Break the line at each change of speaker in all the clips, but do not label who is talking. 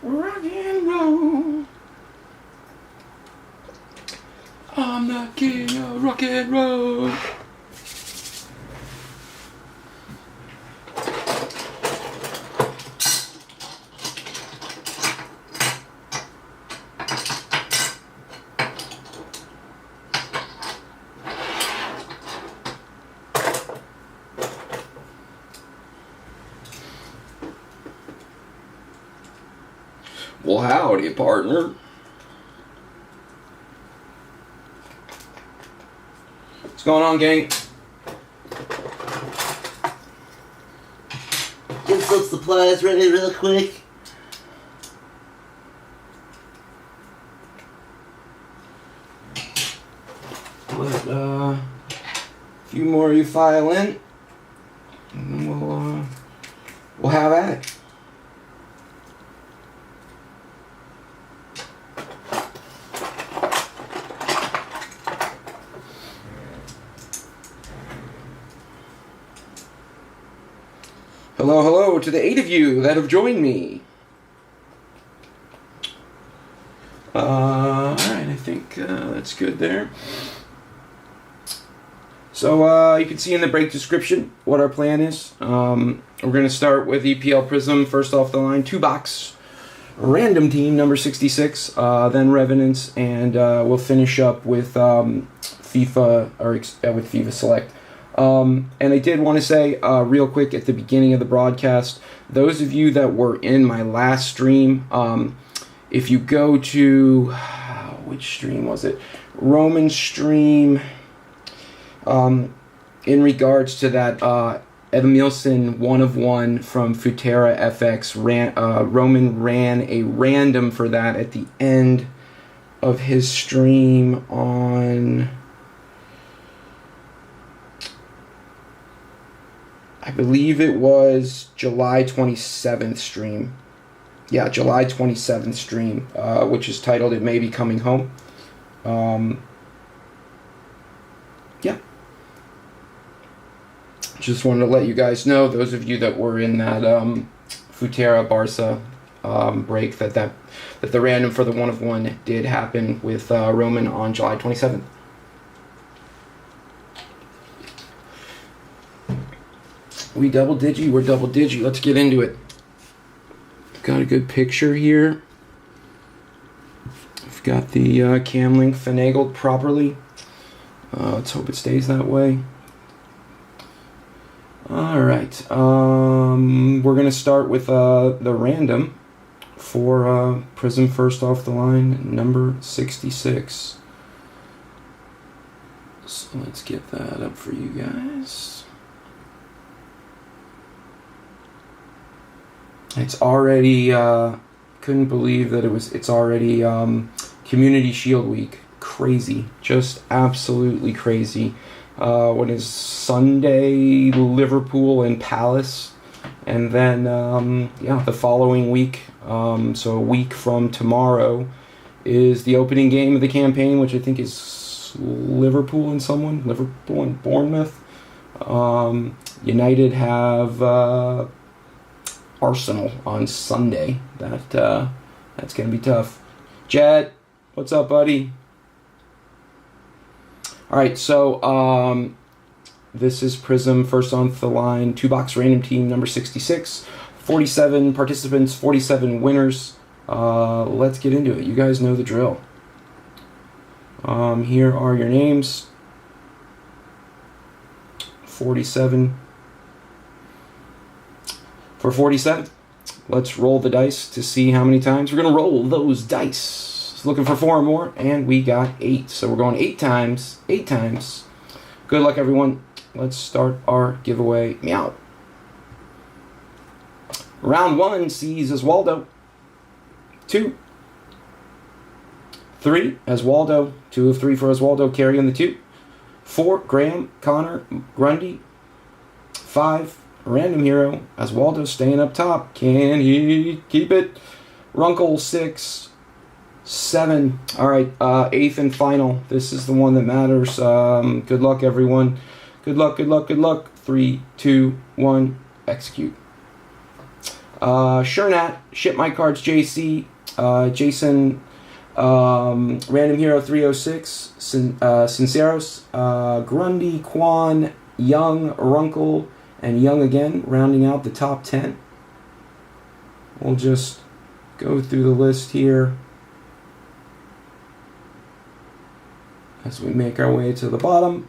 Rock and roll. I'm the king of rock and roll. Well, howdy, partner. What's going on, gang?
Get some supplies ready real quick.
Let a few more of you file in, and then we'll have at it. Hello, hello to the 8 of you that have joined me. Alright, I think that's good there. So, you can see in the break description what our plan is. We're going to start with EPL Prizm, first off the line, 2-box, random team, number 66, then Reverence, and we'll finish up with FIFA, with FIFA Select. And I did want to say real quick at the beginning of the broadcast, those of you that were in my last stream, if you go to, which stream was it? Roman's stream, in regards to that Edmilson 1 of 1 from Futera FX, Roman ran a random for that at the end of his stream on... I believe it was July 27th stream. Yeah, July 27th stream, which is titled It May Be Coming Home. Yeah. Just wanted to let you guys know, those of you that were in that Futera Barca break, that the random for the 1 of 1 did happen with Roman on July 27th. We're double digi. Let's get into it. Got a good picture here. I've got the cam link finagled properly. Let's hope it stays that way. Alright. We're going to start with the random for Prizm first off the line, number 66. So let's get that up for you guys. It's already, couldn't believe that it's already Community Shield Week. Crazy. Just absolutely crazy. What is Sunday, Liverpool and Palace. And then, the following week, so a week from tomorrow, is the opening game of the campaign, which I think is Liverpool and Bournemouth. United have... Arsenal on Sunday. That's gonna be tough. Jet, what's up, buddy? Alright, so this is Prizm first on the line, 2-box random team number 66. 47 participants, 47 winners. Let's get into it. You guys know the drill. Here are your names. 47. For 47, let's roll the dice to see how many times we're going to roll those dice. Looking for 4 or more, and we got 8. So we're going 8 times. 8 times. Good luck, everyone. Let's start our giveaway. Meow. Round 1 sees Oswaldo. 2. 3, Oswaldo. 2 of 3 for Oswaldo, carrying the 2. 4, Graham, Connor, Grundy. 5, random hero, Oswaldo staying up top. Can he keep it? Runkle, 6. 7. Alright, 8th and final. This is the one that matters. Good luck, everyone. Good luck, good luck, good luck. 3, 2, 1, execute. Shernat, Ship My Cards JC, Jason, Random Hero 306, Sinceros, Grundy, Quan, Young, Runkle, and Young again, rounding out the top 10. We'll just go through the list here as we make our way to the bottom.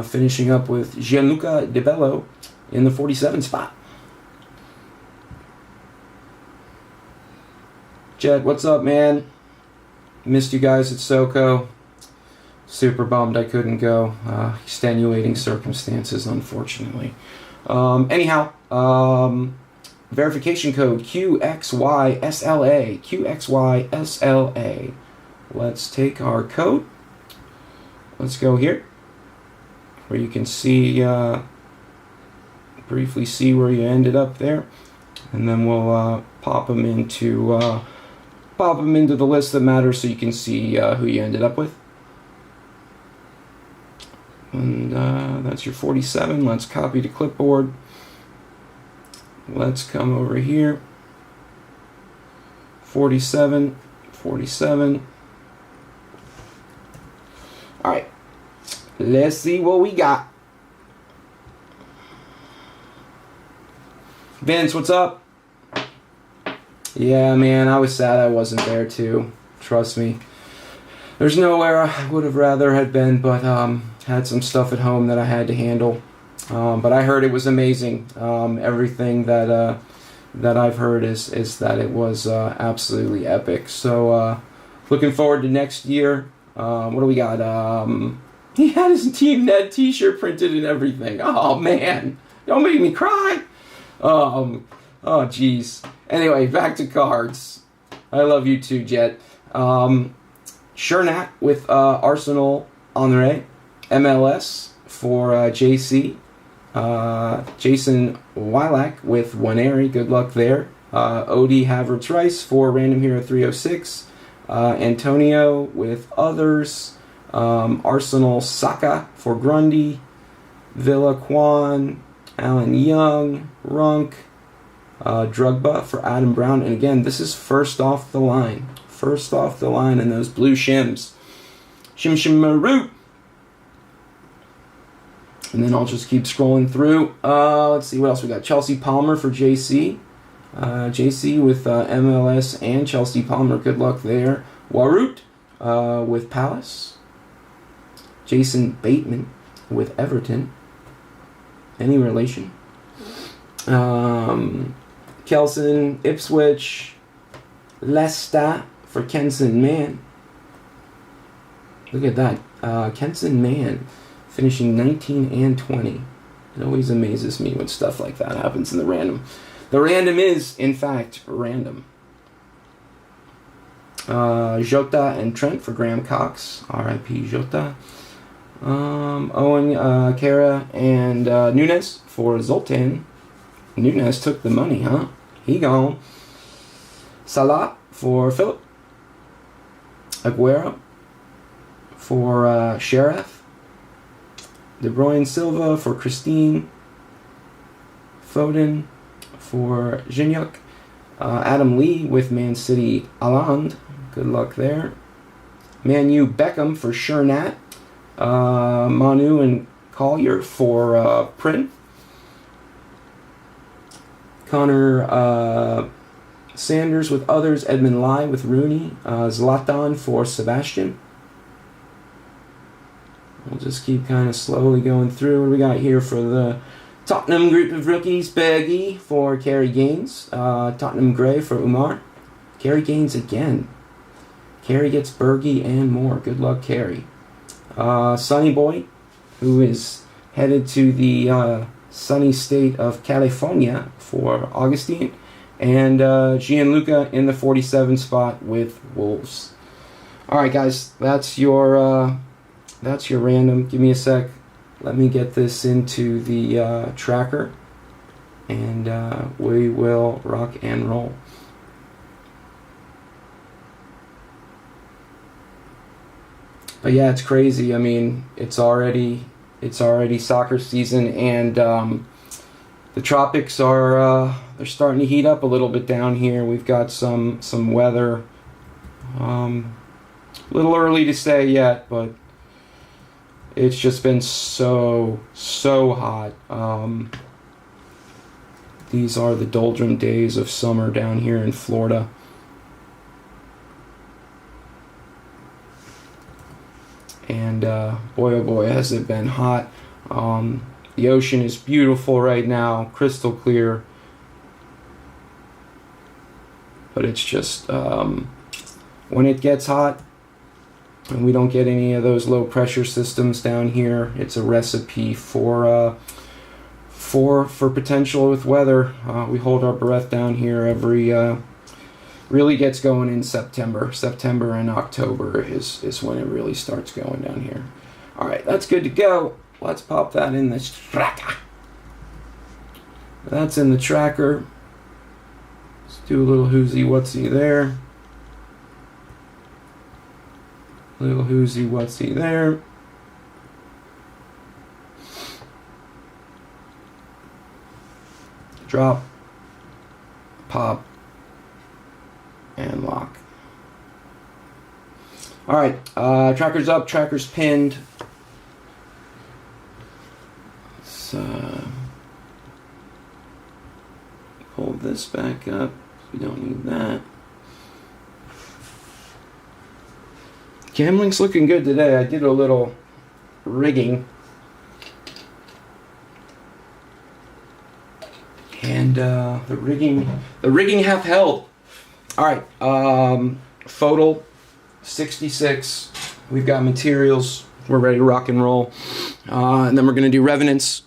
Finishing up with Gianluca De Bello in the 47 spot. Jed, what's up, man? Missed you guys at SoCo. Super bummed I couldn't go. Extenuating circumstances, unfortunately. Anyhow, verification code QXYSLA. QXYSLA. Let's take our code. Let's go here, where you can see, briefly see where you ended up there, and then we'll pop them into the list that matters, so you can see who you ended up with. And that's your 47. Let's copy to clipboard. Let's come over here. 47, 47. All right. Let's see what we got. Vince, what's up? Yeah, man, I was sad I wasn't there too. Trust me. There's nowhere I would have rather had been, but had some stuff at home that I had to handle. But I heard it was amazing. Everything that I've heard is that it was absolutely epic. So looking forward to next year. What do we got? He had his Team Ned t-shirt printed and everything. Oh, man. Don't make me cry. Oh, jeez. Anyway, back to cards. I love you too, Jet. Shernat with Arsenal Henry. MLS for JC. Jason Wilak with Waneri. Good luck there. Odie Havertz Rice for Random Hero 306. Antonio with others. Arsenal Saka for Grundy. Villa Kwan. Alan Young. Runk. Drugba for Adam Brown. And again, this is first off the line. First off the line in those blue shims. Shim Maroot. And then I'll just keep scrolling through. Let's see what else we got. Chelsea Palmer for JC. JC with MLS and Chelsea Palmer. Good luck there. Warut with Palace. Jason Bateman with Everton. Any relation? Kelson Ipswich. Leicester for Kenson Mann. Look at that. Kenson Mann finishing 19 and 20. It always amazes me when stuff like that happens in the random. The random is, in fact, random. Jota and Trent for Graham Cox. R.I.P. Jota. Owen, Kara, and Nunes for Zoltan. Nunes took the money, huh? He gone. Salah for Philip. Aguero for Sheriff. De Bruyne Silva for Christine. Foden for Gignac. Adam Lee with Man City Alland. Good luck there. Man U Beckham for Shernat. Manu and Collier for Print. Connor Sanders with others. Edmund Lai with Rooney. Zlatan for Sebastian. We'll just keep kind of slowly going through. What do we got here for the Tottenham group of rookies? Bergie for Kerry Gaines. Tottenham Grey for Umar. Kerry Gaines again. Kerry gets Bergie and more. Good luck, Kerry. Sonny Boy, who is headed to the sunny state of California for Augustine. And Gianluca in the 47 spot with Wolves. All right, guys, that's your random. Give me a sec. Let me get this into the tracker, and we will rock and roll. But yeah, it's crazy. I mean, it's already soccer season, and the tropics are they're starting to heat up a little bit down here. We've got some weather. A little early to say yet, but it's just been so hot. These are the doldrum days of summer down here in Florida. And boy, oh boy, has it been hot. The ocean is beautiful right now, crystal clear. But it's just, when it gets hot, and we don't get any of those low pressure systems down here, it's a recipe for potential with weather. We hold our breath down here really gets going in September. September and October is when it really starts going down here. All right, that's good to go. Let's pop that in the tracker. That's in the tracker. Let's do a little whoosy whatsy there. Little whoosy whatsy there. Drop, pop, and lock. All right, tracker's up, tracker's pinned. Let's pull this back up. We don't need that. Gambling's looking good today. I did a little rigging. And the rigging have held. All right, FOTL 66. We've got materials. We're ready to rock and roll. And then we're gonna do Reverence,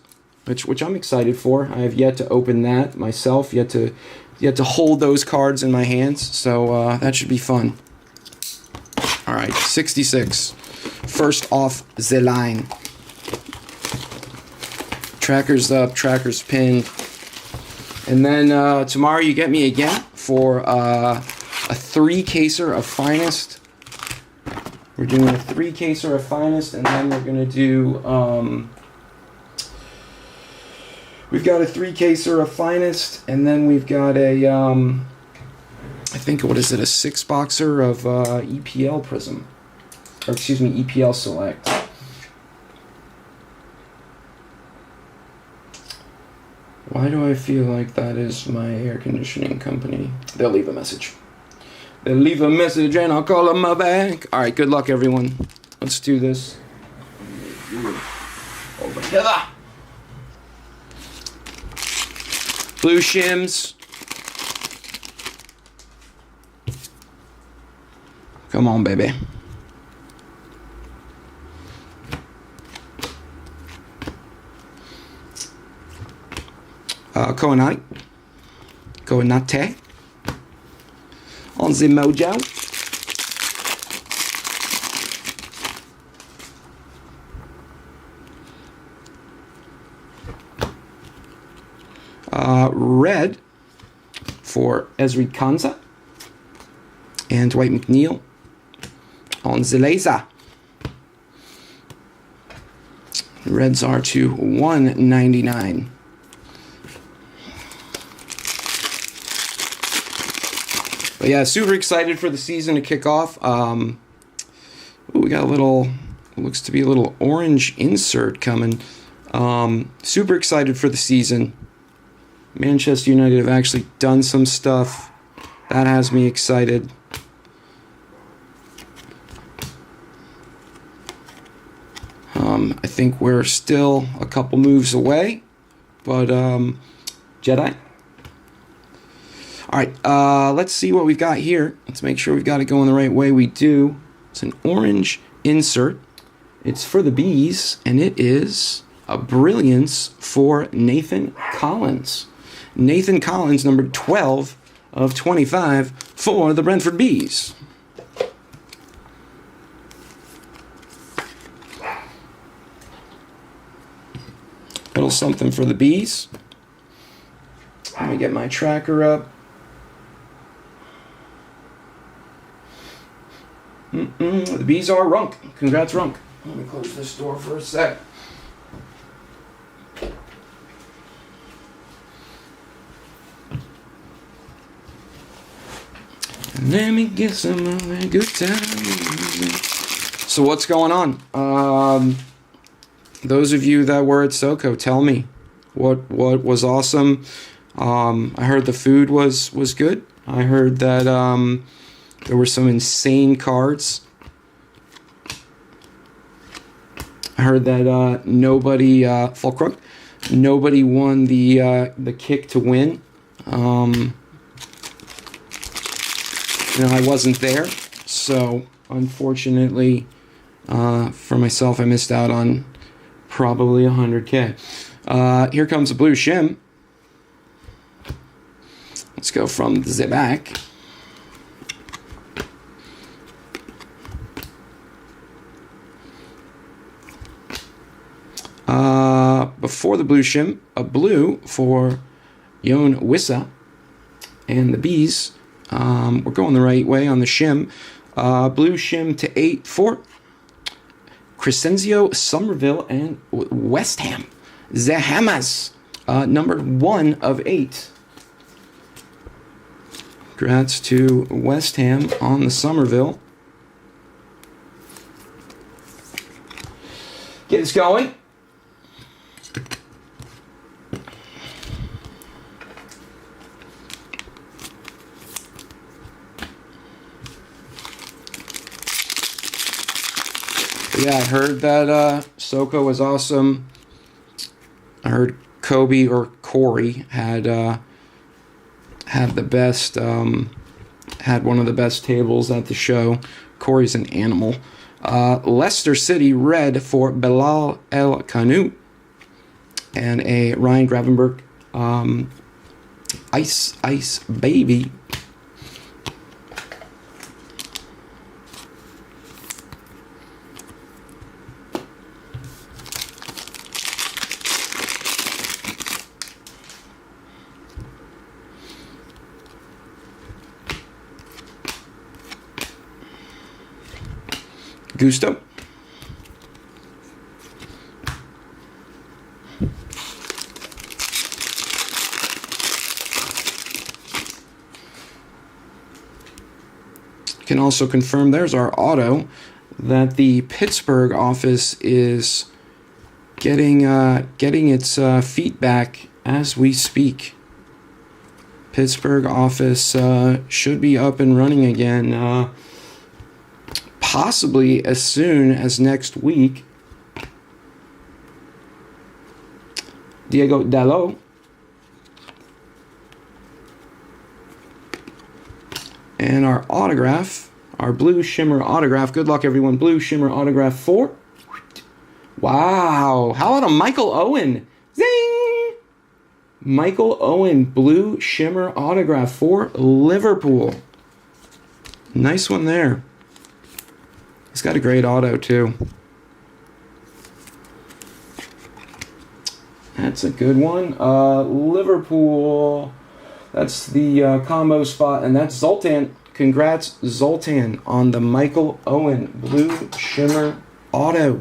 which I'm excited for. I have yet to open that myself. Yet to hold those cards in my hands. So that should be fun. All right, 66. First off the line. Tracker's up. Tracker's pinned. And then tomorrow you get me again for a 3-caser of Finest. We're doing a 3-caser of Finest, and then we're going to do... we've got a 3-caser of Finest, and then we've got a... I think, what is it, a 6-boxer of EPL Prizm. Or excuse me, EPL Select. Why do I feel like that is my air conditioning company? They'll leave a message. They'll leave a message and I'll call them back. All right, good luck, everyone. Let's do this. Over here. Blue shims. Come on, baby. Koinate on the mojo. Red for Ezri Konsa and Dwight McNeil on the laser. Reds are to 199. But yeah, super excited for the season to kick off. We got a little, looks to be a little orange insert coming. Super excited for the season. Manchester United have actually done some stuff. That has me excited. I think we're still a couple moves away, but Jedi. All right, let's see what we've got here. Let's make sure we've got it going the right way. We do. It's an orange insert. It's for the bees, and it is a brilliance for Nathan Collins. Nathan Collins, number 12 of 25 for the Brentford Bees. Little something for the bees. Let me get my tracker up. The bees are Runk. Congrats, Runk. Let me close this door for a sec. Let me get some of that good time. So what's going on? Those of you that were at SoCo, tell me what was awesome. I heard the food was good. I heard that there were some insane cards. I heard that nobody Fulcrum, nobody won the kick to win. I wasn't there, so unfortunately for myself, I missed out on probably 100K. Here comes a blue shim. Let's go from the back. Before the blue shim, a blue for Yon Wissa and the bees. We're going the right way on the shim. Blue shim to 8 for Crescenzio, Somerville, and West Ham. The Hammers, number 1 of 8. Congrats to West Ham on the Somerville. Get this going. Yeah, I heard that SoCo was awesome. I heard Kobe or Corey had the best, had one of the best tables at the show. Corey's an animal. Leicester City red for Bilal El Kanu and a Ryan Gravenberg Ice Baby. Gusto. Can also confirm there's our auto that the Pittsburgh office is getting its feet back as we speak. Pittsburgh office should be up and running again. Possibly as soon as next week. Diego Dalot. And our autograph, our blue shimmer autograph. Good luck, everyone. Blue shimmer autograph 4. Wow. How about a Michael Owen? Zing! Michael Owen, blue shimmer autograph for Liverpool. Nice one there. He's got a great auto, too. That's a good one. Liverpool. That's the combo spot. And that's Zoltan. Congrats, Zoltan, on the Michael Owen blue shimmer auto.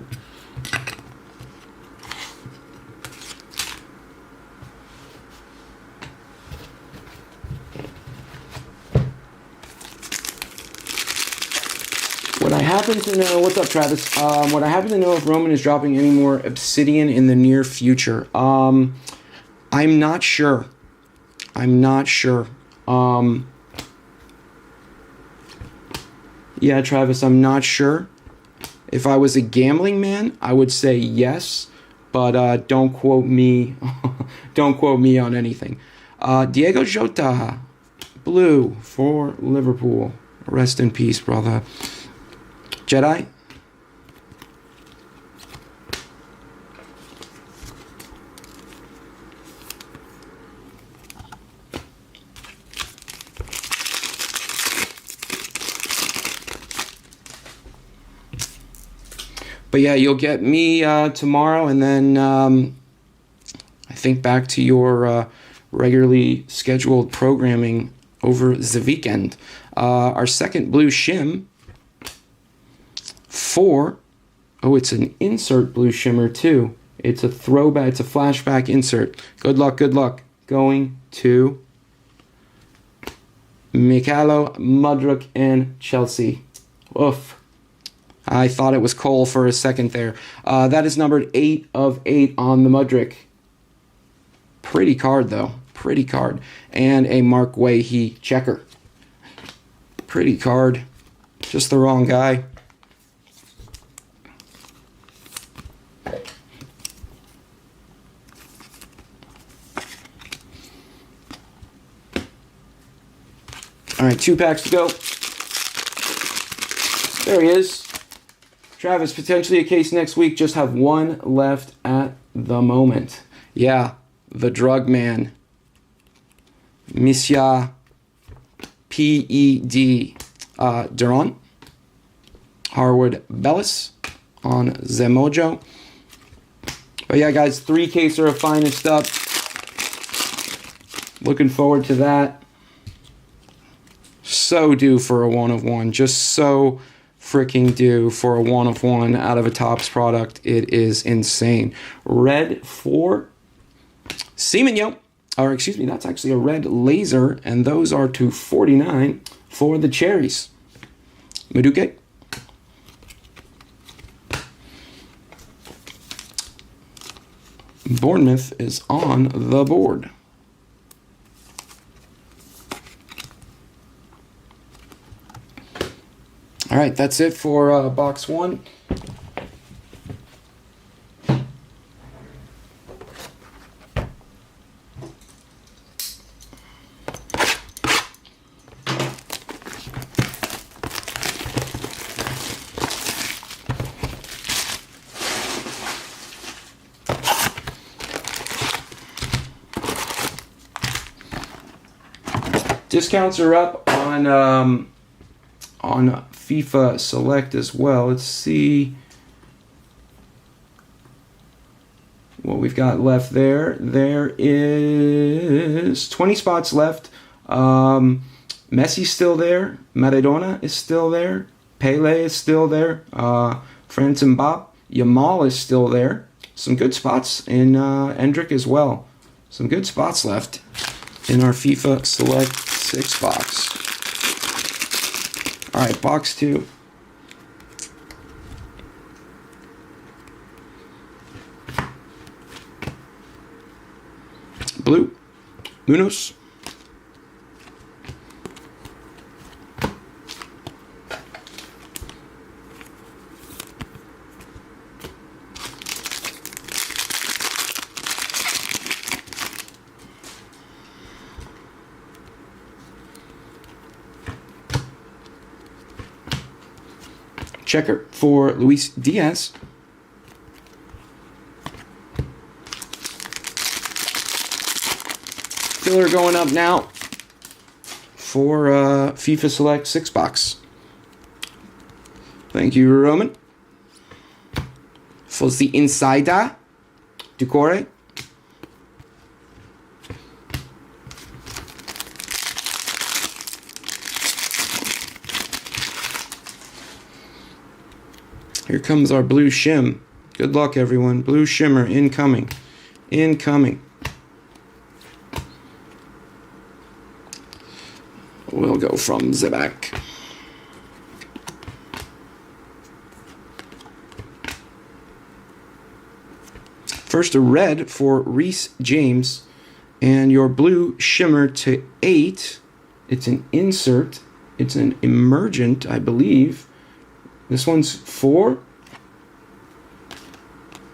What I happen to know, what's up, Travis? What I happen to know if Roman is dropping any more Obsidian in the near future. I'm not sure. Yeah, Travis, I'm not sure. If I was a gambling man, I would say yes, but don't quote me. Don't quote me on anything. Diego Jota, blue for Liverpool. Rest in peace, brother. Jedi. But yeah, you'll get me tomorrow, and then I think back to your regularly scheduled programming over the weekend. Our second blue shim 4. Oh, it's an insert blue shimmer too. It's a throwback, it's a flashback insert. Good luck, good luck. Going to Mikhailo Mudryk and Chelsea. Oof. I thought it was Cole for a second there. That is numbered 8 of 8 on the Mudryk. Pretty card, though. Pretty card. And a Mark Wahey checker. Pretty card. Just the wrong guy. All right, 2 packs to go. There he is. Travis, potentially a case next week. Just have 1 left at the moment. Yeah, the drug man. Monsieur P.E.D. Durant. Harwood Bellis on Zemojo. But yeah, guys, 3 caser of finest up. Looking forward to that. So due for a 1 of 1. Just so freaking due for a 1 of 1 out of a Topps product. It is insane. Red for Semenyo. Or excuse me, that's actually a red laser. And those are to 49 for the Cherries. Maduke. Bournemouth is on the board. All right, that's it for box 1. Discounts are up on FIFA Select as well. Let's see what we've got left there. There is 20 spots left. Messi's still there. Maradona is still there. Pele is still there. France Mbappe. Yamal is still there. Some good spots in Endrick as well. Some good spots left in our FIFA Select 6 box. All right, box 2. Blue, Munoz. Checker for Luis Diaz. Filler going up now for FIFA Select 6 box. Thank you, Roman. For the insider, Ducore. Here comes our blue shim. Good luck, everyone. Blue shimmer incoming. Incoming. We'll go from the back. First, a red for Reece James. And your blue shimmer to 8. It's an insert. It's an emergent, I believe. This one's for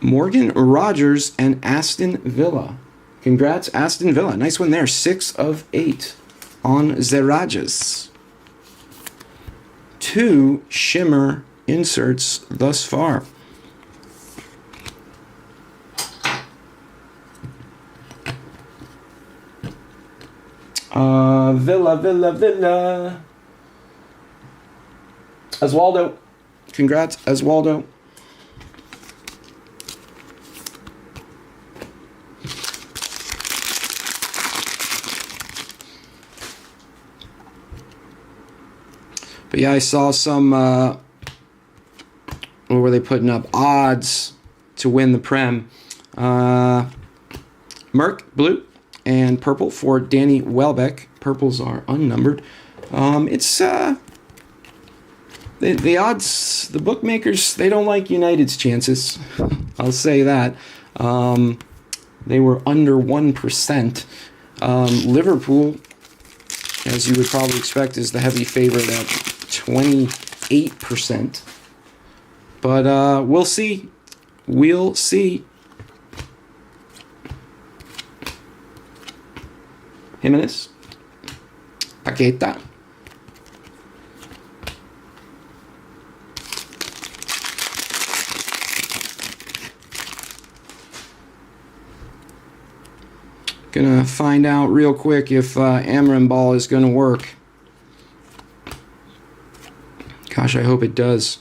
Morgan Rogers and Aston Villa. Congrats, Aston Villa. Nice one there. 6 of 8 on Zerages. 2 shimmer inserts thus far. Villa. Oswaldo. Congrats, Oswaldo. But yeah, I saw some Or were they putting up odds to win the Prem? Merc, blue, and purple for Danny Welbeck. Purples are unnumbered. It's the odds, the bookmakers, they don't like United's chances. I'll say that. They were under 1%. Liverpool, as you would probably expect, is the heavy favorite at 28%. But we'll see. We'll see. Jimenez. Paqueta. Gonna find out real quick if Amarin Ball is gonna work. Gosh, I hope it does.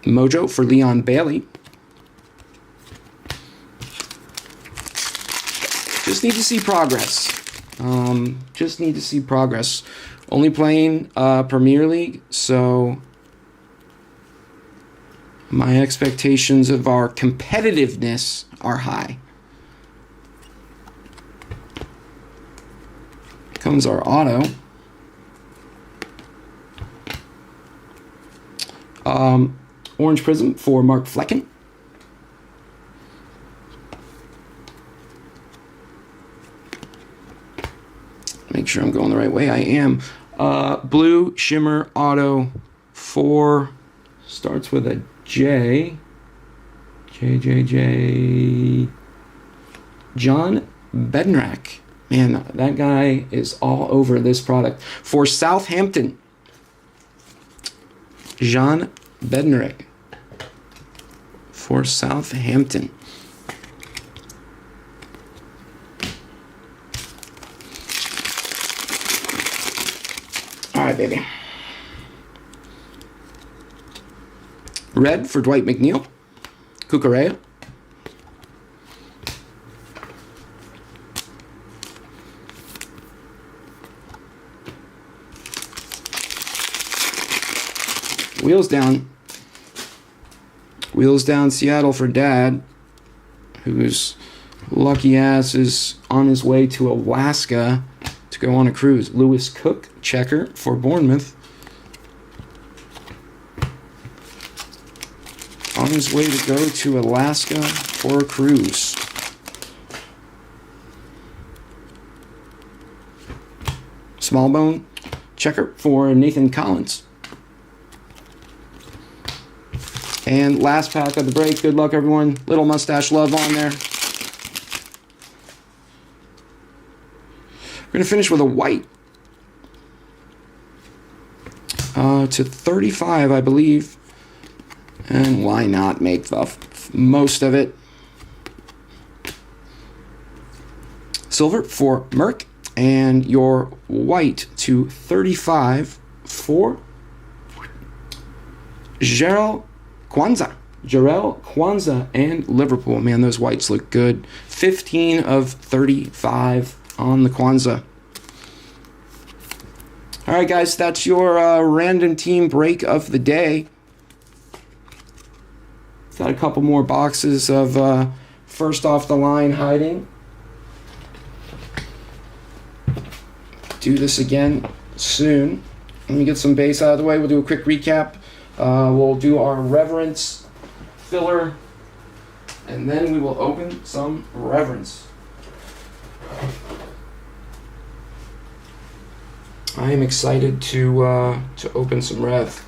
Mojo for Leon Bailey. Just need to see progress. Just need to see progress. Only playing Premier League, so my expectations of our competitiveness are high. Comes our auto. Orange Prizm for Mark Flecken. Make sure I'm going the right way. I am. Blue Shimmer Auto for, starts with a J. J. John Bednarik. Man, that guy is all over this product. For Southampton, John Bednarik. For Southampton. All right, baby. Red for Dwight McNeil. Cucurella. Wheels down. Wheels down Seattle for Dad, whose lucky ass is on his way to Alaska to go on a cruise. Lewis Cook, checker for Bournemouth. On his way to go to Alaska for a cruise. Smallbone, checker for Nathan Collins. And last pack of the break. Good luck, everyone. Little mustache love on there. We're going to finish with a white. To 35, I believe. And why not make the most of it? Silver for Merc. And your white to 35 for Jarell Kwanzaa and Liverpool. Man, those whites look good. 15 of 35 on the Kwanzaa. All right, guys, that's your random team break of the day. Got a couple more boxes of first off the line hiding. Do this again soon. Let me get some base out of the way. We'll do a quick recap. We'll do our Reverence filler, and then we will open some Reverence. I am excited to open some Rev.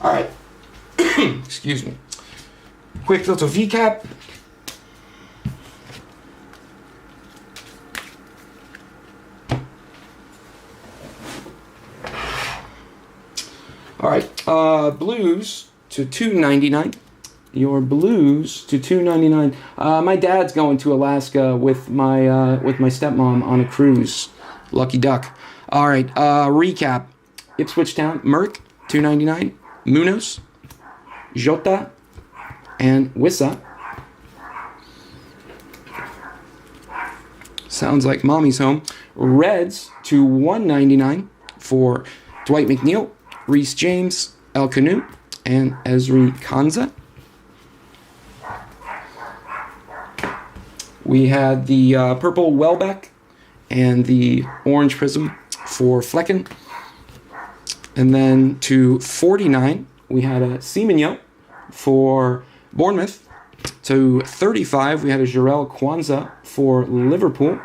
All right. Excuse me. Quick little recap. All right. Blues to $2.99. Your blues to $2.99. My dad's going to Alaska with my stepmom on a cruise. Lucky duck. All right. Recap. Ipswich Town. Merc $2.99. Munoz, Jota, and Wissa. Sounds like mommy's home. Reds to 199 for Dwight McNeil, Reece James, El Canu, and Ezri Konsa. We had the purple Welbeck and the orange prism for Flecken. And then to 49, we had a Semenyo for Bournemouth. To 35, we had a Jarell Kwanzaa for Liverpool.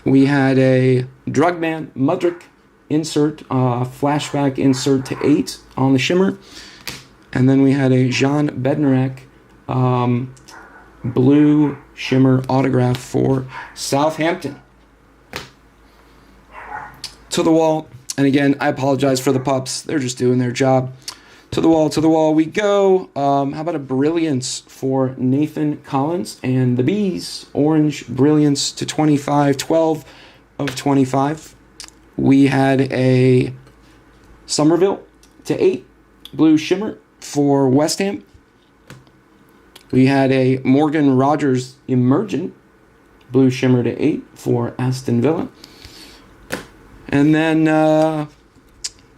We had a Drugman Mudryk insert, flashback insert to 8 on the shimmer. And then we had a Jean Bednarek blue shimmer autograph for Southampton. To the wall. And again, I apologize for the pups. They're just doing their job. To the wall we go. How about a Brilliance for Nathan Collins and the Bees? Orange Brilliance to 25, 12 of 25. We had a Somerville to 8, blue shimmer for West Ham. We had a Morgan Rogers Emergent, blue shimmer to 8 for Aston Villa. And then the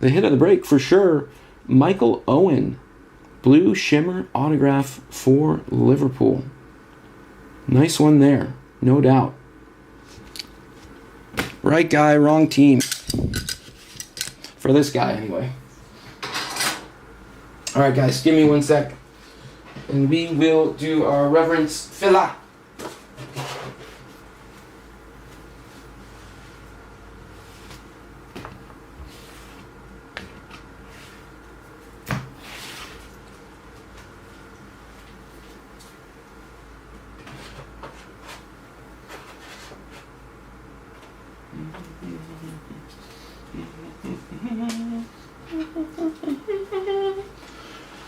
hit of the break for sure, Michael Owen, blue shimmer autograph for Liverpool. Nice one there, no doubt. Right guy, wrong team. For this guy, anyway. All right, guys, give me 1 sec. And we will do our Reverence Fila.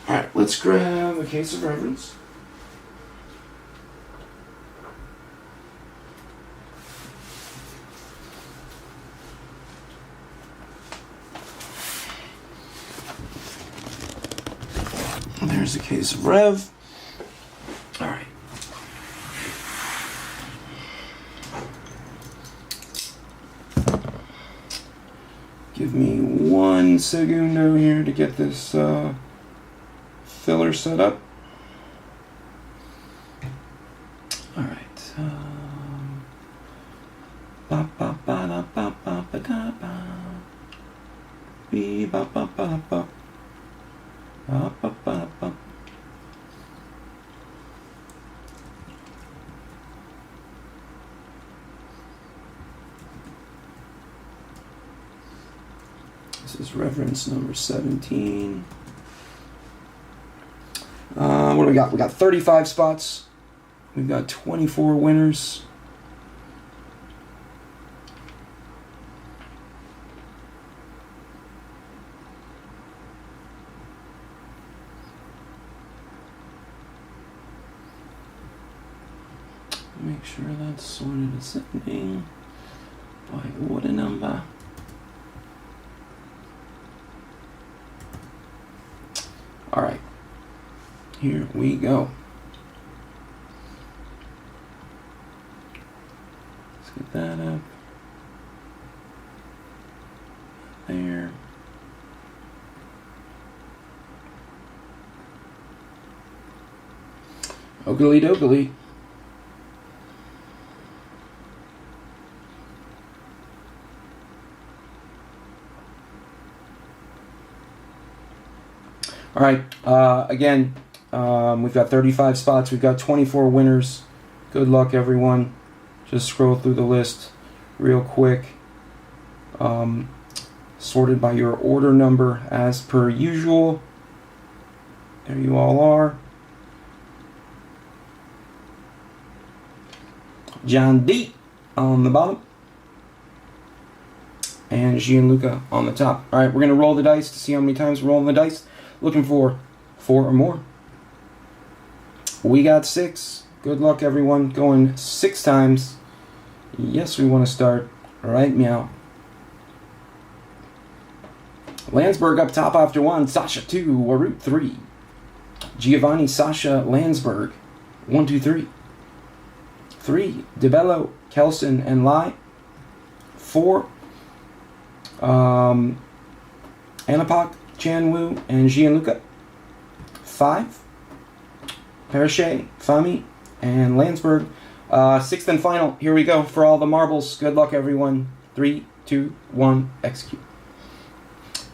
Alright, let's grab a case of Reverence. There's a case of Rev. Alright. Give me 1 segundo here to get this filler set up. All right. Ba ba ba da ba ba ba da ba. Be ba ba ba ba. Ba ba ba ba. This is Reverence number 17. What do we got? We got 35 spots. We've got 24 winners. Make sure that's sorted ascending by order number. All right. Here we go. Let's get that up. There. Oakley dokley. All right. Again, we've got 35 spots. We've got 24 winners. Good luck, everyone. Just scroll through the list real quick. Sorted by your order number as per usual. There you all are. John D on the bottom. And Gianluca on the top. All right, we're going to roll the dice to see how many times we're rolling the dice. Looking for 4 or more. We got 6. Good luck, everyone. Going 6 times. Yes, we want to start right meow. Landsberg up top after 1. Sasha 2. Warut 3. Giovanni, Sasha, Landsberg. 1, 2, 3. 3. DeBello, Kelson, and Lai. 4. Anapak, Chanwu, and Gianluca. 5. Parachet, Fami, and Landsberg. 6th and final. Here we go for all the marbles. Good luck, everyone. 3, 2, 1, execute.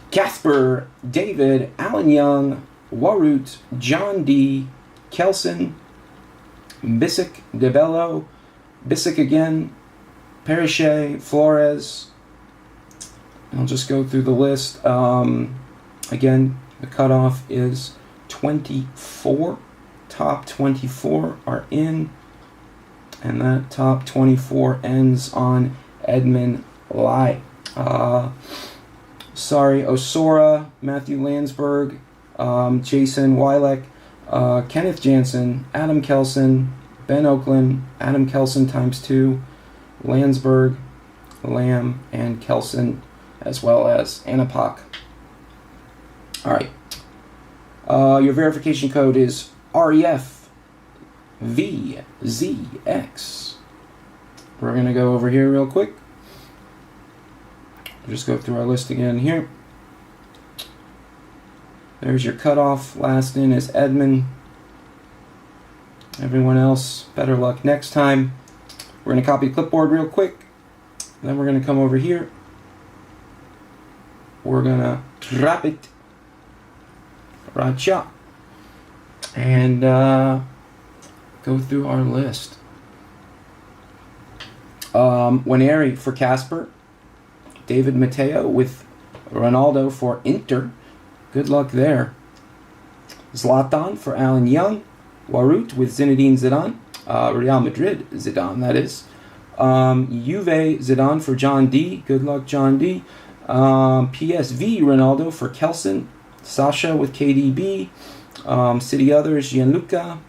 Casper, David, Alan Young, Warut, John D, Kelson, Bissick, DeBello, Bissick again, Parachet, Flores. I'll just go through the list. Again, the cutoff is 24. Top 24 are in. And that top 24 ends on Edmund Lai. Sorry, Osora, Matthew Landsberg, Jason Wileck, Kenneth Jansen, Adam Kelson, Ben Oakland, Adam Kelson ×2, Landsberg, Lamb, and Kelson, as well as Anapak. All right. Your verification code is REFVZX. We're going to go over here real quick. Just go through our list again here. There's your cutoff. Last in is Edmund. Everyone else, better luck next time. We're going to copy the clipboard real quick. Then we're going to come over here. We're going to drop it. Racha. And go through our list. Waneri for Casper. David Mateo with Ronaldo for Inter. Good luck there. Zlatan for Alan Young. Warut with Zinedine Zidane. Real Madrid Zidane, that is. Juve Zidane for John D. Good luck, John D. PSV Ronaldo for Kelson. Sasha with KDB. City Others Gianluca.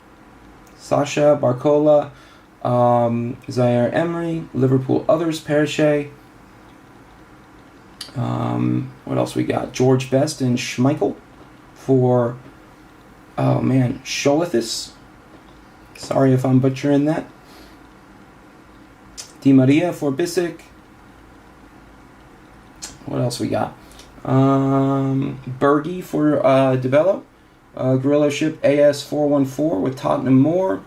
Sasha Barcola. Zaire Emery. Liverpool Others Parachet. What else we got? George Best and Schmeichel for, Scholethis. Sorry if I'm butchering that. Di Maria for Bissick. What else we got? Bergie for DeBello. Gorilla Ship AS414 with Tottenham Moore.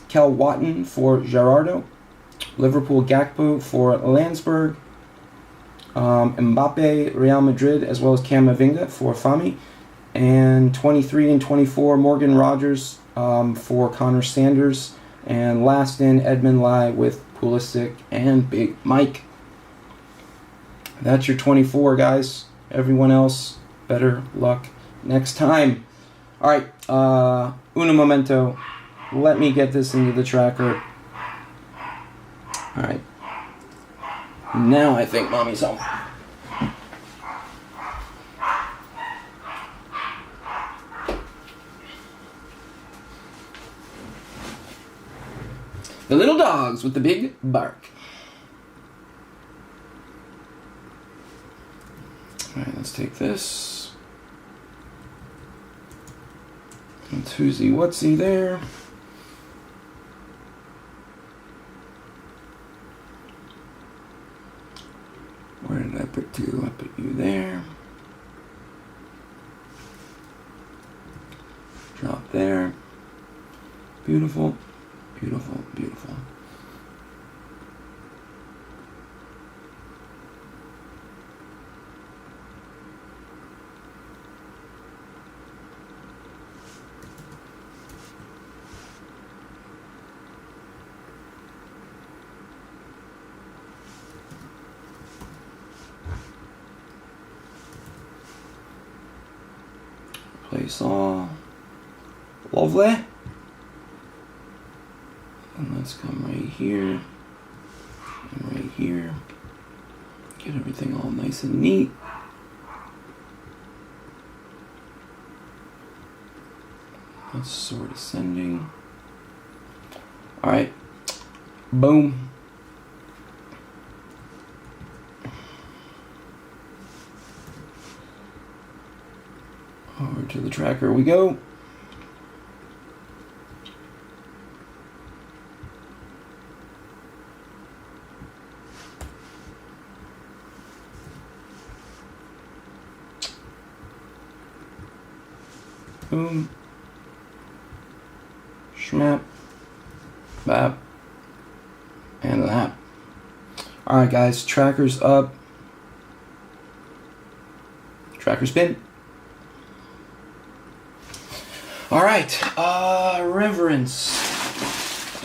Kel Watton for Gerardo. Liverpool Gakpo for Landsberg. Mbappe, Real Madrid, as well as Camavinga for Fami. And 23 and 24, Morgan Rogers for Connor Sanders. And last in, Edmund Lai with Pulisic and Big Mike. That's your 24, guys. Everyone else, better luck next time. All right, uno momento. Let me get this into the tracker. All right. Now I think mommy's home. The little dogs with the big bark. Alright, let's take this. And who's-y, what's-y there? Where did I put you? I put you there. Drop there. Beautiful, beautiful, beautiful. Place all. Lovely. And let's come right here. And right here. Get everything all nice and neat. That's sort of ascending. Alright. Boom. To the tracker we go. Boom. Schmap. Bap. And that. Alright guys, tracker's up. Tracker spin. Alright, Reverence.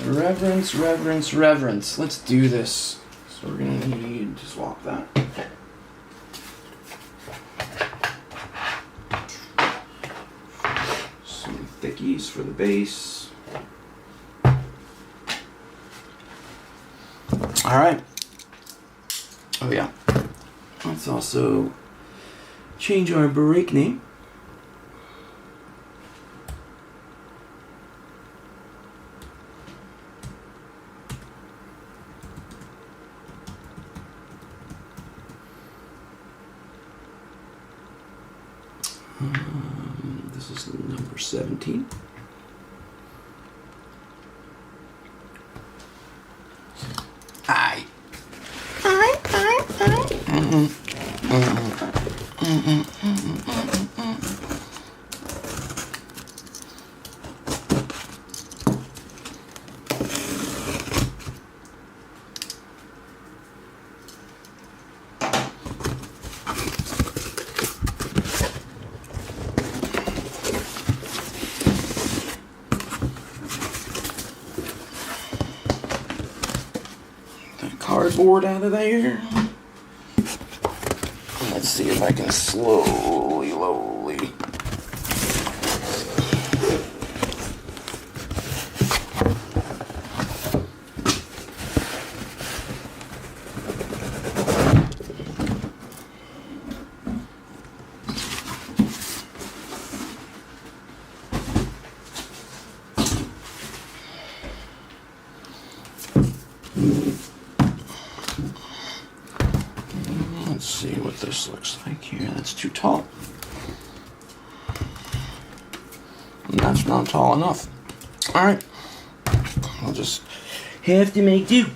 Reverence. Let's do this. So we're gonna need to swap that. Some thickies for the base. Alright. Oh yeah. Let's also change our break name. This is number 17. Aye. Cardboard out of there. Let's see if I can slowly. Let's see what this looks like here. That's too tall. And that's not tall enough. Alright. I'll just have to make do.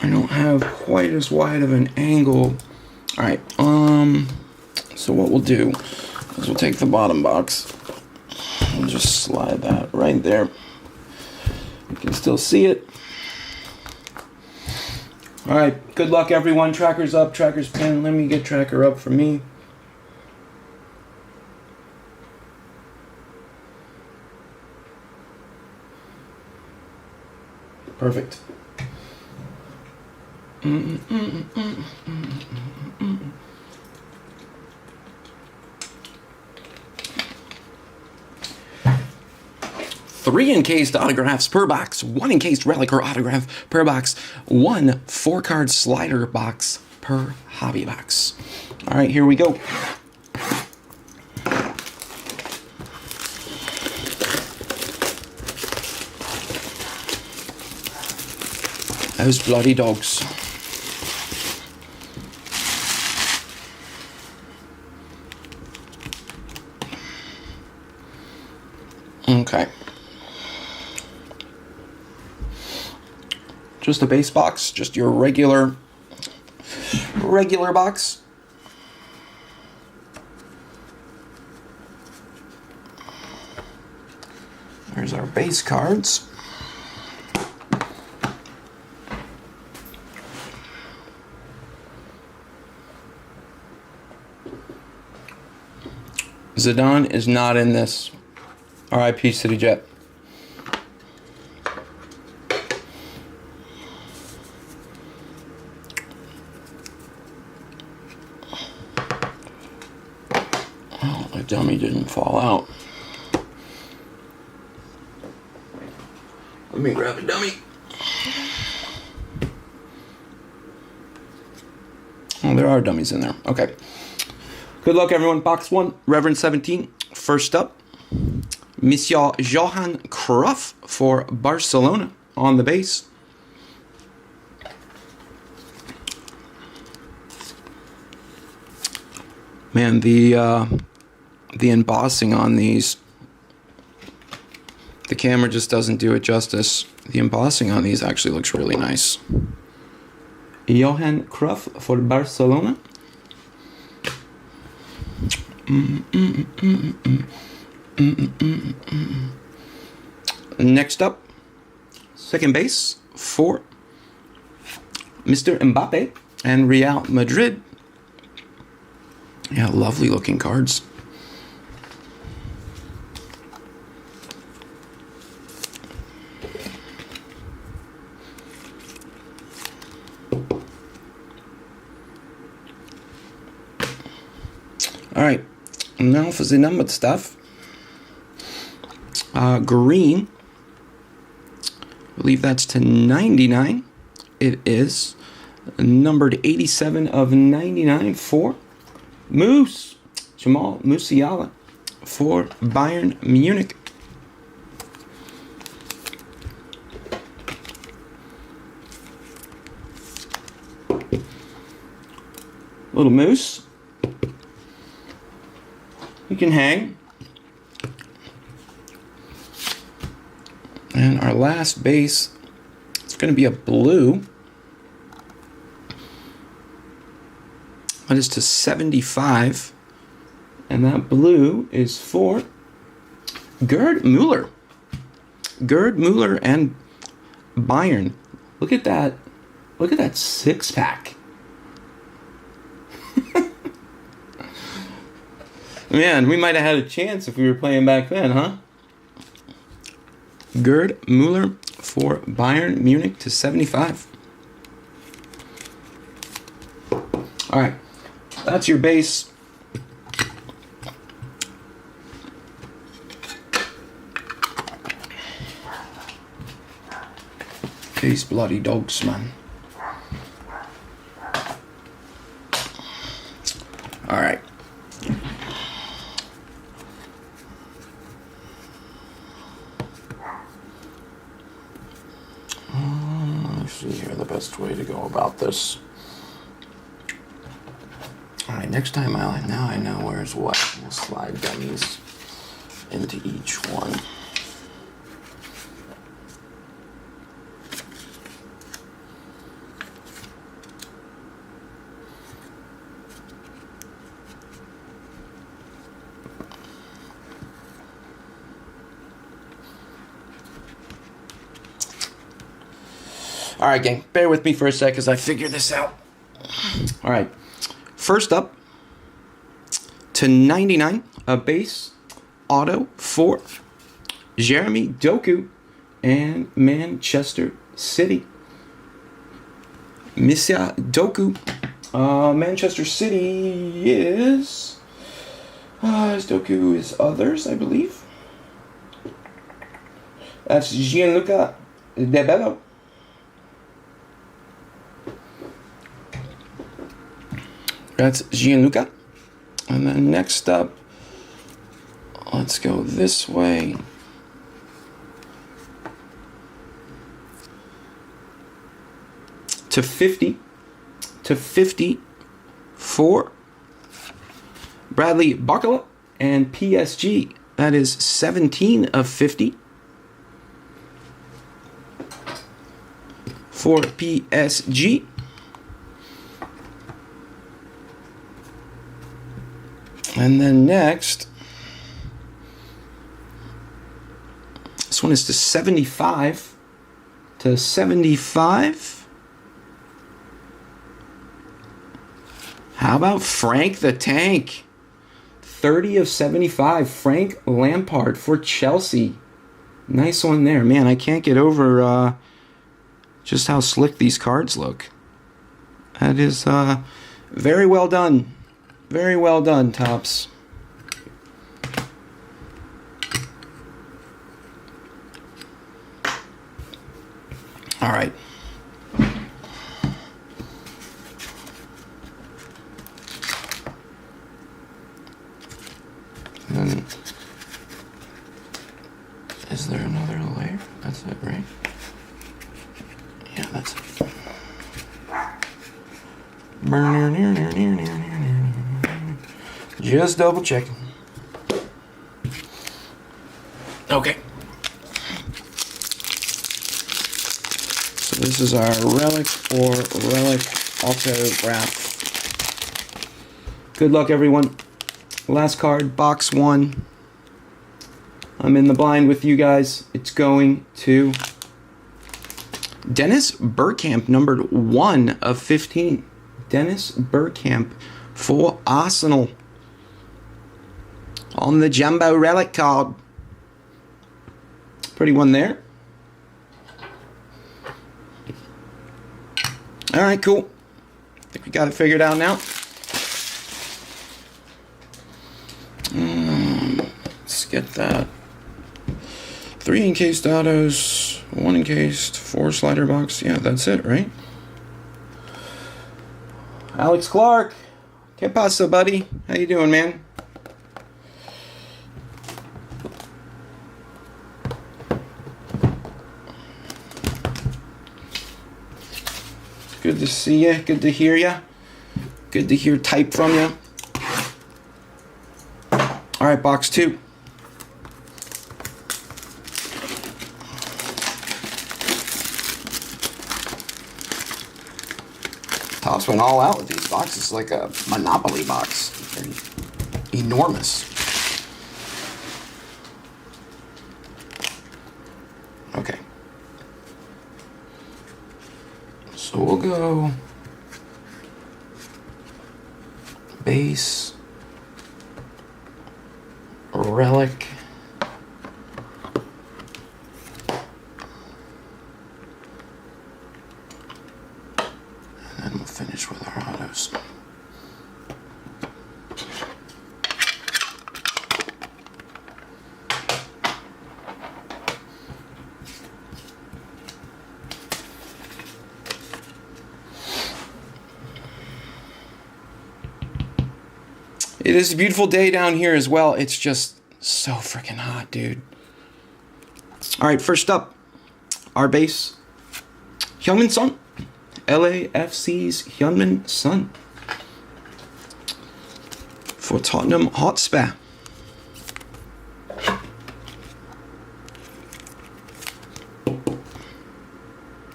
I don't have quite as wide of an angle. Alright, so what we'll do is we'll take the bottom box and just slide that right there. You can still see it. Alright, good luck everyone. Tracker's up, tracker's pinned. Let me get tracker up for me. Perfect. Three encased autographs per box, one encased relic or autograph per box, one 4-card slider box per hobby box. All right, here we go. Those bloody dogs. Okay. Just a base box, just your regular box. There's our base cards. Zidane is not in this. R.I.P. City Jet. Oh, the dummy didn't fall out. Let me grab a dummy. Oh, there are dummies in there. Okay. Good luck, everyone. Box 1, Reverence 17. First up, Monsieur Johan Cruyff for Barcelona on the base. Man, the embossing on these, the camera just doesn't do it justice. The embossing on these actually looks really nice. Johan Cruyff for Barcelona. Next up, second base for Mr. Mbappe and Real Madrid. Yeah, lovely looking cards. All right, now for the numbered stuff. Green, I believe that's to 99. It is numbered 87 of 99 for Jamal Musiala for Bayern Munich. Little Moose. You can hang. And our last base, it's going to be a blue. That is to 75. And that blue is for Gerd Muller. Gerd Muller and Bayern. Look at that. Look at that six-pack. Man, we might have had a chance if we were playing back then, huh? Gerd Muller for Bayern Munich to 75. All right, that's your base. These bloody dogs, man. All right. Let's see here the best way to go about this. All right, next time now I know where's what. We'll slide dummies into each one. All right, gang, bear with me for a sec as I figure this out. All right, first up, to 99, a base auto for Jeremy Doku and Manchester City. Misia Doku. Manchester City is Doku is others, I believe. That's Gianluca De Bello. That's Gianluca. And then next up, let's go this way. To 50 for Bradley Barcola and PSG. That is 17 of 50 for PSG. And then next, this one is to 75. To 75. How about Frank the Tank? 30 of 75. Frank Lampard for Chelsea. Nice one there. Man, I can't get over just how slick these cards look. That is very well done. Very well done, Topps. All right. Then, is there another layer? That's it, right? Yeah, that's it. Just double checking. Okay. So this is our relic or relic autograph. Good luck, everyone. Last card, box 1. I'm in the blind with you guys. It's going to Dennis Bergkamp, numbered 1 of 15. Dennis Bergkamp for Arsenal. On the Jumbo Relic card. Pretty one there. Alright, cool. I think we got it figured out now. Let's get that. 3 encased autos, 1 encased, 4 slider box. Yeah, that's it, right? Alex Clark. Que pasa, buddy? How you doing, man? Good to see you. Good to hear you. Good to hear type from you. All right, box 2. Tops went all out with these boxes, like a Monopoly box. They're enormous. Okay. So we'll go base, relic, and then we'll finish with our autos. It is a beautiful day down here as well. It's just so freaking hot, dude. All right, first up, our base, Heung-min Son. LAFC's Heung-min Son. For Tottenham Hotspur.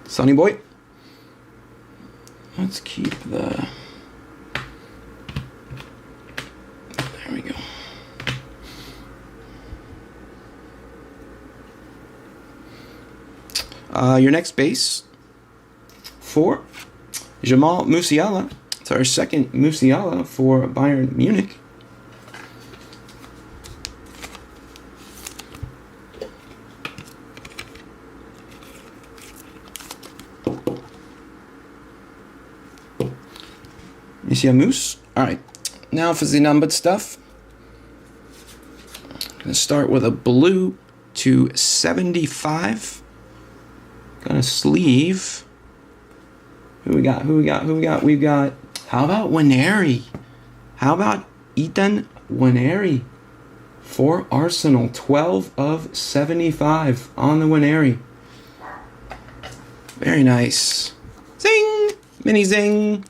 Sonny boy. Let's keep the... There we go. Your next base for Jamal Musiala. It's our second Musiala for Bayern Munich. Monsieur Moose. All right. Now for the numbered stuff. Gonna start with a blue to 75. Gonna sleeve. Who we got? We've got. How about Waneri? How about Ethan Waneri for Arsenal? 12 of 75 on the Waneri. Very nice. Zing! Mini zing.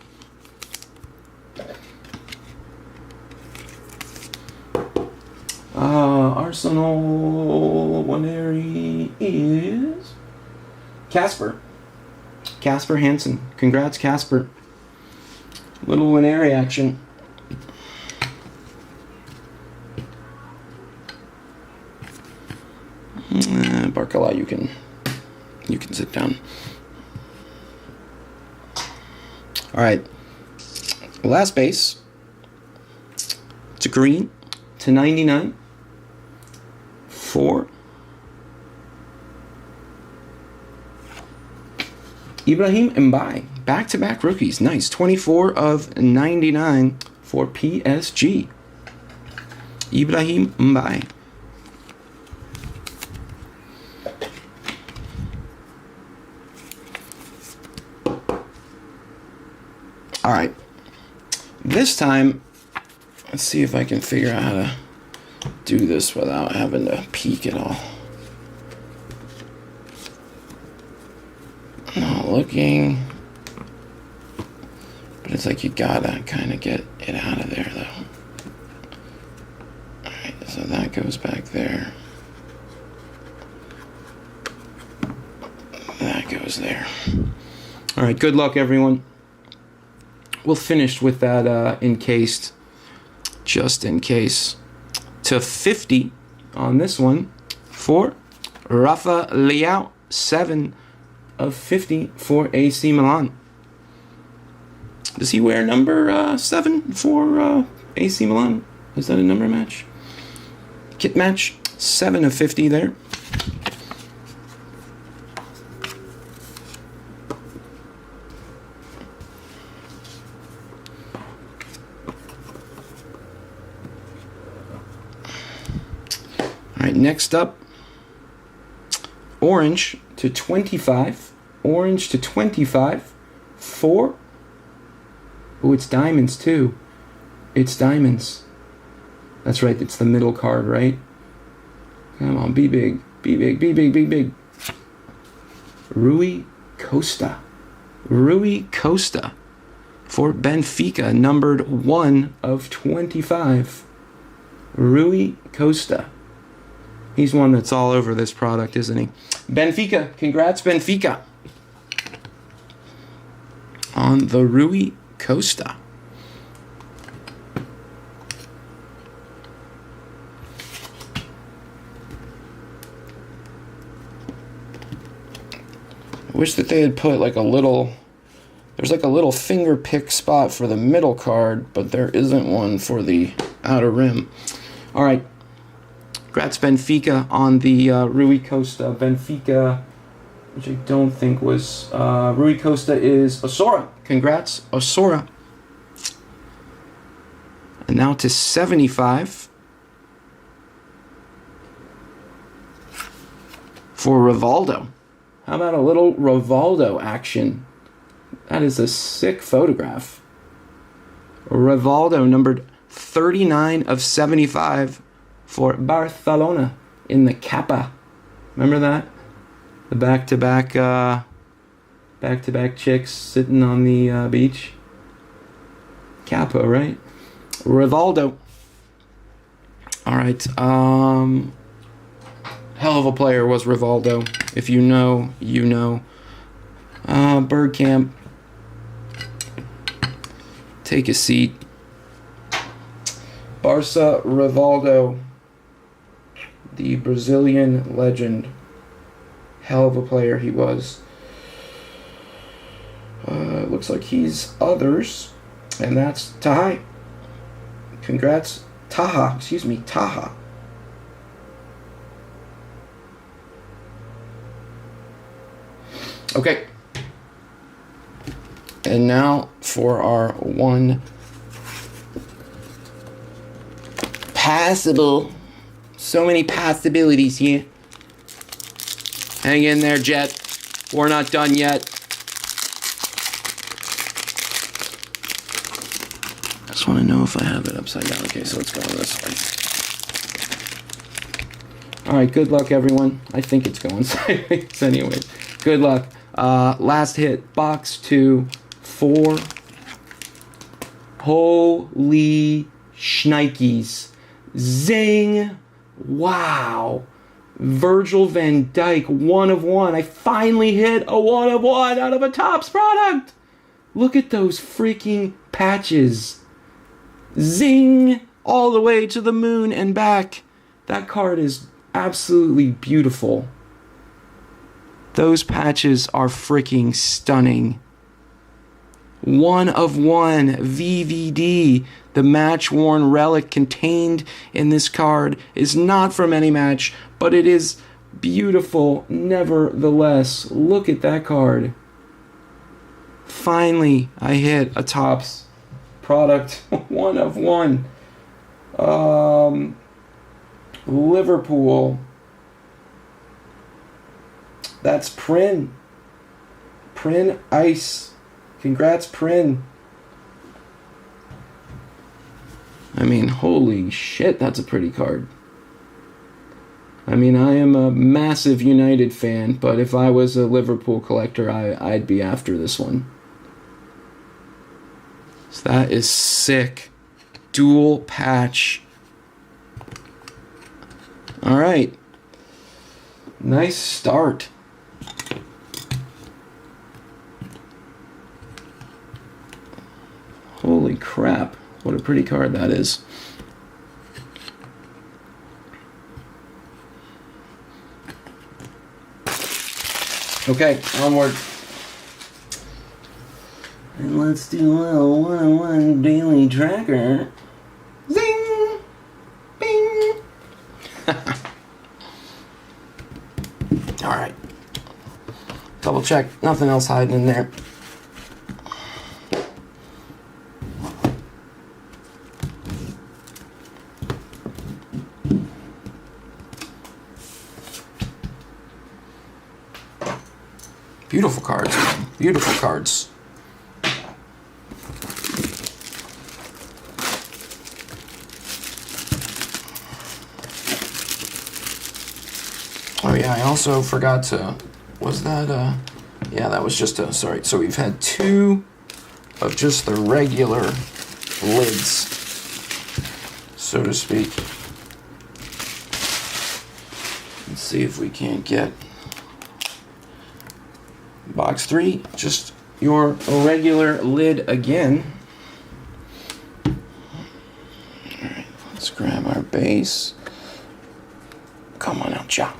Arsenal Waneri is Casper Hansen. Congrats, Casper. Little Waneri action. Barkala, you can sit down. All right. Last base. It's a green to 99 for Ibrahim Mbaye. Back-to-back rookies. Nice. 24 of 99 for PSG. Ibrahim Mbaye. All right. This time, let's see if I can figure out how to do this without having to peek at all. Not looking. But it's like you gotta kind of get it out of there, though. that goes back there. That goes there. All right, good luck, everyone. We'll finish with that encased, just in case. To 50 on this one for Rafa Leao, 7 of 50 for AC Milan. Does he wear number 7 for AC Milan? Is that a number match? Kit match, 7 of 50 there. All right, next up, orange to 25. Orange to 25 for... Oh, it's diamonds too. It's diamonds. That's right, it's the middle card, right? Come on, be big. Be big, be big, be big. Rui Costa. Rui Costa for Benfica, numbered 1 of 25. Rui Costa. He's one that's all over this product, isn't he? Benfica. Congrats, Benfica. On the Rui Costa. I wish that they had put like a little... There's like a little finger pick spot for the middle card, but there isn't one for the outer rim. All right. Congrats, Benfica, on the Rui Costa. Benfica, which I don't think was... Rui Costa is Osora. Congrats, Osora. And now to 75 for Rivaldo. How about a little Rivaldo action? That is a sick photograph. Rivaldo, numbered 39 of 75 for Barcelona in the Kappa. Remember that? The back-to-back chicks sitting on the beach. Kappa, right? Rivaldo. All right. Hell of a player was Rivaldo. If you know, you know. Bergkamp. Take a seat. Barca, Rivaldo. The Brazilian legend. Hell of a player he was. Looks like he's others. And that's Taha. Congrats. Taha. Excuse me. Taha. Okay. And now for our one passable. So many possibilities here. Hang in there, Jet. We're not done yet. I just want to know if I have it upside down. Okay, so let's go this way. All right, good luck, everyone. I think it's going sideways anyway. Good luck. Last hit, box 2, 4. Holy shnikes. Zing. Wow. Virgil van Dijk, 1 of 1. I finally hit a 1 of 1 out of a Topps product. Look at those freaking patches. Zing. All the way to the moon and back. That card is absolutely beautiful. Those patches are freaking stunning. 1 of 1 VVD. The match-worn relic contained in this card is not from any match, but it is beautiful nevertheless. Look at that card. Finally, I hit a Topps product. 1 of 1. Liverpool. That's Prin. Prin Ice. Congrats, Prin. I mean, holy shit, that's a pretty card. I mean, I am a massive United fan, but if I was a Liverpool collector, I'd be after this one. So that is sick. Dual patch. All right. Nice start. Holy crap. What a pretty card that is. Okay, onward.
And let's do a little one-on-one daily tracker.
Zing! Bing! Alright. Double check. Nothing else hiding in there. Beautiful cards. Beautiful cards. Oh yeah, I also forgot to, was that, yeah, that was just a, sorry. So we've had 2 of just the regular lids, so to speak. Let's see if we can't get box 3, just your regular lid again. Alright, let's grab our base. Come on out, Cha.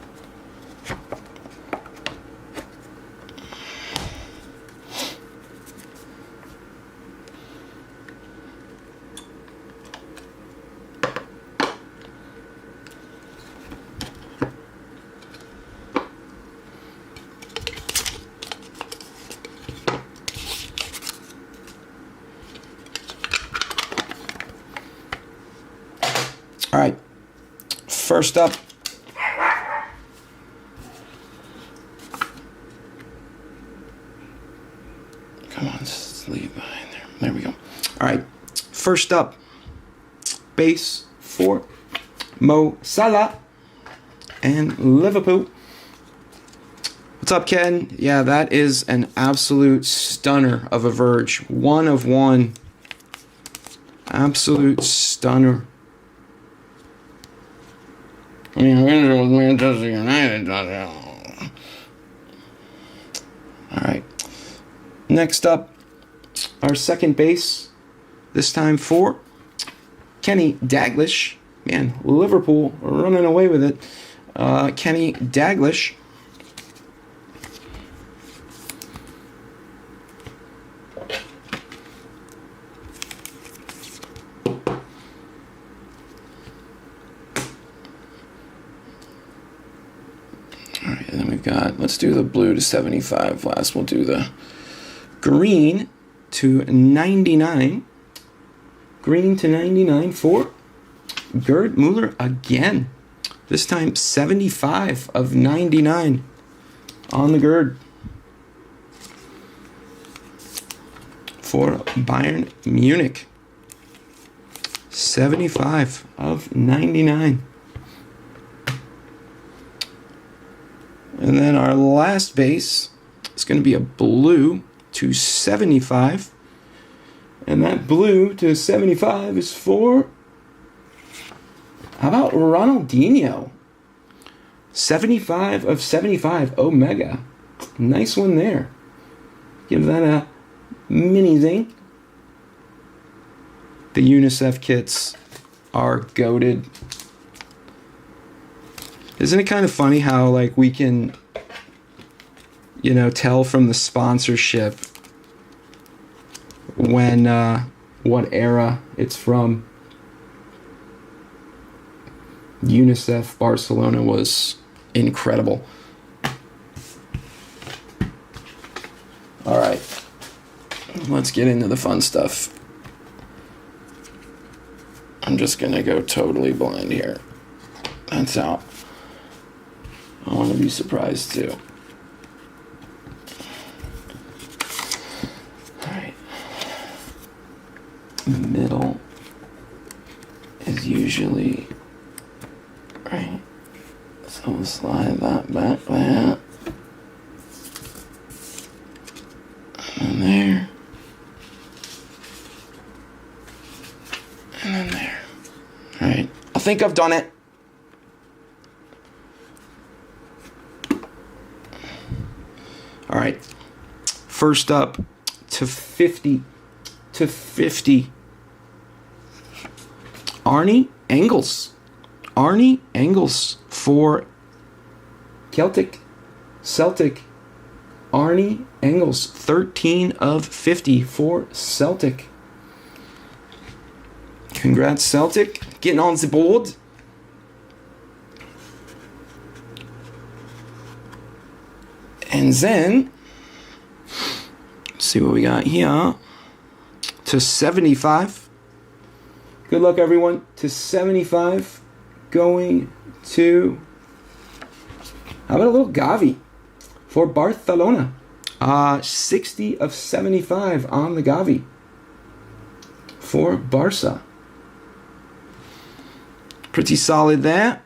All right, first up, come on, just leave behind there. There we go. All right, first up, base for Mo Salah and Liverpool. What's up, Ken? Yeah, that is an absolute stunner of a Verge. 1 of 1. Absolute stunner. I mean, Manchester United. Alright. Next up, our second base. This time for Kenny Dalglish. Man, Liverpool running away with it. Kenny Dalglish. Alright, and then we've got, let's do the blue to 75 last. We'll do the green to 99. Green to 99 for Gerd Muller again. This time 75 of 99 on the Gerd. For Bayern Munich. 75 of 99. And then our last base is going to be a blue to 75. And that blue to 75 is for, how about Ronaldinho? 75 of 75 Omega. Nice one there. Give that a mini zing. The UNICEF kits are goated. Isn't it kind of funny how, like, we can, you know, tell from the sponsorship when, what era it's from? UNICEF Barcelona was incredible. All right, let's get into the fun stuff. I'm just gonna go totally blind here. That's out. I want to be surprised too. Alright. The middle is usually right. So we'll slide that back there. And then there. And then there. Alright. I think I've done it. First up to 50 to 50. Arnie Engels. Arnie Engels for Celtic. Arnie Engels, 13 of 50 for Celtic. Congrats, Celtic. Getting on the board. And then, let's see what we got here. To 75. Good luck, everyone. To 75. Going to... How about a little Gavi for Barcelona? 60 of 75 on the Gavi for Barca. Pretty solid there.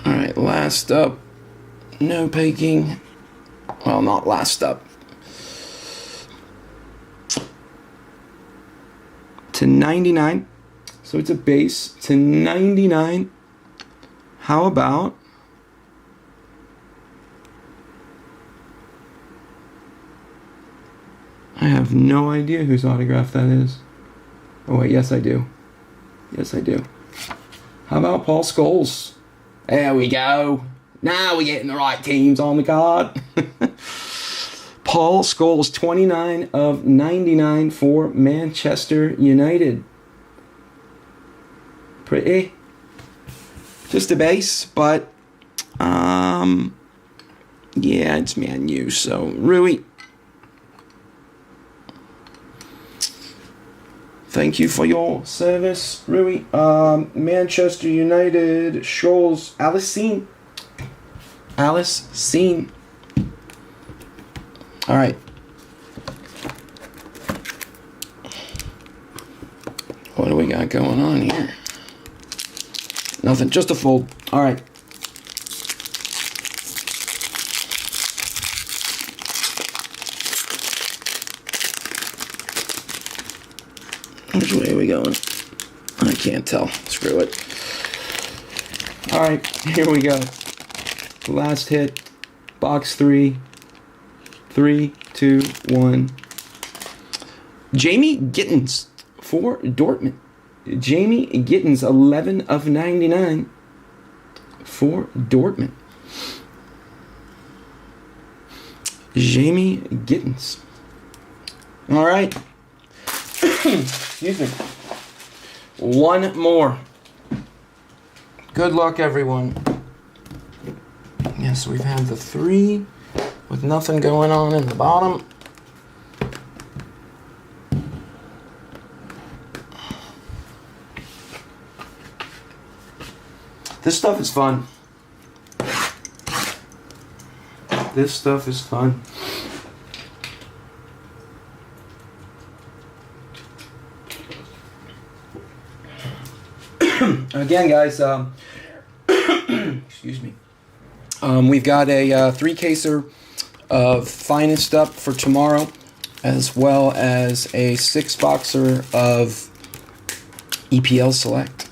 All right, last up. No pegging. Well, not last up. To 99. So it's a base to 99. How about I have no idea whose autograph that is. Oh wait, yes I do. Yes I do. How about Paul Scholes? There we go. Now we're getting the right teams on the card. Paul Scholes, 29 of 99 for Manchester United. Pretty. Just a base, but yeah, it's Man U, so Rui. Thank you for your service, Rui. Manchester United, Scholes, Alice Scene. All right. What do we got going on here? Nothing, just a fold. All right. Which way are we going? I can't tell. Screw it. All right, here we go. Last hit. Box 3. 3, 2, 1. Jamie Gittins for Dortmund. Jamie Gittins, 11 of 99 for Dortmund. Jamie Gittins. All right. Excuse me. One more. Good luck, everyone. Yes, we've had the 3 with nothing going on in the bottom. This stuff is fun. This stuff is fun. Again, guys, excuse me. We've got a 3-caser of Finest up for tomorrow, as well as a 6-boxer of EPL Select.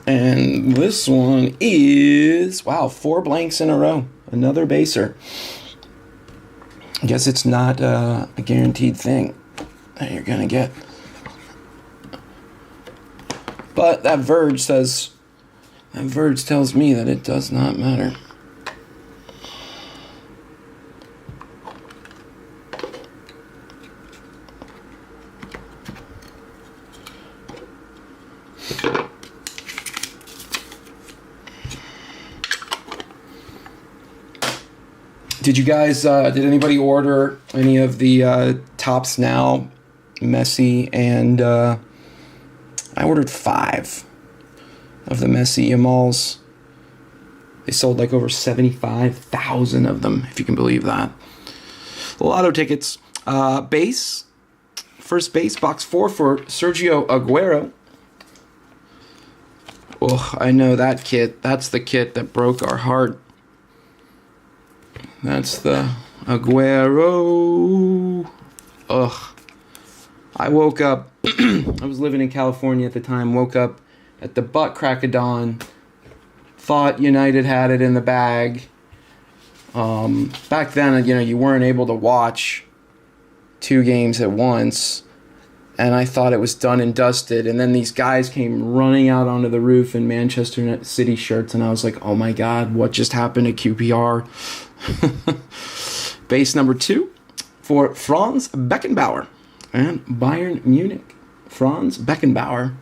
And this one is, wow, 4 blanks in a row. Another baser. I guess it's not a guaranteed thing that you're going to get. But that Verge tells me that it does not matter. Did you guys, did anybody order any of the Tops Now, Messi, and I ordered 5 of the Messi Yamals. They sold like over 75,000 of them, if you can believe that. Lotto tickets. Base. First base, box 4 for Sergio Aguero. Oh, I know that kit. That's the kit that broke our heart. That's the Aguero. Ugh. I woke up, I was living in California at the time, woke up at the butt crack of dawn, thought United had it in the bag. Back then, you weren't able to watch 2 games at once, and I thought it was done and dusted, and then these guys came running out onto the roof in Manchester City shirts, and I was like, oh my god, what just happened to QPR? Base number 2 for Franz Beckenbauer and Bayern Munich. Franz Beckenbauer.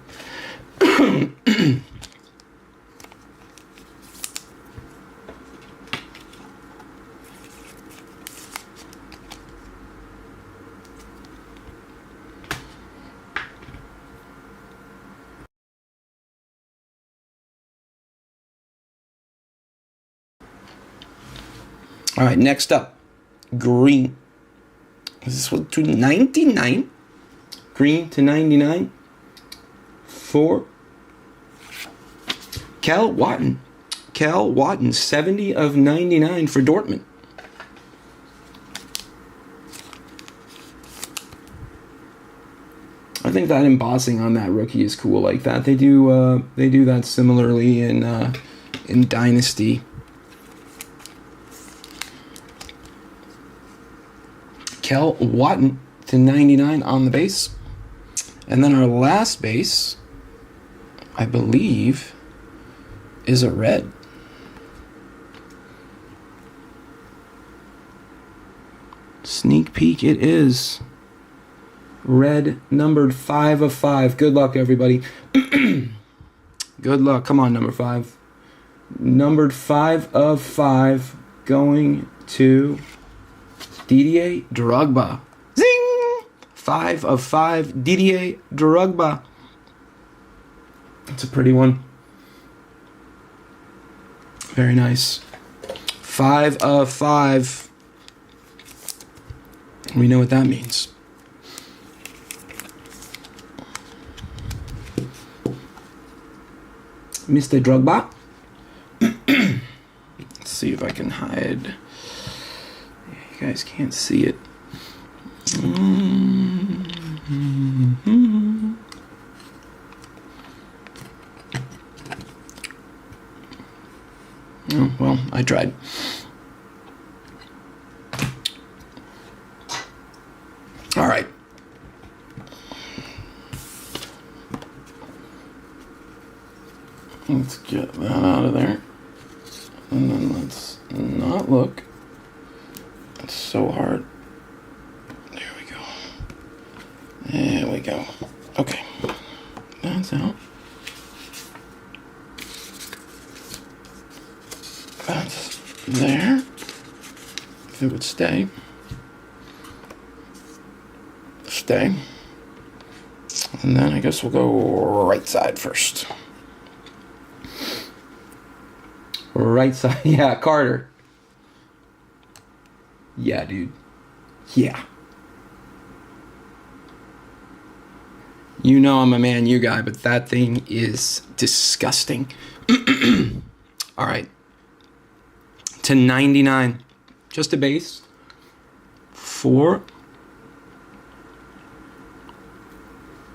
All right, next up, green. This was to 99. Green to 99 for Kel Watton. Kel Watton, 70 of 99 for Dortmund. I think that embossing on that rookie is cool like that. They do that similarly in Dynasty. Kel Watton to 99 on the base. And then our last base, I believe, is a red. Sneak peek it is. Red, numbered 5 of 5. Good luck, everybody. Good luck. Come on, number 5. Numbered 5 of 5 going to Didier Drogba. Zing! 5 of 5, Didier Drogba. It's a pretty one. Very nice. 5 of 5. We know what that means. Mr. Drogba. Let's see if I can hide. You guys can't see it. Oh, well, I tried. All right. Let's get that out of there. And then let's not look. It's so hard. There we go. There we go. Okay. That's out. That's there. If it would stay. Stay. And then I guess we'll go right side first. Right side. Yeah, Carter. Yeah, dude. Yeah. You know I'm a Man U guy, but that thing is disgusting. All right. To 99. Just a base. 4.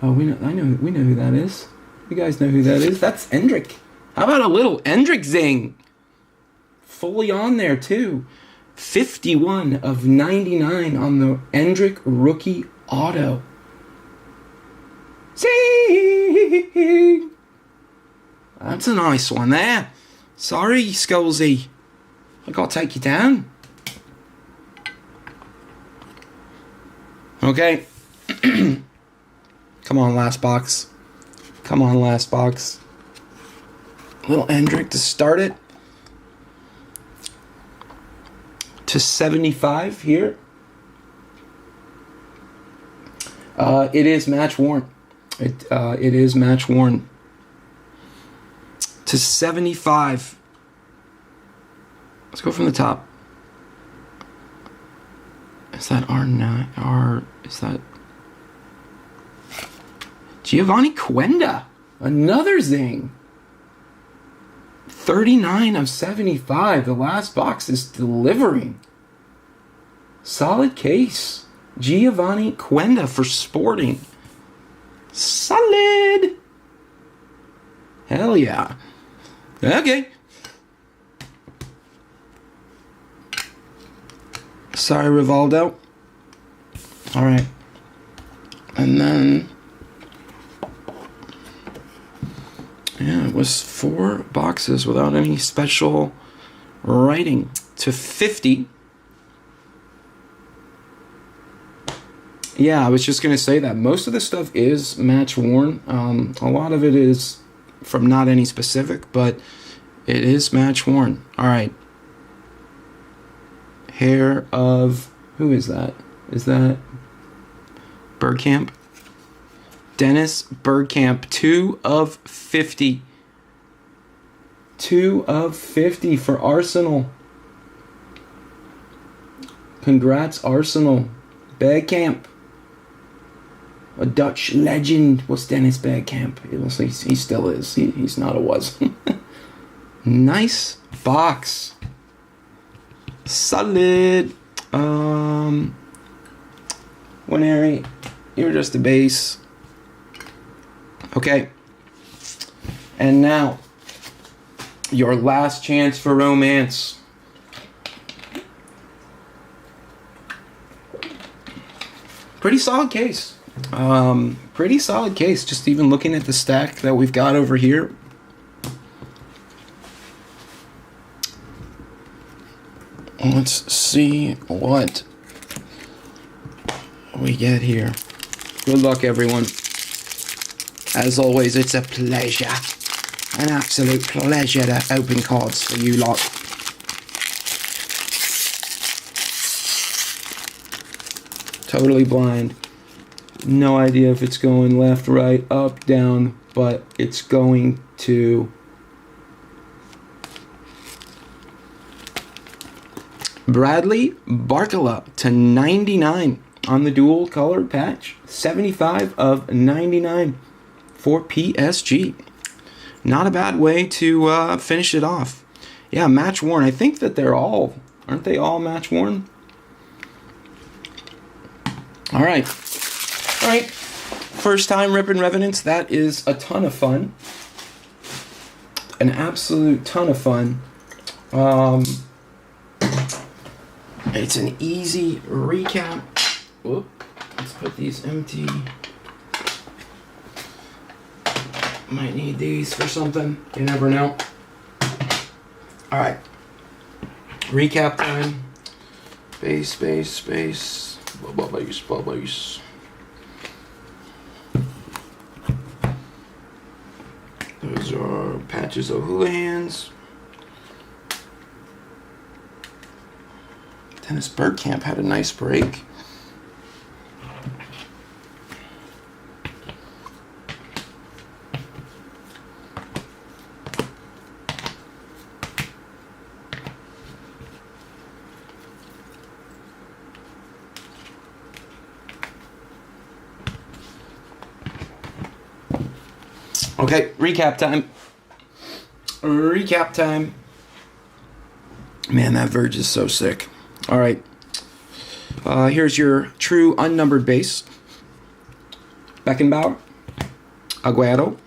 Oh, we know who that is. You guys know who that is. That's Endrick. How about a little Endrick zing? Fully on there, too. 51 of 99 on the Endrick rookie auto. See? That's a nice one there. Sorry, Skolzy. I gotta take you down. Okay. Come on, last box. Come on, last box. Little Endrick to start it. To 75 here. It is match worn. It is match worn. To 75. Let's go from the top. Is that R9? Is that Giovanni Quenda? Another zing. 39 of 75. The last box is delivering. Solid case. Giovanni Quenda for Sporting. Solid. Hell yeah. Okay. Sorry, Rivaldo. All right. And then, yeah, it was 4 boxes without any special writing to 50. Yeah, I was just going to say that most of the stuff is match worn. A lot of it is from not any specific, but it is match worn. All right. Hair of, who is that? Is that Bergkamp? Dennis Bergkamp, 2 of 50. 2 of 50 for Arsenal. Congrats, Arsenal. Bergkamp. A Dutch legend was Dennis Bergkamp. He still is. He's not a was. Nice box. Solid. Winery, you're just a base. Okay. And now, your last chance for romance. Pretty solid case. Pretty solid case. Just even looking at the stack that we've got over here. Let's see what we get here. Good luck, everyone. As always, it's a pleasure. An absolute pleasure to open cards for you lot. Totally blind. No idea if it's going left, right, up, down, but it's going to Bradley Barcola to 99 on the dual colored patch. 75 of 99 for PSG. Not a bad way to finish it off. Yeah, match worn. I think that aren't they all match worn? All right. First time ripping Reverence. That is a ton of fun. An absolute ton of fun. It's an easy recap. Whoop. Let's put these empty. Might need these for something. You never know. All right. Recap time. Base. Base. Those are patches of Houlihan's. Dennis Bergkamp had a nice break. Okay, recap time. Man, that Verge is so sick. All right. Here's your true unnumbered base. Beckenbauer. Aguero.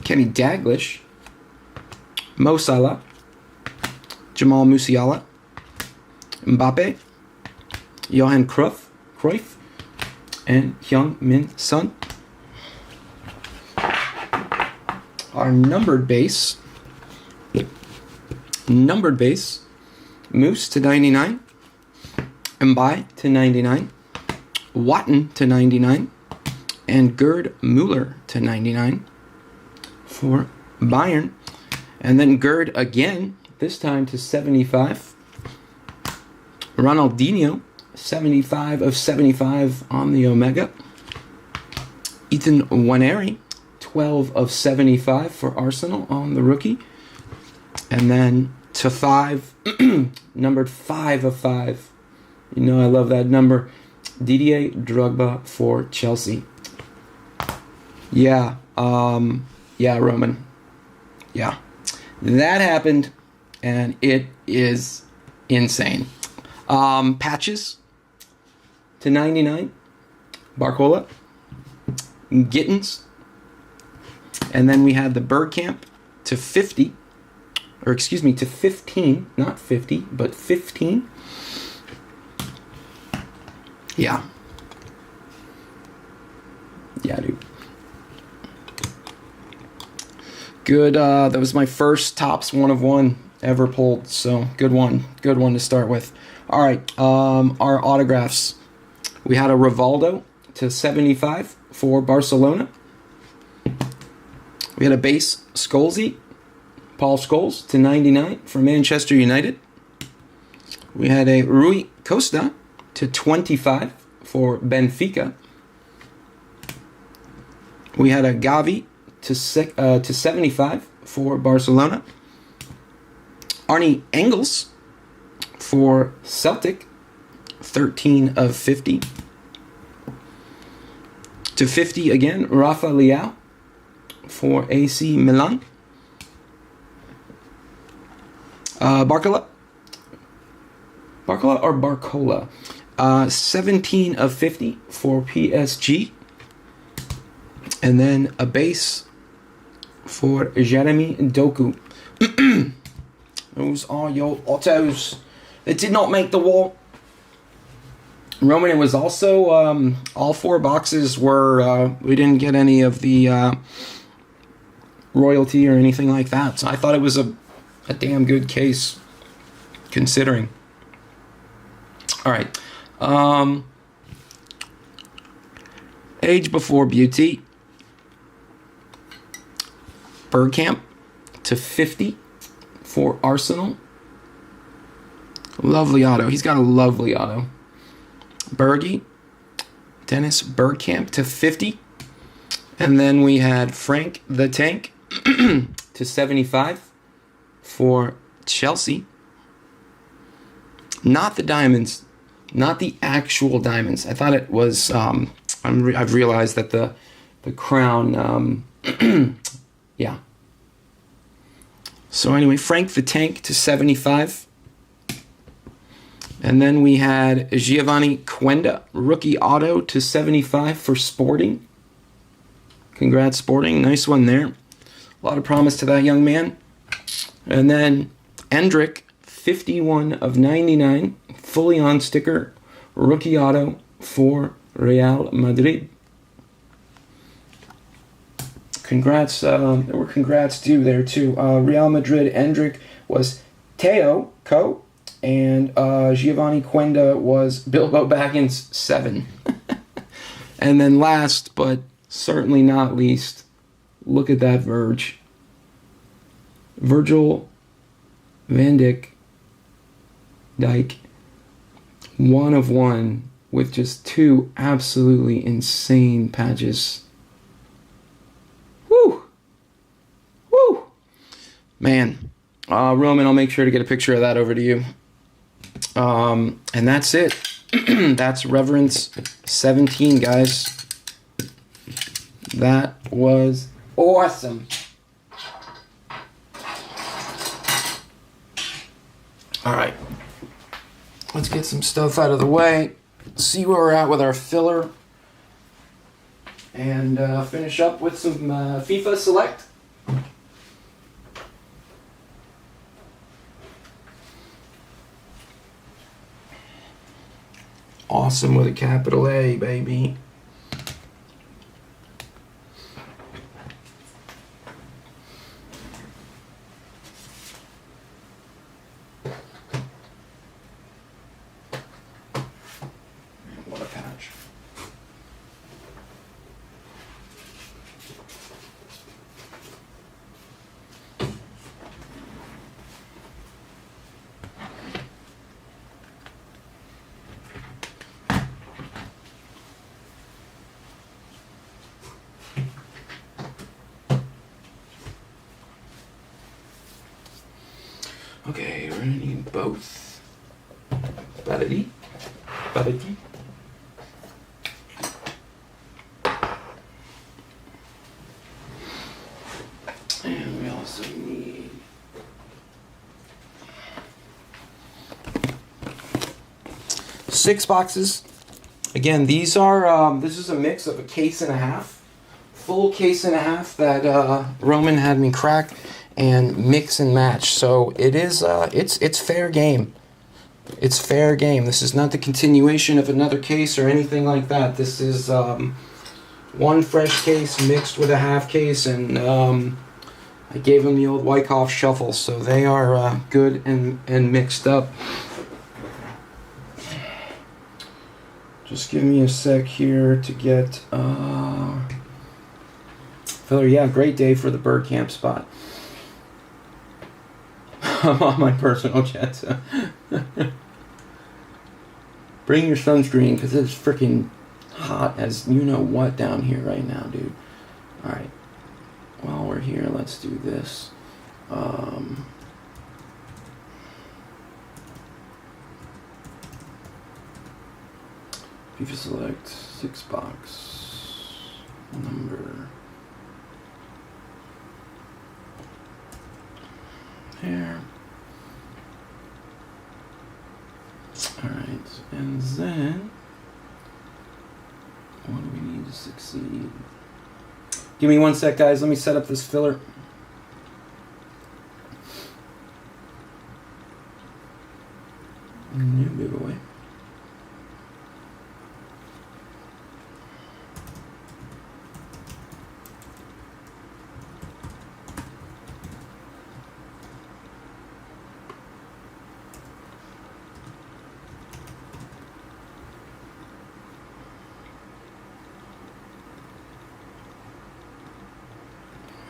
Kenny Dalglish. Mo Salah. Jamal Musiala. Mbappe. Johan Cruyff. And Heung-min Son. Our numbered base. Moose to 99. Mbai to 99. Watton to 99. And Gerd Müller to 99 for Bayern. And then Gerd again, this time to 75. Ronaldinho, 75 of 75 on the Omega. Ethan Nwaneri, 12 of 75 for Arsenal on the rookie. And then to 5, numbered 5 of 5. You know I love that number. Didier Drogba for Chelsea. Yeah, Roman. Yeah. That happened, and it is insane. Patches to 99. Barcola. Gittins. And then we had the Bergkamp to 50. Or excuse me, to 15. Not 50, but 15. Yeah. Yeah, dude. Good. That was my first Topps 1 of 1 ever pulled. So good one. Good one to start with. All right. Our autographs. We had a Rivaldo to 75 for Barcelona. We had a base Scholesy, Paul Scholes to 99 for Manchester United. We had a Rui Costa to 25 for Benfica. We had a Gavi to 75 for Barcelona. Arnie Engels for Celtic, 13 of 50. To 50 again, Rafa Leao for AC Milan. Barcola or Barcola? 17 of 50 for PSG. And then a base for Jeremy Doku. Those are your autos. It did not make the wall. Roman, it was also, all 4 boxes were, we didn't get any of the royalty or anything like that. So I thought it was a damn good case, considering. All right. Age Before Beauty. Bergkamp to 50 for Arsenal. Lovely auto. He's got a lovely auto. Bergie. Dennis Bergkamp to 50. And then we had Frank the Tank to 75 for Chelsea. Not the diamonds. Not the actual diamonds. I thought it was... I've realized that the crown... yeah. So anyway, Frank the Tank to 75. And then we had Giovanni Quenda, rookie auto to 75 for Sporting. Congrats, Sporting. Nice one there. A lot of promise to that young man. And then Endrick, 51 of 99, fully on sticker, rookie auto for Real Madrid. Congrats, there were congrats due there too. Real Madrid Endrick was Teo Co. And Giovanni Quenda was Bilbo Baggins 7. And then last, but certainly not least, look at that Virgil van Dijk, 1 of 1 with just 2 absolutely insane patches. Woo! Woo! Man, Roman, I'll make sure to get a picture of that over to you. And that's it. That's Reverence 17, guys. That was awesome. All right. Let's get some stuff out of the way. See where we're at with our filler. And finish up with some FIFA Select. Awesome with a capital A, baby. What a patch. Okay, we're gonna need both. Badity. And we also need 6 boxes. Again, these are this is a mix of a case and a half. full case and a half that Roman had me crack and mix and match. So it is it's fair game. It's fair game. This is not the continuation of another case or anything like that. This is one fresh case mixed with a half case, and I gave them the old Wyckoff shuffle, so they are good and mixed up. Just give me a sec here to get filler. Yeah, great day for the bird camp spot. I'm on my personal jet. Bring your sunscreen because it's freaking hot as you know what down here right now, dude. Alright. While we're here, let's do this. FIFA Select 6 box number there. Alright, and then what do we need to succeed? Give me one sec, guys. Let me set up this filler. New giveaway.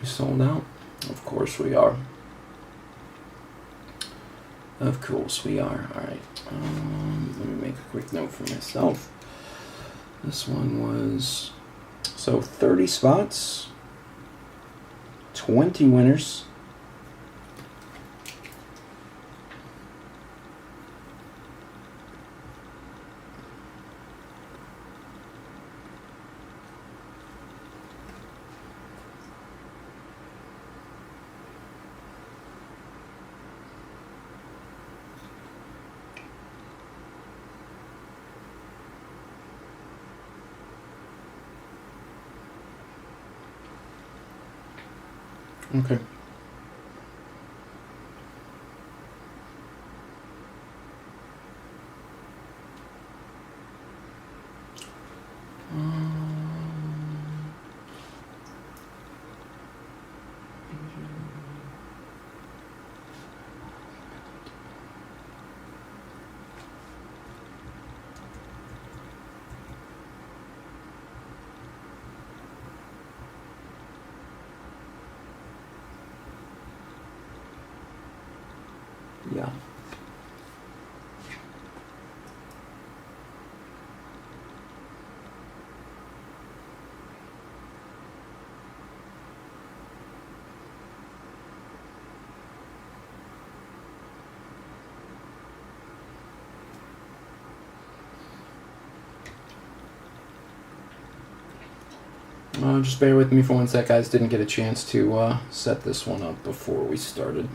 We sold out? Of course we are. Of course we are. Alright. Let me make a quick note for myself. This one was... So 30 spots. 20 winners. Okay. Yeah. Just bear with me for one sec, guys. Didn't get a chance to set this one up before we started.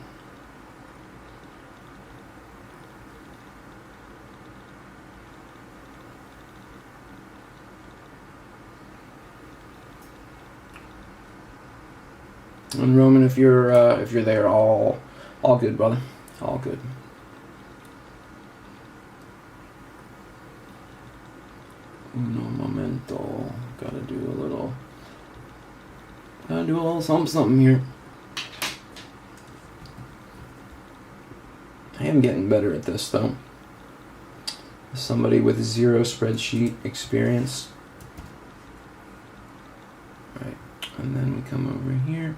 And Roman, if you're there, all good, brother. All good. Uno momento. Gotta do a little something here. I am getting better at this though. As somebody with zero spreadsheet experience. Right, and then we come over here.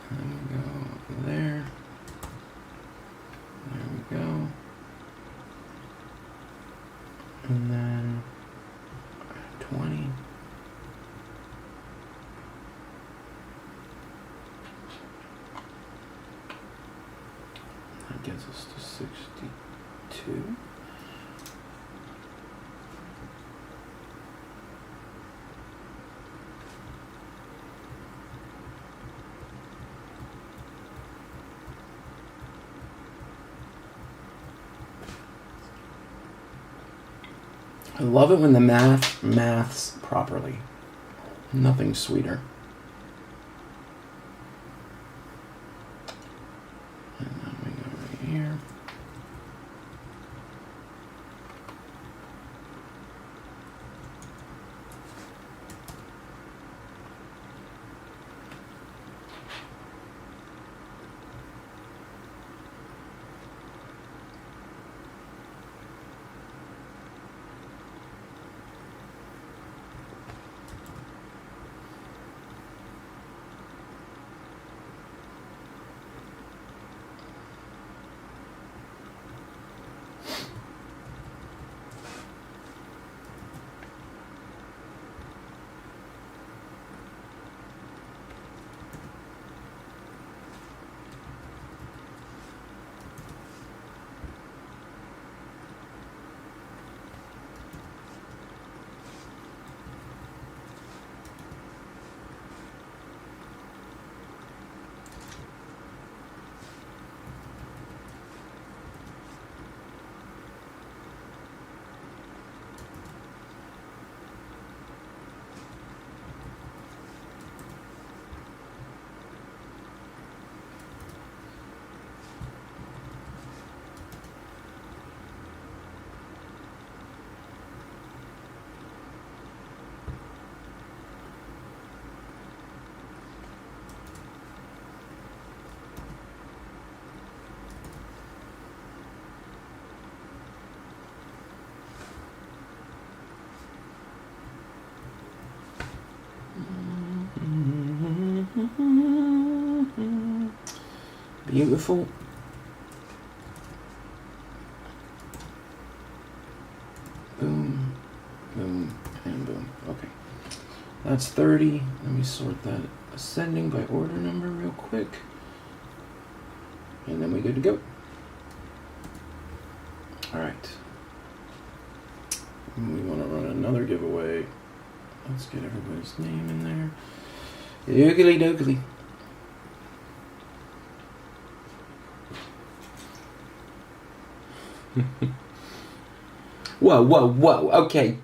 And we go over there. There we go. And then 20. That gets us to 62. I love it when the maths properly. Nothing sweeter. And then we go right here. Beautiful. Boom, boom, and boom. Okay. That's 30. Let me sort that ascending by order number real quick. And then we're good to go. All right. We want to run another giveaway. Let's get everybody's name in there. Doogly doogly. Whoa, whoa, whoa. Okay.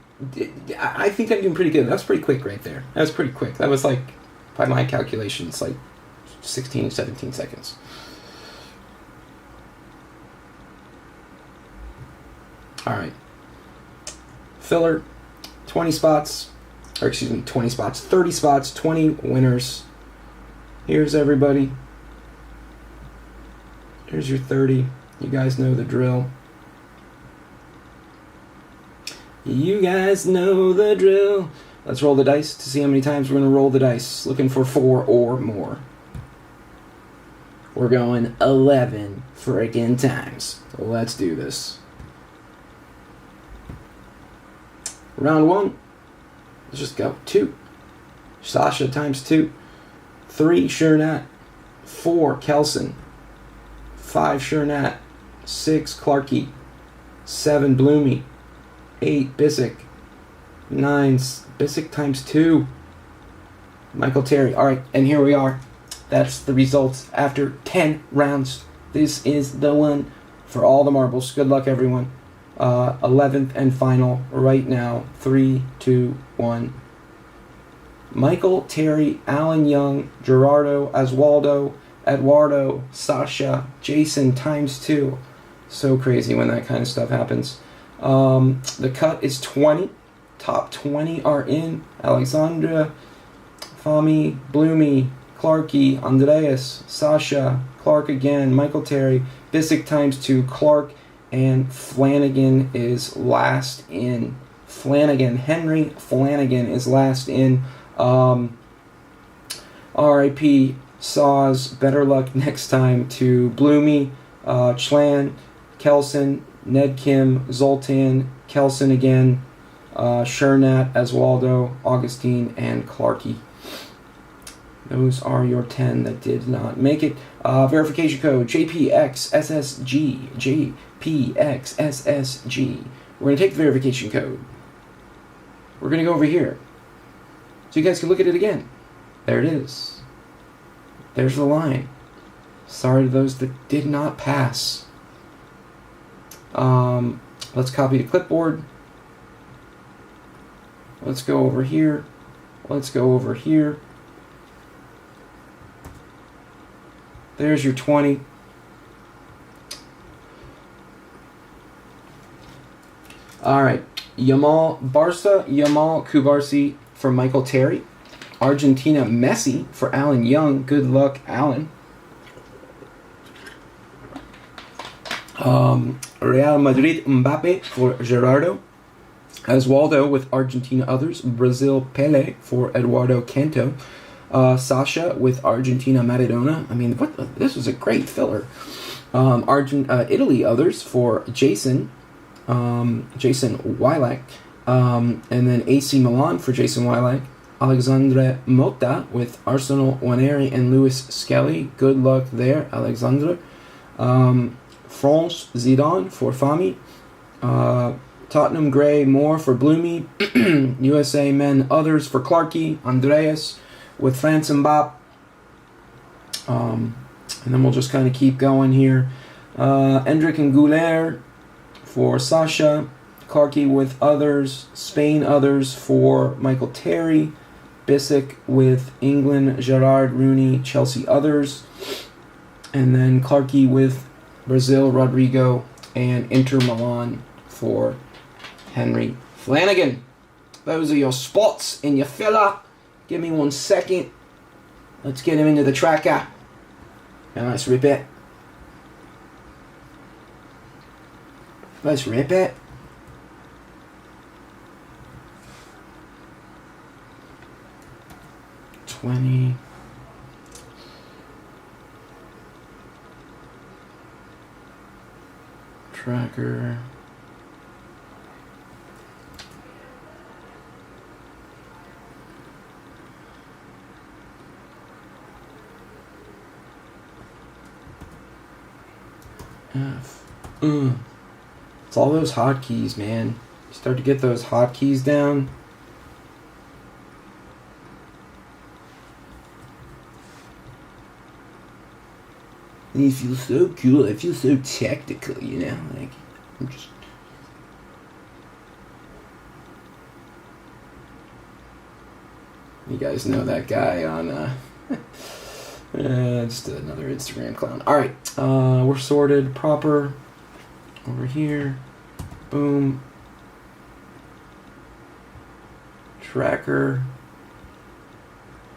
I think I'm doing pretty good. That was pretty quick right there. That was pretty quick. That was like, by my calculations, like 16, 17 seconds. All right. Filler, 20 spots. Or excuse me, 20 spots. 30 spots, 20 winners. Here's everybody. Here's your 30. You guys know the drill. You guys know the drill. Let's roll the dice to see how many times we're going to roll the dice. Looking for 4 or more. We're going 11 friggin' times. So let's do this. Round 1. Let's just go. 2. Sasha times 2. 3, sure not. 4, Kelson. 5, sure not. 6, Clarkey. 7, Bloomy. 8, Bissick. 9, Bissick times 2. Michael Terry. Alright, and here we are. That's the results after 10 rounds. This is the one for all the marbles. Good luck, everyone. 11th and final right now. 3, 2, 1. Michael Terry, Alan Young, Gerardo, Oswaldo, Eduardo, Sasha, Jason times 2. So crazy when that kind of stuff happens. The cut is 20. Top 20 are in. Alexandra, Fami, Bloomy, Clarkey, Andreas, Sasha, Clark again, Michael Terry, Bissick times 2, Clark, and Flanagan is last in. Henry Flanagan is last in. R.I.P. Saws, better luck next time to Bloomy, Chlan, Kelson, Ned Kim, Zoltan, Kelson again, Shernat, Oswaldo, Augustine, and Clarkey. Those are your 10 that did not make it. Verification code JPXSSG. JPXSSG. We're going to take the verification code. We're going to go over here so you guys can look at it again. There it is. There's the line. Sorry to those that did not pass. Let's copy the clipboard. Let's go over here. let's go over here. There's your 20. All right, Barca Yamal Kubarsi for Michael Terry. Argentina Messi for Alan Young. Good luck, Alan. Real Madrid Mbappe for Gerardo. Oswaldo with Argentina Others. Brazil Pele for Eduardo Canto. Sasha with Argentina Maradona. I mean, this was a great filler. Italy Others for Jason. Jason Wilak. And then AC Milan for Jason Wilak. Alexandre Mota with Arsenal Waneri and Lewis Skelly. Good luck there, Alexandre. France Zidane for Fami. Tottenham Grey Moore for Bloomy. USA Men Others for Clarkey. Andreas with France Mbappe. And then we'll just kind of keep going here. Endrick and Gouler for Sasha. Clarkey with Others. Spain Others for Michael Terry. Bissick with England. Gerard Rooney. Chelsea Others. And then Clarkey with Brazil Rodrigo. And Inter Milan for Henry Flanagan. Those are your spots in your filler. Give me 1 second. Let's get him into the tracker. And let's rip it. Let's rip it. $20. Tracker. F. It's all those hotkeys, man. You start to get those hotkeys down.
And you feel so cool. I feel so tactical, you know? Like, I'm just...
You guys know that guy on... just another Instagram clown. Alright, we're sorted proper. Over here. Boom. Tracker.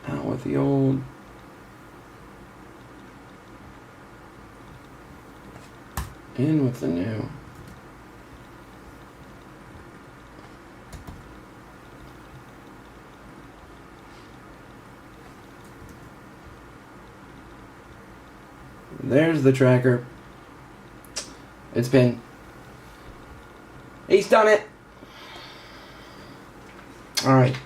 Out with the old. In with the new. There's the tracker. It's been. He's done it. All right.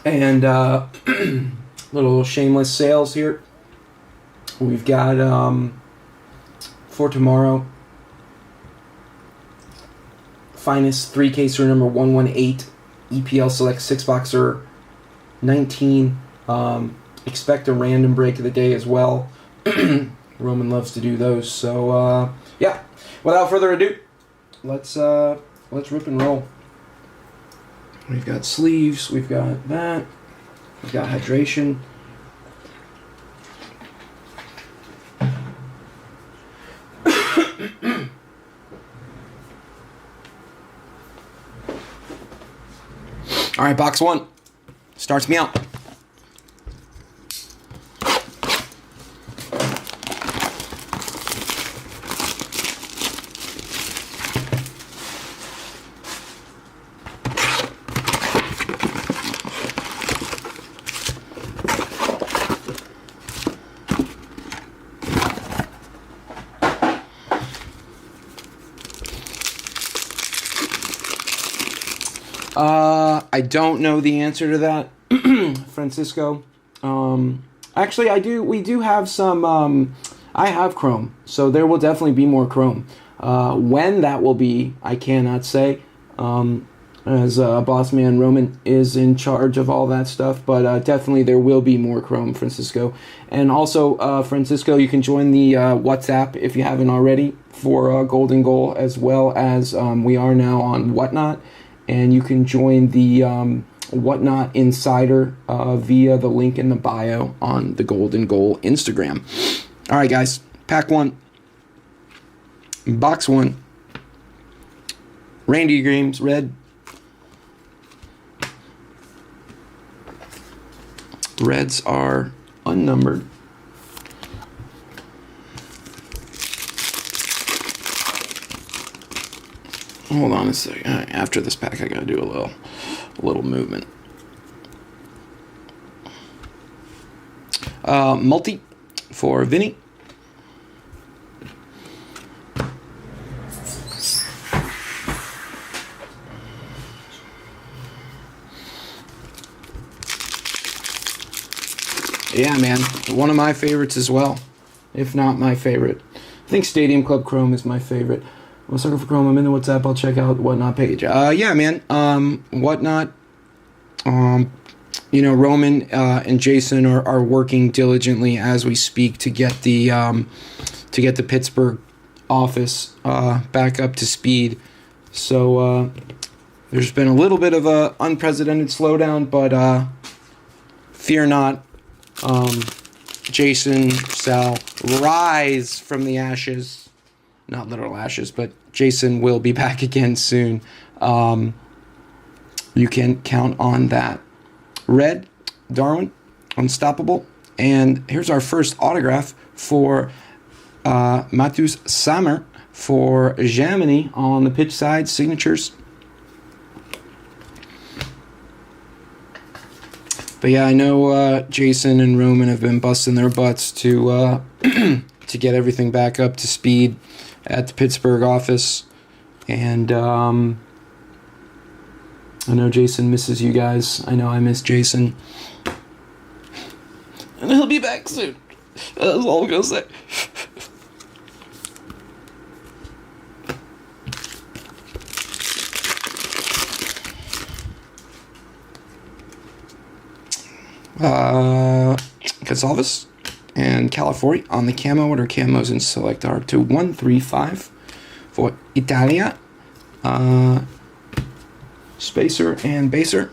And little shameless sales here. We've got for tomorrow. Finest 3-caser number 118. EPL Select 6-boxer 19. Expect a random break of the day as well. Roman loves to do those. So yeah, without further ado, let's rip and roll. We've got sleeves, we've got that, we've got hydration. All right, box one starts me out. I don't know the answer to that, Francisco. Actually, I do. We do have some. I have Chrome, so there will definitely be more Chrome. When that will be, I cannot say. as boss man Roman is in charge of all that stuff. But definitely there will be more Chrome, Francisco. And also, Francisco, you can join the WhatsApp if you haven't already for Golden Goal, as well as we are now on Whatnot. And you can join the Whatnot Insider via the link in the bio on the Golden Goal Instagram. All right, guys. Pack 1. Box 1. Reindeer Games, red. Reds are unnumbered. Hold on a second. After this pack, I gotta do a little movement. Multi for Vinny. Yeah, man. One of my favorites as well, if not my favorite. I think Stadium Club Chrome is my favorite. I'm sucker for Chrome. I'm in the WhatsApp. I'll check out Whatnot page. Yeah, man. Whatnot. Roman and Jason are working diligently as we speak to get the Pittsburgh office back up to speed. So there's been a little bit of a unprecedented slowdown, but fear not. Jason shall rise from the ashes. Not literal ashes, but Jason will be back again soon. You can count on that. Red, Darwin, Unstoppable. And here's our first autograph for Matus Sammer for Germany on the pitch side signatures. But yeah, I know Jason and Roman have been busting their butts to to get everything back up to speed at the Pittsburgh office. And I know Jason misses you guys. I know I miss Jason. And he'll be back soon. That's all I'm going to say. Casalves and California on the camo. What are camos in Select are to 135 for Italia. Spacer and Baser.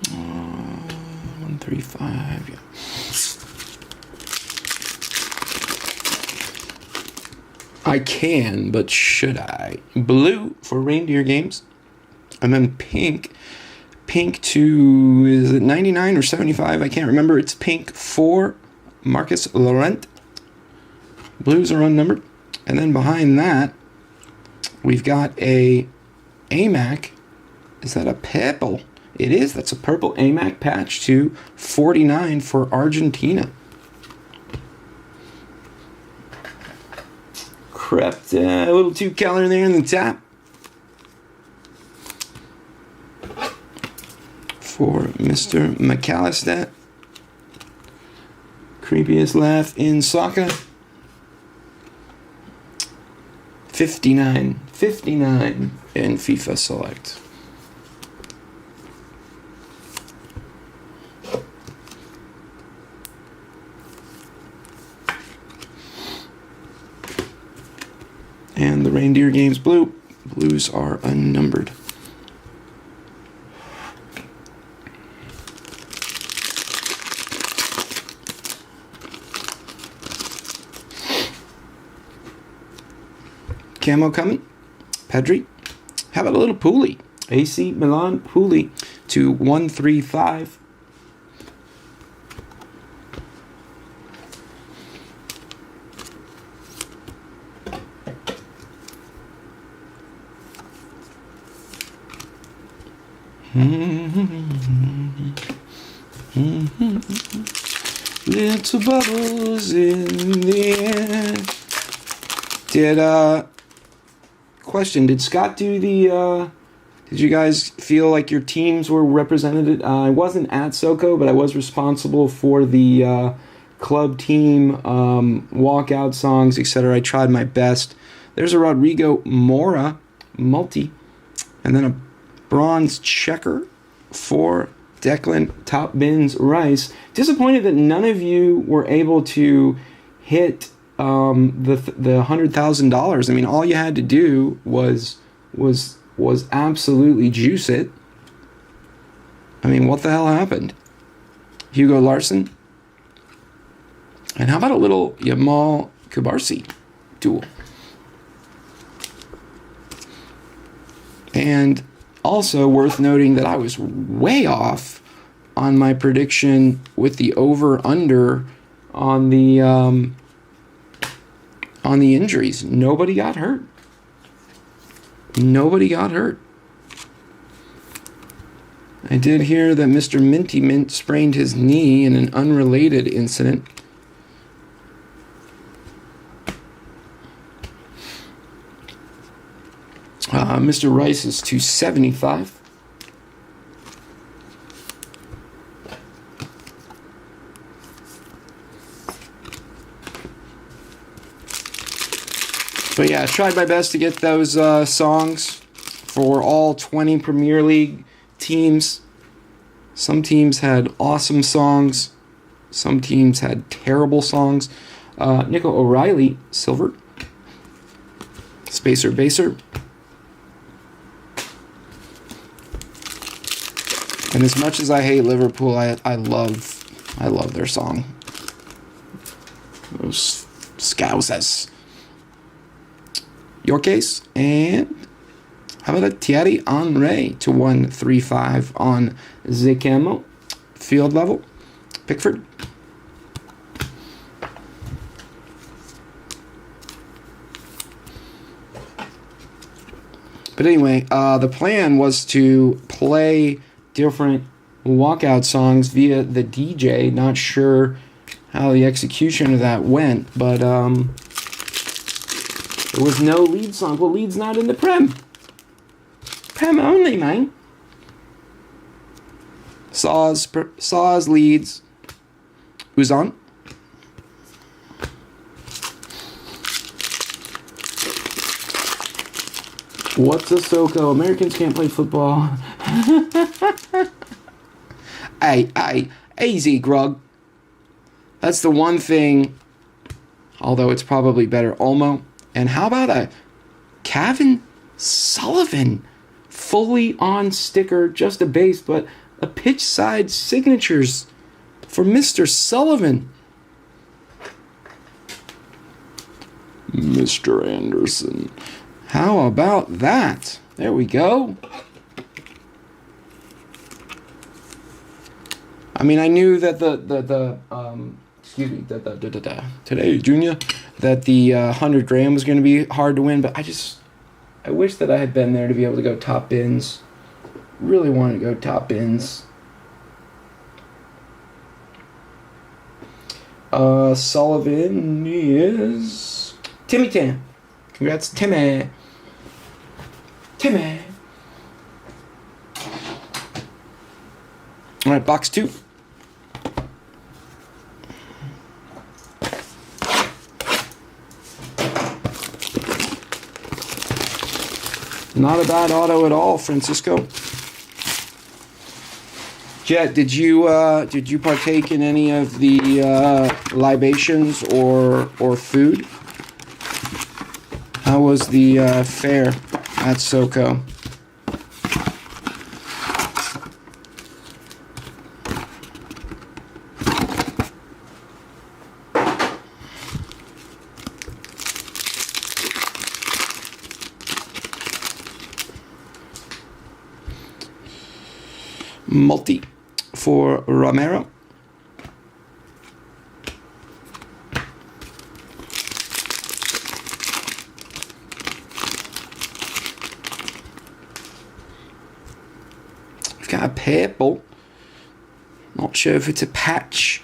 Uh, 135, yeah. I can, but should I? Blue for Reindeer Games. And then pink. Pink to, is it 99 or 75? I can't remember. It's pink for Marcus Laurent. Blues are unnumbered. And then behind that, we've got a AMAC. Is that a purple? It is. That's a purple AMAC patch to 49 for Argentina. Crept a little too color there in the top. For Mr. McAllister. Creepiest laugh in soccer. 59 in FIFA Select. And the Reindeer Games blue. Blues are unnumbered. Camo coming. Pedri. How about a little Pooley? AC Milan Pooley to 135. Little bubbles in the air. Question, did Scott do the, did you guys feel like your teams were represented? I wasn't at SoCo, but I was responsible for the club team, walkout songs, etc. I tried my best. There's a Rodrigo Mora multi, and then a bronze checker for Declan Top Bins Rice. Disappointed that none of you were able to hit the $100,000. I mean, all you had to do was absolutely juice it. I mean, what the hell happened? Hugo Larson. And how about a little Yamal Kubarsi duel? And also worth noting that I was way off on my prediction with the over-under on the injuries. Nobody got hurt. Nobody got hurt. I did hear that Mr. Minty Mint sprained his knee in an unrelated incident. Mr. Rice is 275. But yeah, I tried my best to get those songs for all 20 Premier League teams. Some teams had awesome songs. Some teams had terrible songs. Nico O'Reilly, silver. Spacer Baser. And as much as I hate Liverpool, I love their song. Those Scousers. Your case, and how about a Thierry Henry to 135 on Zekemo. Field level. Pickford. But anyway, the plan was to play different walkout songs via the DJ. Not sure how the execution of that went, but there was no lead song. Well, Leeds not in the Prem. Prem only, man. Saws, Leeds. Who's on? What's a Soko? Americans can't play football. Hey, easy, Grug. That's the one thing, although it's probably better, Olmo. And how about a Kevin Sullivan fully on sticker, just a base, but a pitch side signatures for Mr. Sullivan. Mr. Anderson. How about that? There we go. I mean, I knew that today, Junior, that the 100 gram was going to be hard to win, but I wish that I had been there to be able to go top bins. Really wanted to go top bins. Sullivan is Timmy Tam. Congrats, Timmy. Timmy. All right, box 2. Not a bad auto at all, Francisco. Jet, did you partake in any of the libations or food? How was the fare at SoCo? Multi for Romero. We've got a purple. Not sure if it's a patch.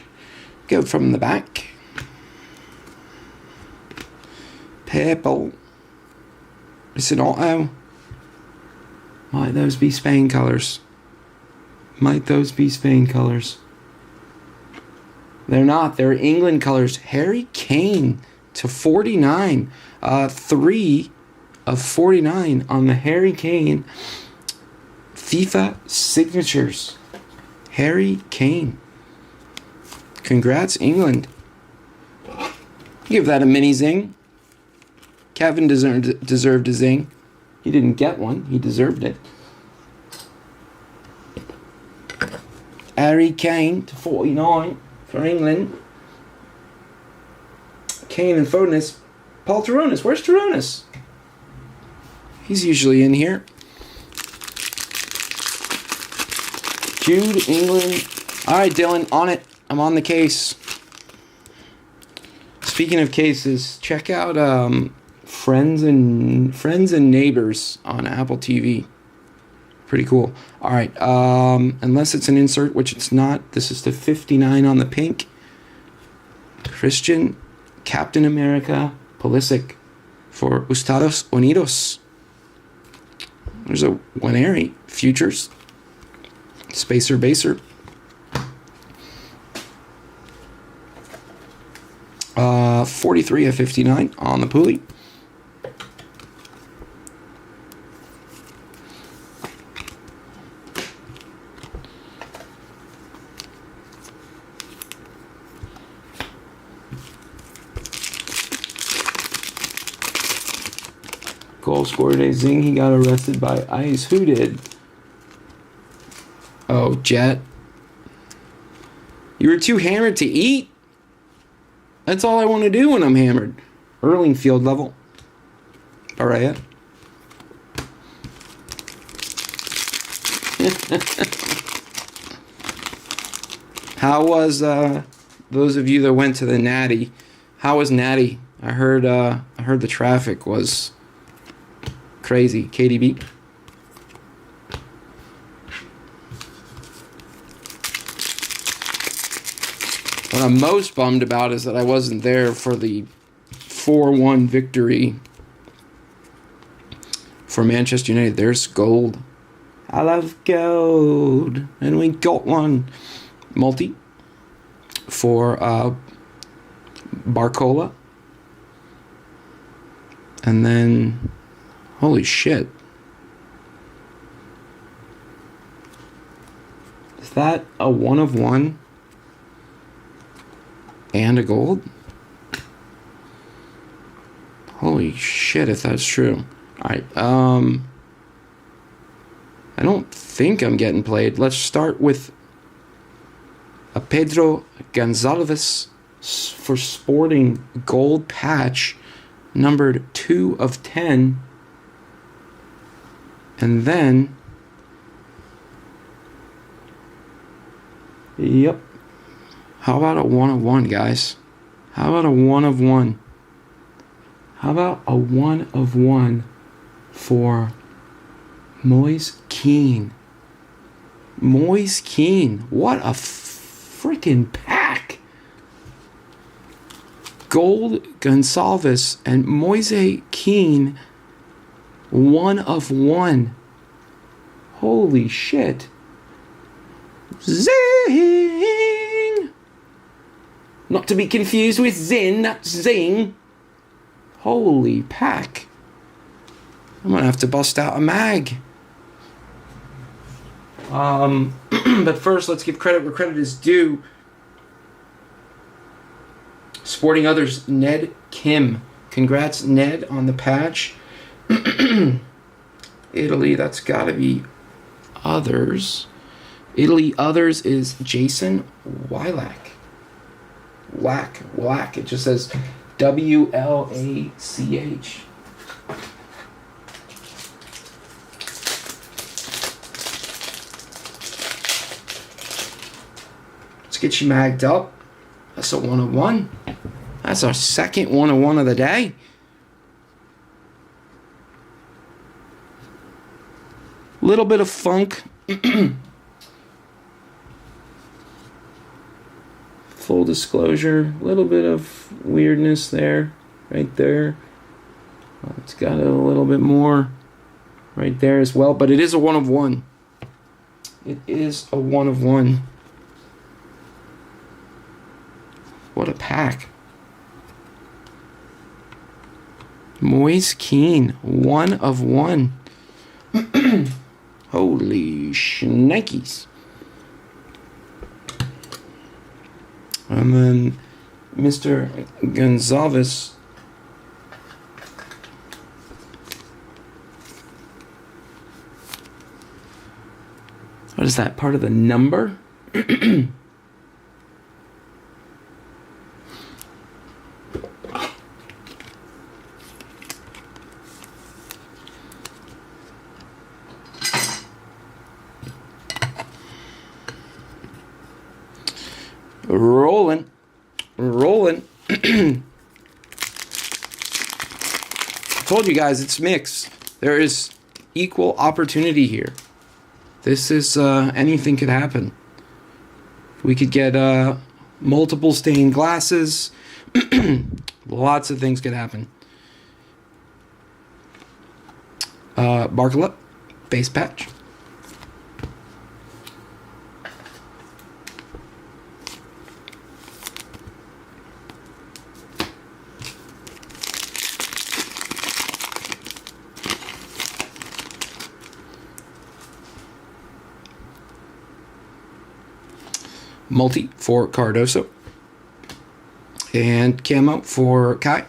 Go from the back. Purple. It's an auto. Might those be Spain colours? Might those be Spain colours? They're not. They're England colors. Harry Kane to 49. 3 of 49 on the Harry Kane FIFA signatures. Harry Kane. Congrats, England. Give that a mini zing. Kevin deserved a zing. He didn't get one. He deserved it. Harry Kane to 49 for England. Kane and Foden. Paul Taronis. Where's Taronis? He's usually in here. Jude, England. All right, Dylan, on it. I'm on the case. Speaking of cases, check out Friends and Neighbors on Apple TV. Pretty cool. All right, unless it's an insert, which it's not. This is the 59 on the pink. Christian, Captain America, Pulisic for Estados Unidos. There's a Winery, Futures, Spacer Baser. 43 of 59 on the pulley. Goal scored today. Zing, he got arrested by ICE. Who did? Oh, Jet. You were too hammered to eat? That's all I want to do when I'm hammered. Erling field level. All right. How was those of you that went to the Natty? How was Natty? I heard the traffic was crazy. KDB. What I'm most bummed about is that I wasn't there for the 4-1 victory for Manchester United. There's gold. I love gold. And we got one. Multi for Barcola. And then, holy shit. Is that a 1 of 1? And a gold? Holy shit, if that's true. Alright, I don't think I'm getting played. Let's start with a Pedro Gonzalez for Sporting gold patch, numbered 2 of 10. And then, yep. How about a 1 of 1, guys? How about a 1 of 1? How about a 1 of 1 for Moise Keane? Moise Keane. What a freaking pack. Gold Gonsalves and Moise Keane. 1 of 1. Holy shit. Zing! Not to be confused with Zin, that's Zing. Holy pack. I'm gonna have to bust out a mag. But first, let's give credit where credit is due. Sporting Others, Ned Kim. Congrats, Ned, on the patch. Italy, that's gotta be Others. Italy Others is Jason Wilak. Whack. It just says WLACH. Let's get you magged up. That's a 1 of 1. That's our second 1 of 1 of the day. Little bit of funk. Full disclosure, a little bit of weirdness there, right there. It's got a little bit more right there as well, but it is a 1 of 1. It is a 1 of 1. pack. Moise Keane, 1 of 1. Holy shnikes. And then Mr. Gonzalez. What is that? Part of the number? Rolling. Told you guys it's mixed. There is equal opportunity here. This is anything could happen. We could get multiple stained glasses. Lots of things could happen. Barkle up, base patch. Multi for Cardoso. And camo for Kai.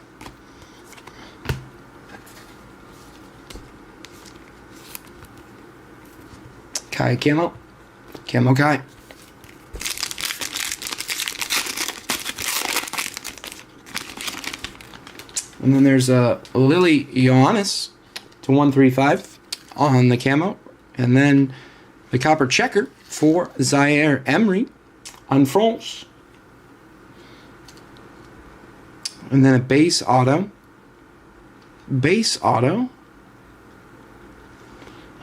Kai camo. Camo Kai. And then there's a Lily Ioannis to 135 on the camo. And then the copper checker for Zaire Emery on France. And then a base auto. Base auto.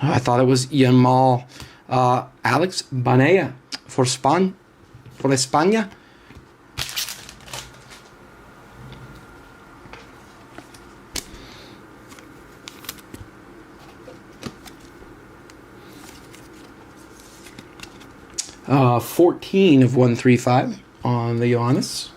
Oh, I thought it was Yamal. Alex Banea for España. Uh, 14 of 135 on the Giannis.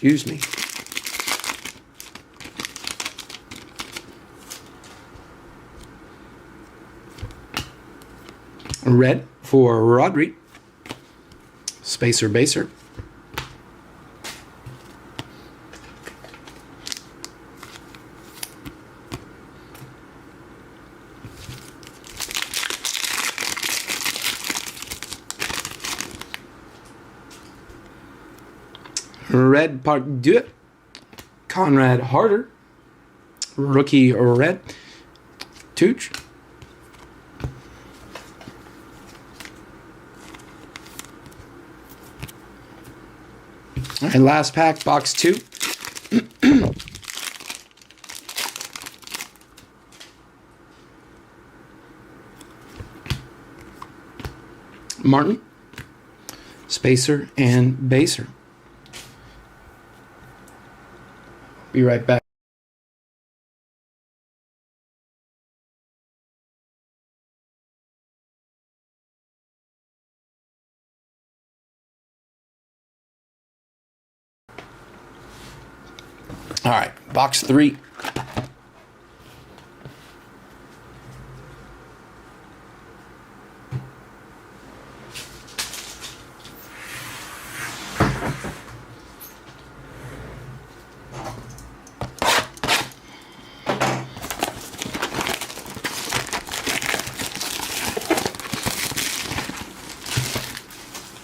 Excuse me. Red for Rodri. Spacer Baser. Red Park Do Conrad Harder. Rookie red. Tooch. All right, last pack, box 2. Martin, Spacer, and Baser. Be right back. All right, box 3.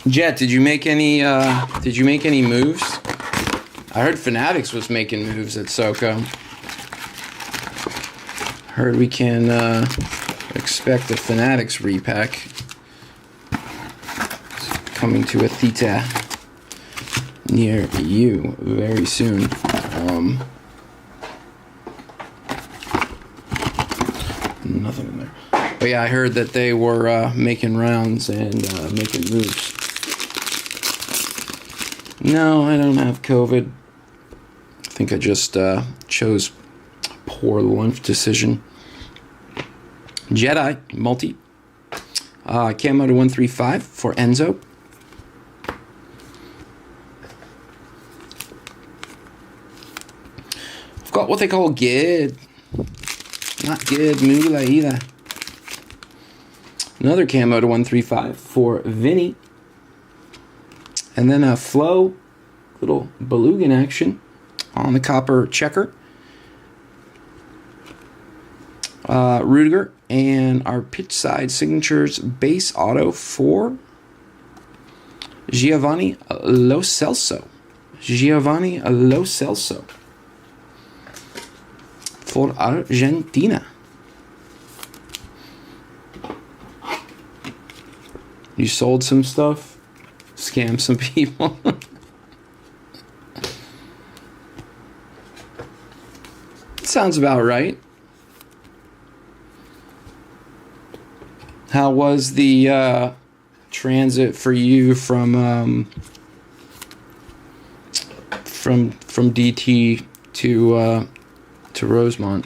Jet, did you make any moves? I heard Fanatics was making moves at SoCo. Heard we can expect a Fanatics repack coming to a Theta near you very soon. nothing in there. But yeah, I heard that they were making rounds and making moves. No, I don't have COVID. I think I just chose a poor lunch decision. Jedi multi. Camo to 135 for Enzo. I've got what they call good. Not good moolah either. Another camo to 135 for Vinny. And then a flow, little belugan action on the copper checker. Rudiger, and our pitch side signatures base auto for Giovanni Lo Celso. Giovanni Lo Celso for Argentina. You sold some stuff, scammed some people. Sounds about right. How was the transit for you from DT to Rosemont?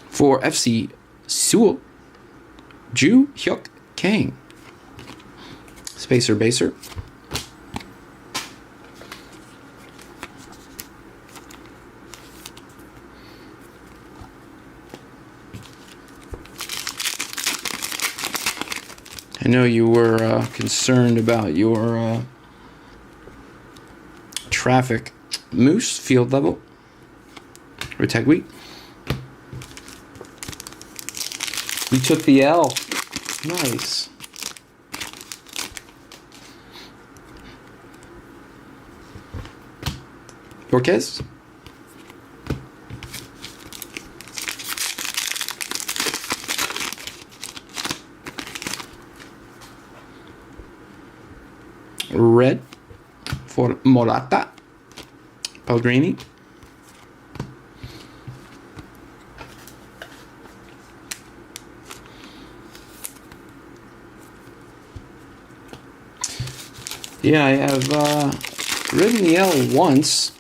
For FC Seoul, Ju Hyuk Kang. Spacer Baser. I know you were concerned about your traffic. Moose, field level. Retegui. We took the L. Nice. Yorkes. Red for Morata. Pellegrini. Yeah, I have ridden the L once.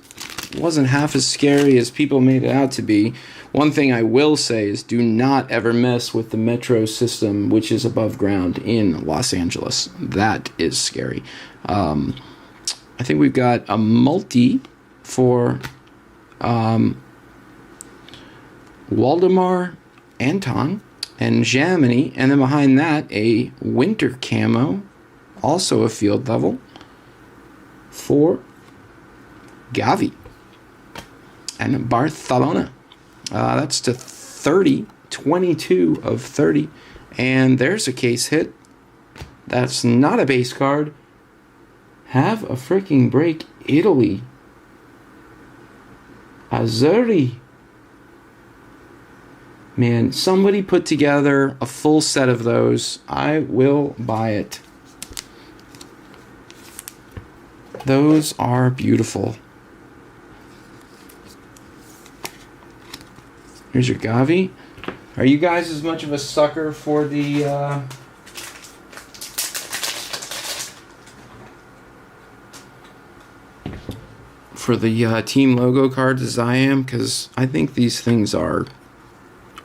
It wasn't half as scary as people made it out to be. One thing I will say is do not ever mess with the metro system, which is above ground in Los Angeles. That is scary. I think we've got a multi for Waldemar Anton and Jamini, and then behind that a winter camo, also a field level, for Gavi and Barcelona. That's to 30, 22 of 30. And there's a case hit. That's not a base card. Have a freaking break. Italy. Azzurri. Man, somebody put together a full set of those. I will buy it. Those are beautiful. Here's your Gavi. Are you guys as much of a sucker for the team logo cards as I am? Because I think these things are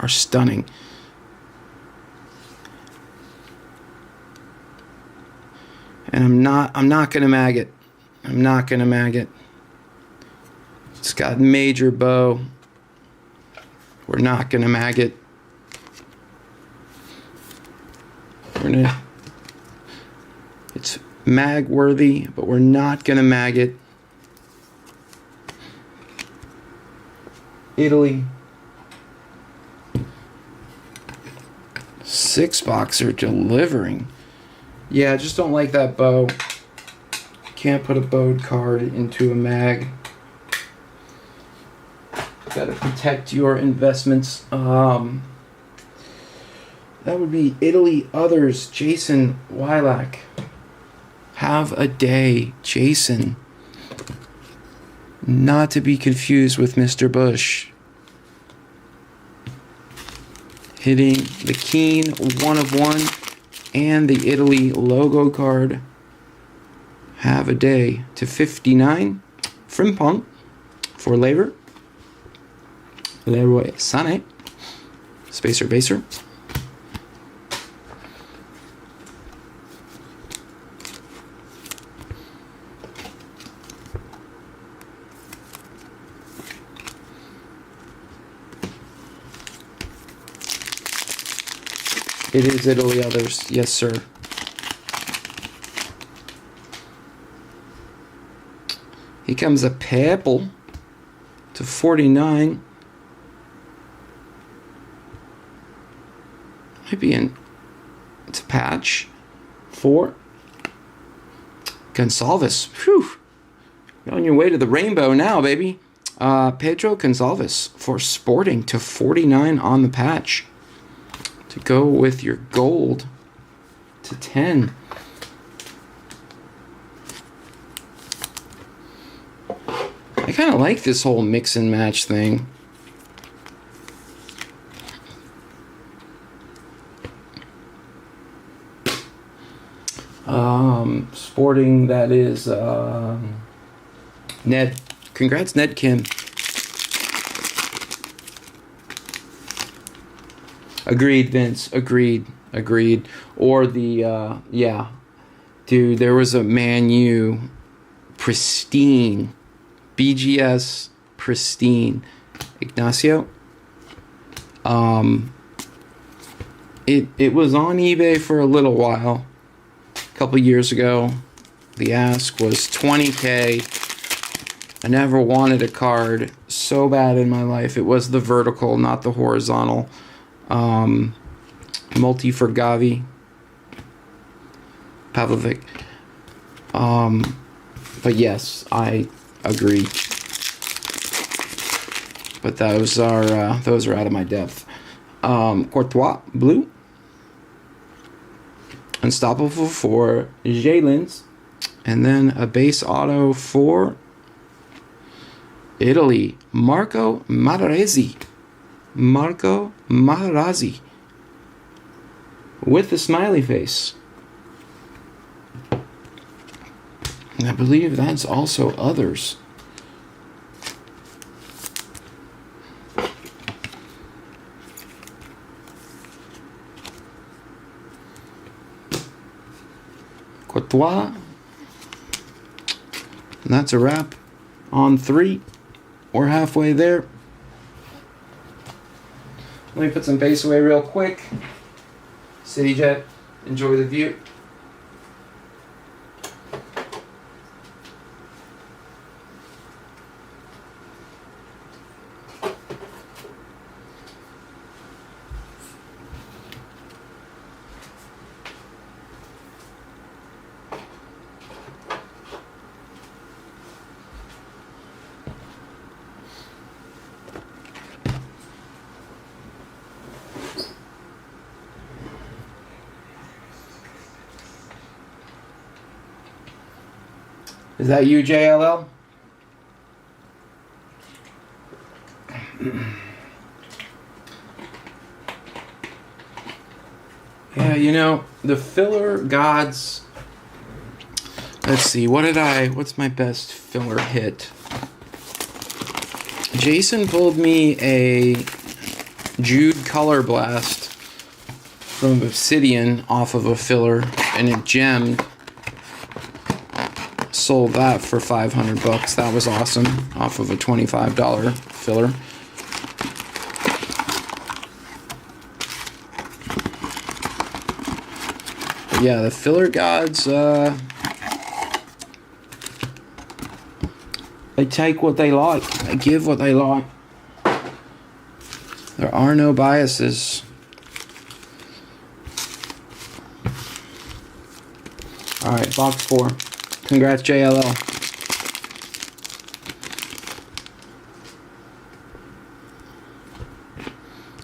stunning. And I'm not gonna mag it. I'm not gonna mag it. It's got major bow. We're not gonna mag it. It's mag worthy, but we're not gonna mag it. Italy. 6-boxer delivering. Yeah, I just don't like that bow. Can't put a bowed card into a mag. Gotta protect your investments. That would be Italy Others, Jason Wilac. Have a day, Jason. Not to be confused with Mr. Bush. Hitting the Keen 1 of 1 and the Italy logo card. Have a day to 59. Frimpong for Leroy Sané. Spacer Baser. It is Italy Others. Yes, sir. Here comes a purple to 49. Might be in. It's a patch. 4. Gonçalves. Whew. You're on your way to the rainbow now, baby. Pedro Gonçalves for Sporting to 49 on the patch. To go with your gold to 10. I kind of like this whole mix and match thing. Sporting, that is Ned. Congrats, Ned Kim. Agreed, Vince. Agreed. Or the, yeah. Dude, there was a Man U pristine. BGS pristine. Ignacio. It was on eBay for a little while. A couple years ago. The ask was $20K. I never wanted a card so bad in my life. It was the vertical, not the horizontal. Multi for Gavi. Pavlovic. But yes, I agree. But those are out of my depth. Courtois, blue. Unstoppable for Jalins. And then a base auto for Italy. Marco Materazzi. With the smiley face. And I believe that's also Others. Courtois. And that's a wrap on 3. We're halfway there. Let me put some base away real quick. City Jet, enjoy the view. Is that you, JLL? Yeah, you know, the filler gods. Let's see, what's my best filler hit? Jason pulled me a Jude Color Blast from Obsidian off of a filler, and it gemmed. Sold that for $500. That was awesome. Off of a $25 filler. But yeah, the filler gods, they take what they like. They give what they like. There are no biases. Alright, box 4. Congrats, JLL.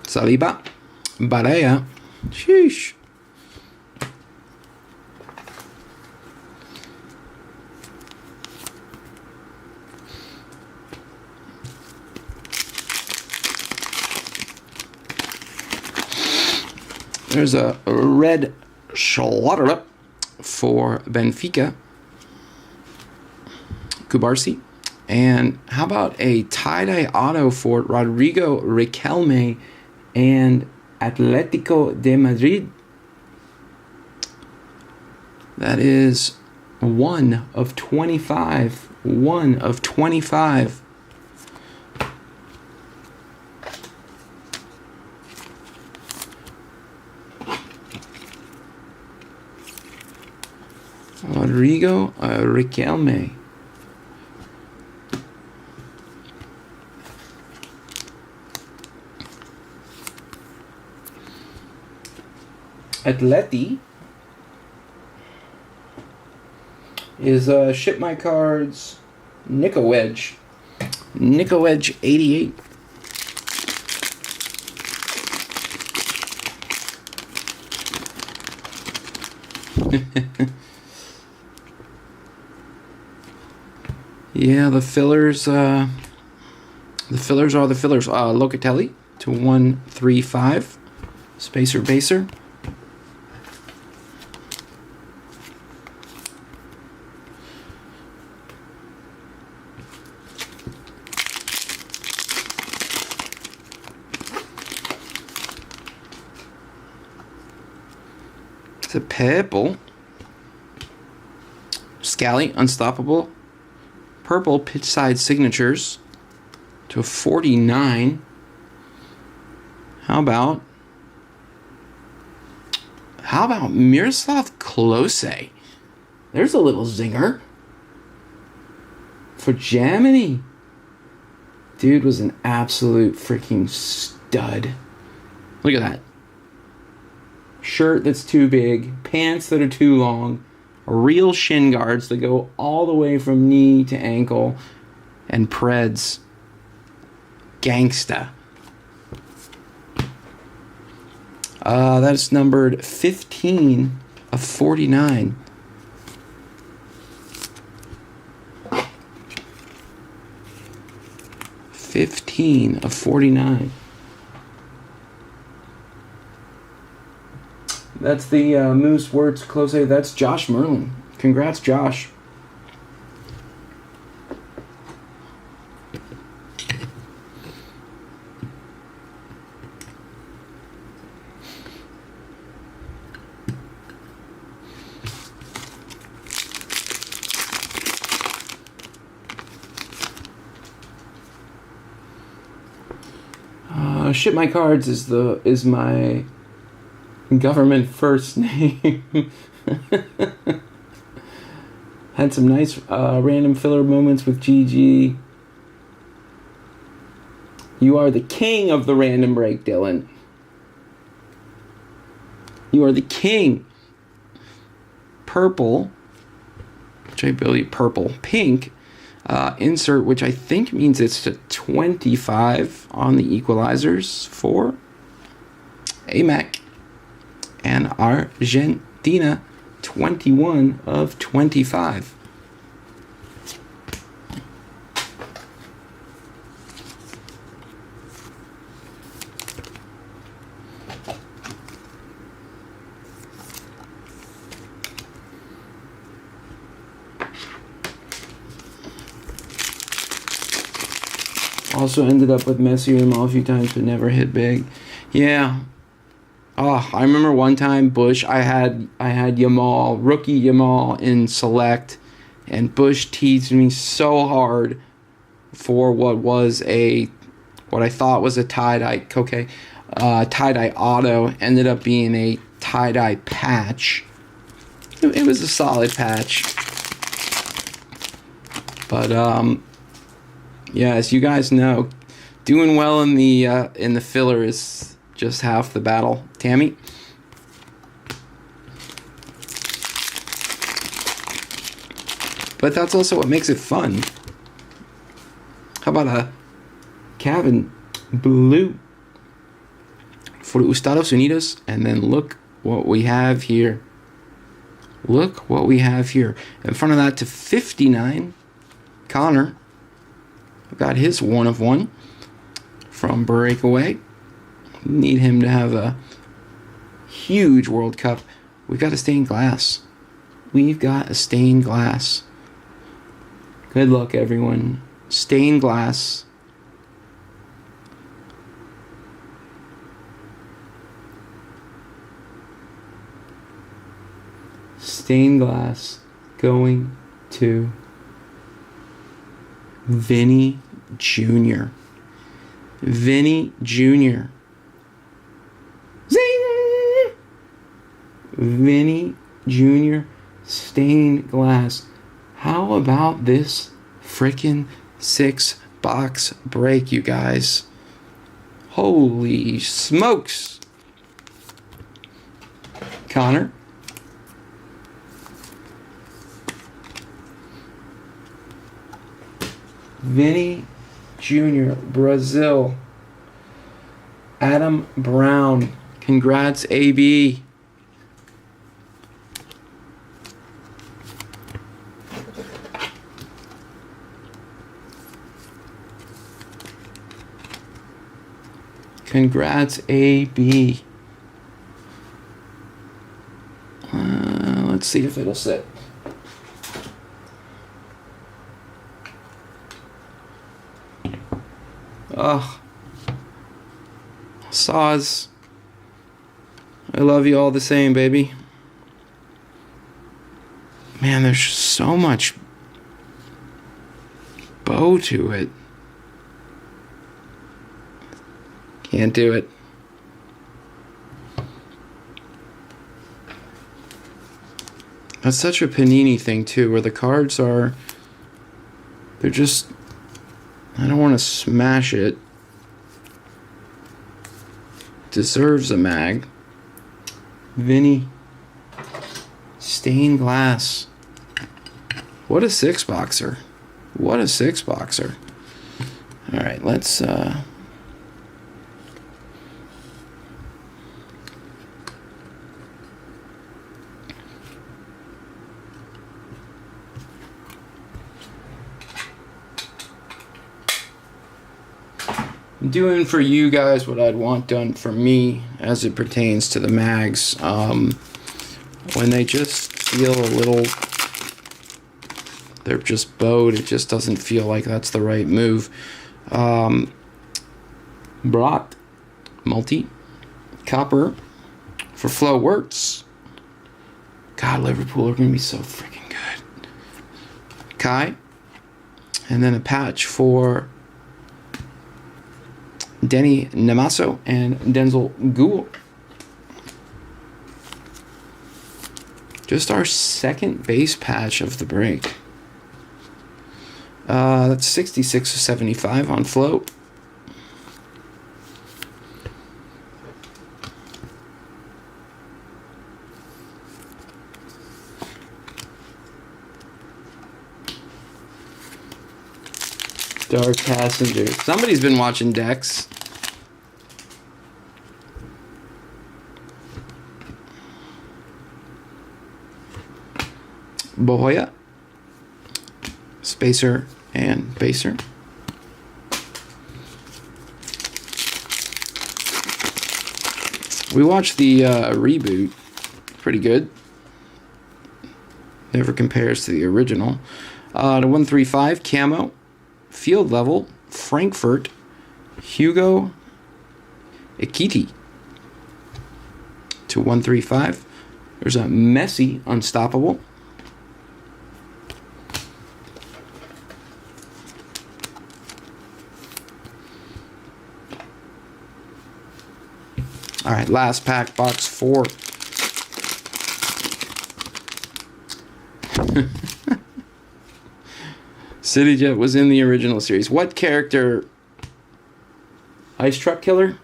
Saliba. Barea. Sheesh. There's a red Schlotterlip for Benfica. Kubarsi. And how about a tie-dye auto for Rodrigo Riquelme and Atletico de Madrid? That is 1 of 25. 1 of 25. Rodrigo Riquelme. Atleti is Ship My Cards Nickel Wedge. Nickel Wedge 88. Yeah, the fillers are the fillers. Locatelli to 135. Spacer Baser. It's a purple. Scally, Unstoppable. Purple pitch side signatures to 49. How about Miroslav Klose? There's a little zinger for Germany. Dude was an absolute freaking stud. Look at that. Shirt that's too big, pants that are too long, real shin guards that go all the way from knee to ankle, and Preds. Gangsta. That's numbered 15 of 49. of 49. That's the Moose Words Close. That's Josh Merlin. Congrats, Josh. Ship My Cards is my government first name. Had some nice random filler moments with GG. You are the king of the random break, Dylan. You are the king. Purple. Which I believe purple. Pink. Insert, which I think means it's to 25 on the equalizers for AMAC. And Argentina, 21 of 25. Also ended up with Messi and Mal a few times, but never hit big. Yeah. Oh, I remember one time Bush. I had Yamal, rookie Yamal in Select, and Bush teased me so hard for what I thought was a tie-dye tie-dye auto. Ended up being a tie-dye patch. It was a solid patch, but yeah, as you guys know, doing well in the filler is just half the battle. Tammy? But that's also what makes it fun. How about a Cabin Blue for Estados Unidos. And then look what we have here. Look what we have here. In front of that to 59, Connor got his 1 of 1 from Breakaway. Need him to have a huge World Cup. We've got a stained glass. We've got a stained glass. Good luck, everyone. Stained glass. Stained glass going to Vinny Jr. Vinny Jr. Zing! Vinny Jr. Stained glass. How about this frickin' 6-box break, you guys? Holy smokes. Connor. Vinny Jr., Brazil. Adam Brown. Congrats, AB. Congrats, AB. Let's see if it'll sit. Ugh. Saws. I love you all the same, baby. Man, there's so much bow to it. Can't do it. That's such a Panini thing, too, where the cards are... They're just... I don't want to smash it. Deserves a mag. Vinny. Stained glass. What a 6-boxer. What a 6-boxer. Alright, let's... I'm doing for you guys what I'd want done for me as it pertains to the mags. When they just feel a little, they're just bowed, it just doesn't feel like that's the right move. Brock, multi, copper for Flo Works. God, Liverpool are going to be so freaking good. Kai, and then a patch for Denny Namaso and Denzel Gould. Just our second base patch of the break. That's 66 of 75 on float. Dark Passenger. Somebody's been watching Dex. Bohoya. Spacer and Baser. We watched the reboot. Pretty good. Never compares to the original. To 135 camo. Field level, Frankfurt, Hugo Ekiti. To 135. There's a Messi Unstoppable. All right, last pack, box 4. City Jet was in the original series. What character? Ice Truck Killer.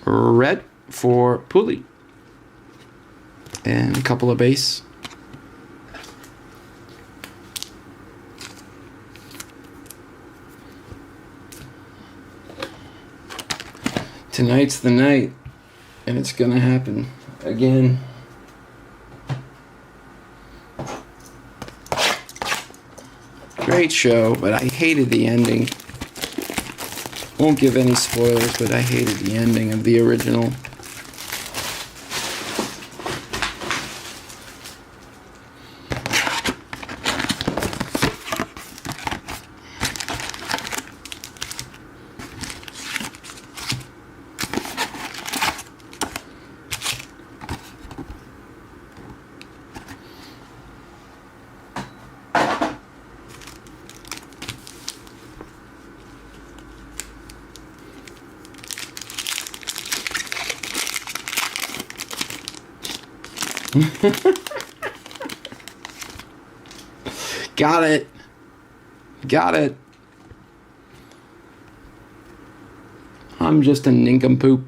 Red for Pulley. And a couple of base. Tonight's the night, and it's gonna happen again. Great show, but I hated the ending. Won't give any spoilers, but I hated the ending of the original. Got it. Got it. I'm just a nincompoop.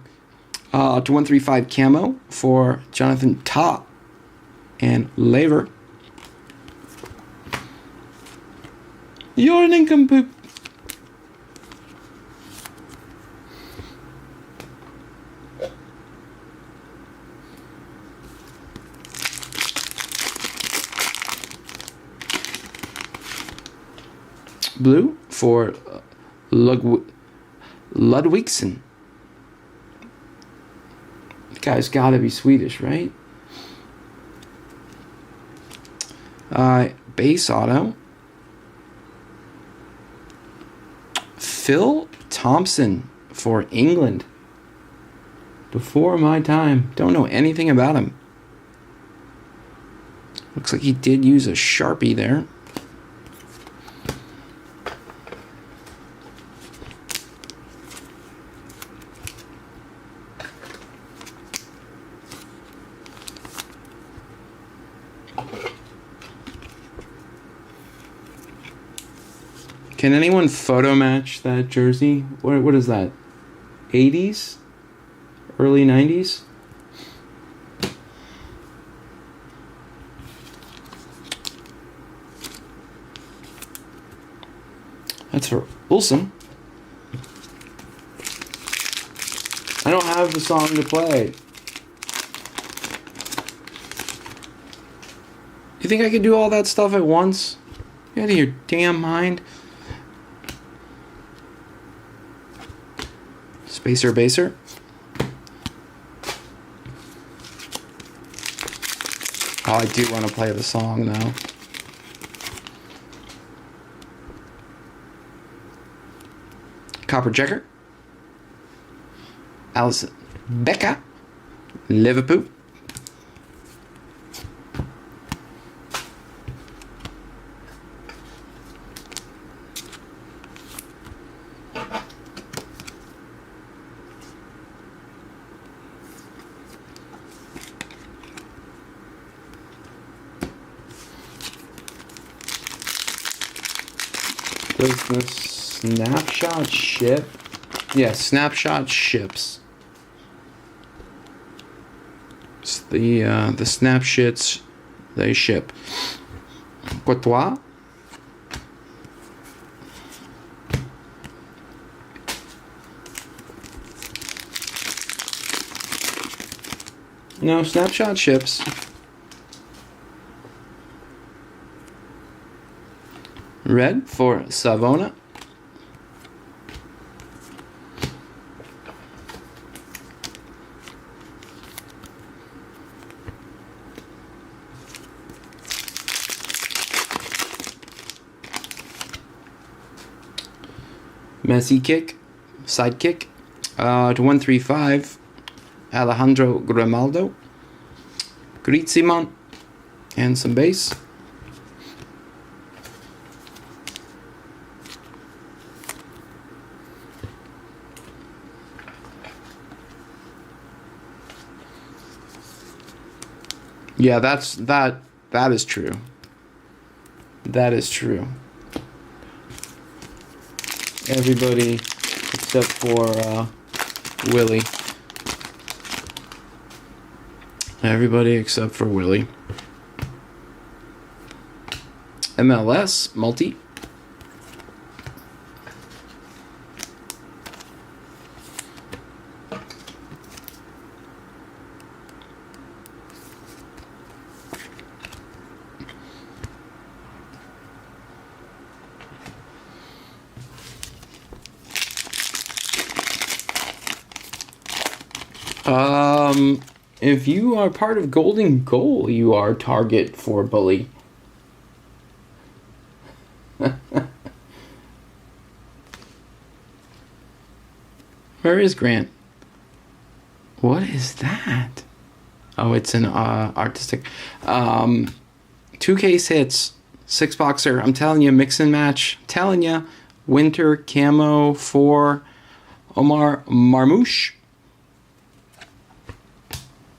To 135 camo for Jonathan Ta and Laver. You're a nincompoop. Blue for Ludwigsen. The guy's got to be Swedish, right? Base auto. Phil Thompson for England. Before my time. Don't know anything about him. Looks like he did use a Sharpie there. Can anyone photo match that jersey? What is that? 80s? Early 90s? That's for Wilson. I don't have the song to play. You think I could do all that stuff at once? Get out of your damn mind. Spacer Baser. Oh, I do want to play the song though. Copper Checker. Alison Becker. Liverpool. Does the snapshot ship? Yeah, snapshot ships. It's the snapshots they ship. Courtois. No, snapshot ships. Red for Savona. Messi kick, side kick, to 135, Alejandro Grimaldo, Griezmann, and some base. Yeah, that is true. That is true. Everybody except for Willie. Everybody except for Willie. MLS multi. If you are part of Golden Goal, you are target for bully. Where is Grant? What is that? Oh, it's an artistic. 2 case hits. 6-boxer. I'm telling you, mix and match. Telling you. Winter camo for Omar Marmouche.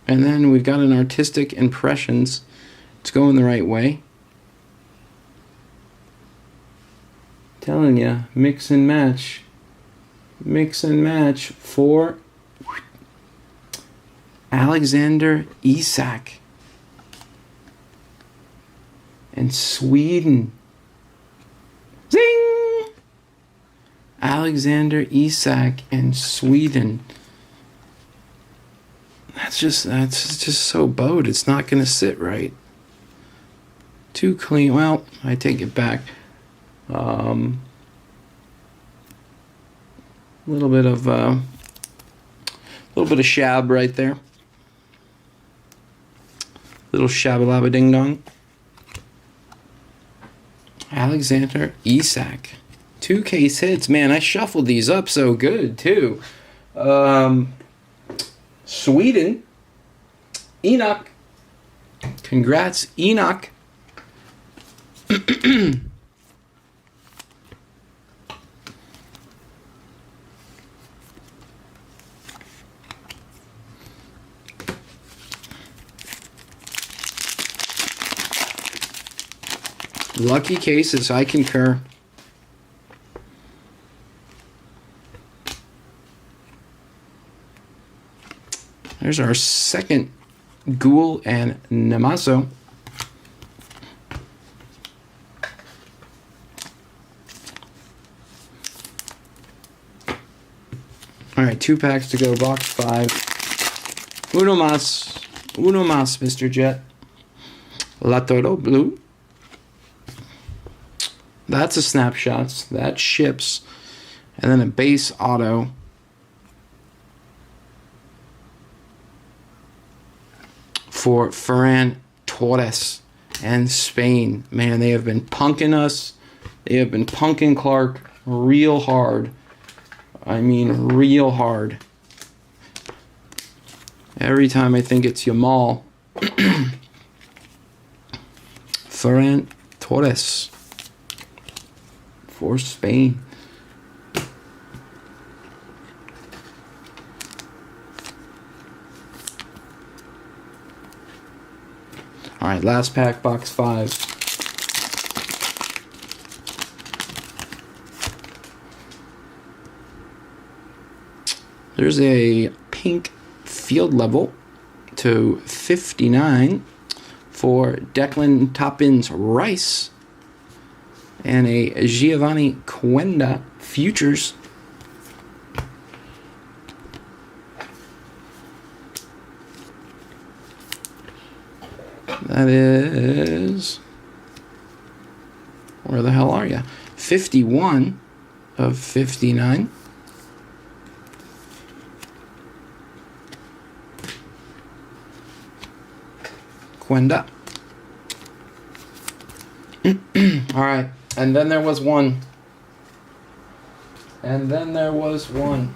And then we've got an artistic impressions. It's going the right way. Telling you, mix and match. Mix and match for Alexander Isak. And Sweden. Zing! Alexander Isak and Sweden. That's just so bowed. It's not going to sit right. Too clean. Well, I take it back. Little bit of shab right there. Little shabalaba ding dong. Alexander Isak. 2-case hits. Man, I shuffled these up so good too. Sweden. Enoch. Congrats, Enoch. Lucky cases, I concur. There's our second Ghoul and Namaso. All right, 2 packs to go, box 5. Uno mas, Mr. Jet. La Toro Blue. That's a snapshots. That ships. And then a base auto. For Ferran Torres and Spain. Man, they have been punking us. They have been punking Clark real hard. I mean, real hard. Every time I think it's Yamal. Ferran Torres for Spain. All right, last pack, box 5. There's a pink field level to 59 for Declan Toppins Rice and a Giovanni Quenda Futures. That is, where the hell are you? 51 of 59. Quenda. All right, and then there was one. And then there was one.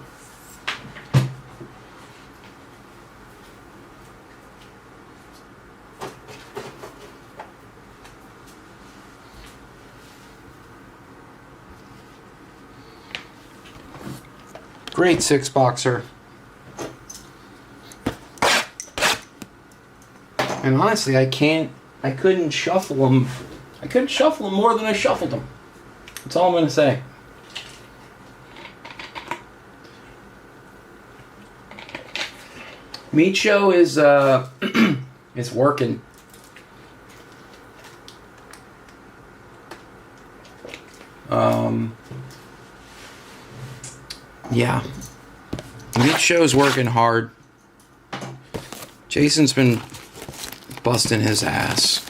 Great 6-boxer. And honestly, I couldn't shuffle them. I couldn't shuffle them more than I shuffled them. That's all I'm going to say. Meat Show is it's working. Yeah. Meat Show's working hard. Jason's been busting his ass.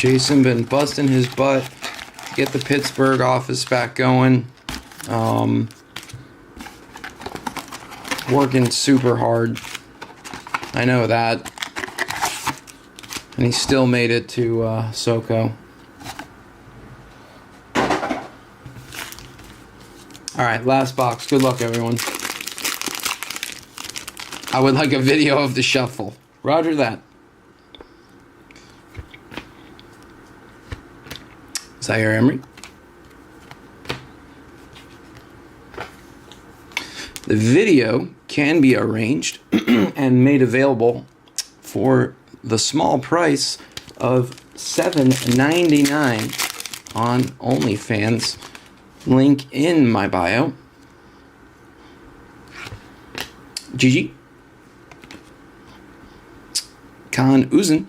Jason been busting his butt to get the Pittsburgh office back going. Working super hard. I know that. And he still made it to SoCo. Alright, last box. Good luck, everyone. I would like a video of the shuffle. Roger that. Zaire Emery. The video can be arranged and made available for the small price of $7.99 on OnlyFans. Link in my bio. GG. Khan Uzun.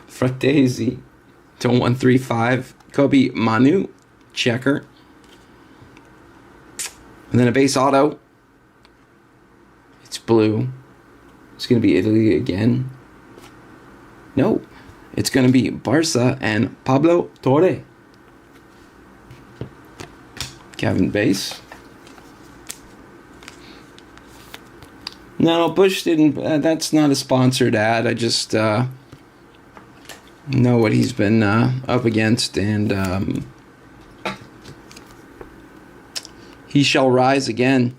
Fratesi to 135. Kobe Manu, checker. And then a base auto. It's blue. It's going to be Italy again. No, it's going to be Barca and Pablo Torre. Kevin Base. No, Bush didn't. That's not a sponsored ad. I just know what he's been up against, and he shall rise again.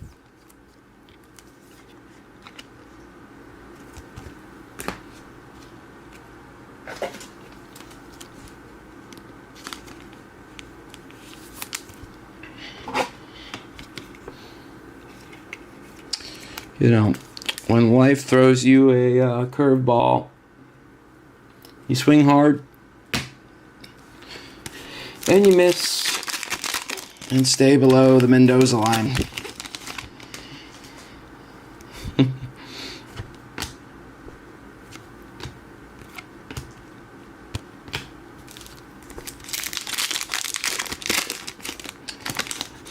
You know, when life throws you a curveball, you swing hard, and you miss, and stay below the Mendoza line.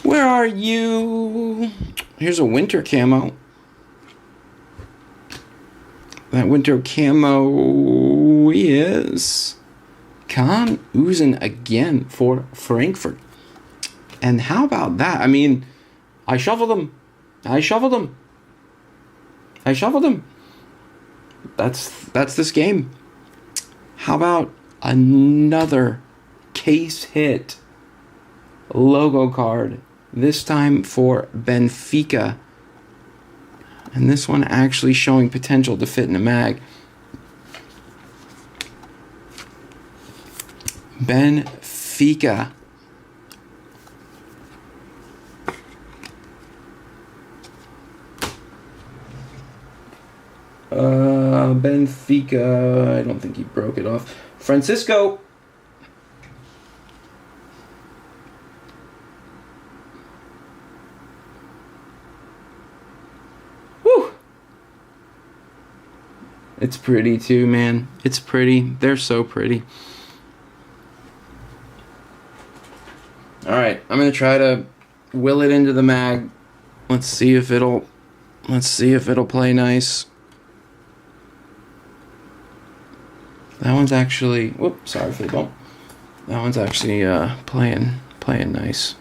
Where are you? Here's a winter camo. That winter camo is Khan Uzun again for Frankfurt. And how about that? I mean, I shuffled them. That's this game. How about another case hit logo card? This time for Benfica. And this one actually showing potential to fit in a mag. Benfica. Benfica. I don't think he broke it off. Francisco. It's pretty too, man. It's pretty. They're so pretty. Alright, I'm gonna try to will it into the mag. Let's see if it'll play nice. That one's actually, whoops, sorry for the bump. That one's actually playing nice.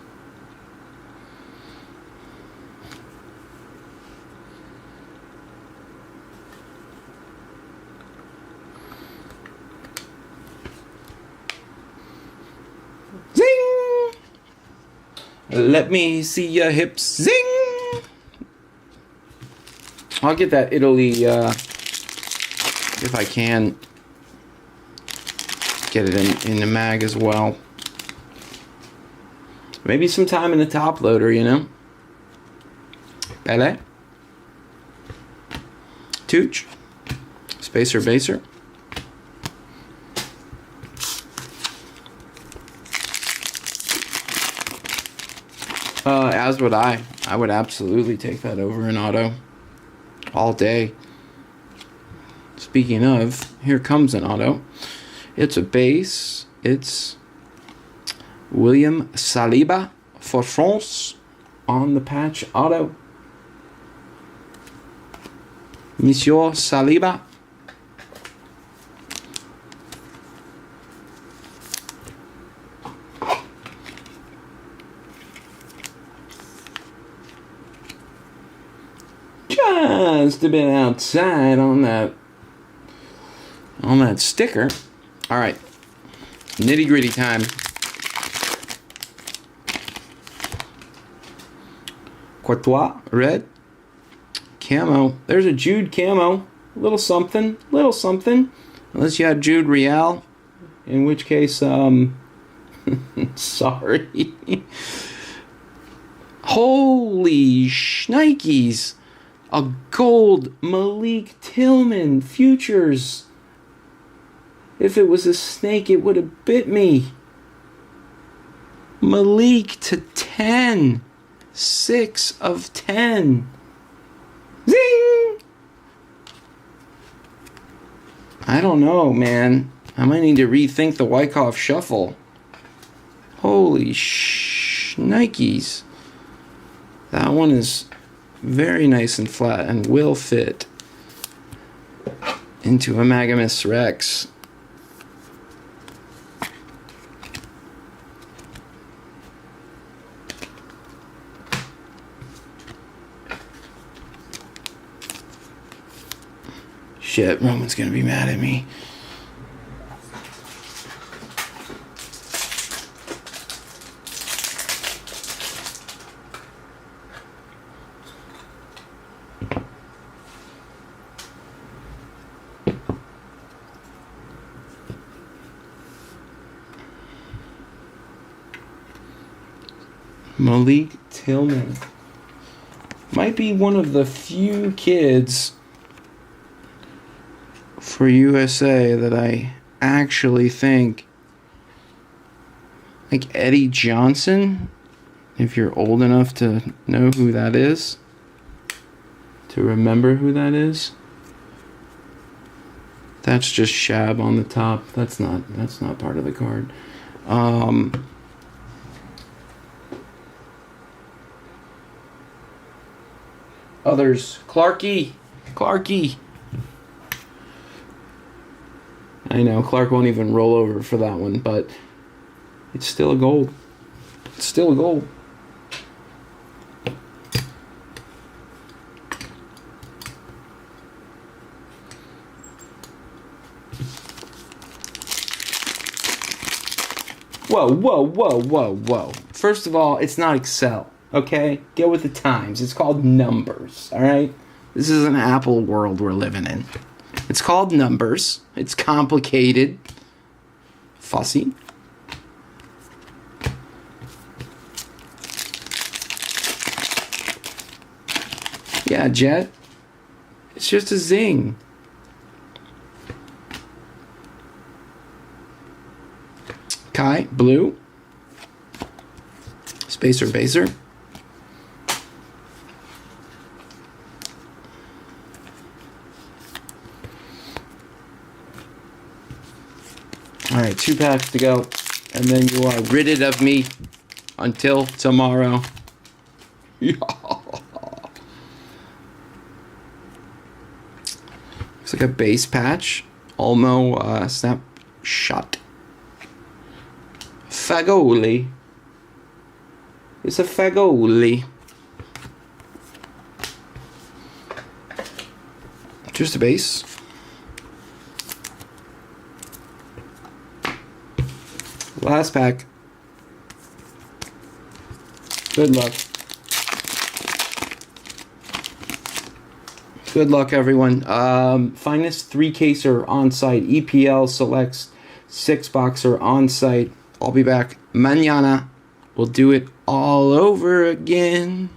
Let me see your hips. Zing! I'll get that Italy, if I can. Get it in the mag as well. Maybe some time in the top loader, you know? Pele. Tooch. Spacer Baser. As would I. I would absolutely take that over an auto. all day. Speaking of, here comes an auto. It's a base. It's William Saliba for France on the patch auto. Monsieur Saliba. Just a bit outside on that sticker. All right, nitty gritty time. Courtois, red, camo. There's a Jude camo. Little something, little something. Unless you had Jude Real, in which case, sorry. Holy shnikes. A gold Malik Tillman Futures. If it was a snake, it would have bit me. Malik to 10. 6 of 10. Zing! I don't know, man. I might need to rethink the Wyckoff Shuffle. Holy shnikes. That one is very nice and flat and will fit into a Magamus Rex. Shit, Roman's gonna be mad at me. Malik Tillman might be one of the few kids for USA that I actually think, like Eddie Johnson, if you're old enough to know who that is, to remember who that is. That's just Shab on the top. That's not part of the card. Others, Clarky. I know, Clark won't even roll over for that one, but it's still a gold. It's still a gold. Whoa. First of all, it's not Excel, okay? Get with the times. It's called numbers, all right? This is an Apple world we're living in. It's called numbers. It's complicated. Fussy. Yeah, Jet. It's just a zing. Kai, blue. Spacer Baser. All right, 2 packs to go, and then you are ridded of me until tomorrow. Looks like a base patch. Olmo snapshot. Fagoli. It's a Fagoli. Just a base. Last pack. Good luck. Good luck, everyone. Finest 3-caser on site. EPL Selects 6-boxer on site. I'll be back mañana. We'll do it all over again.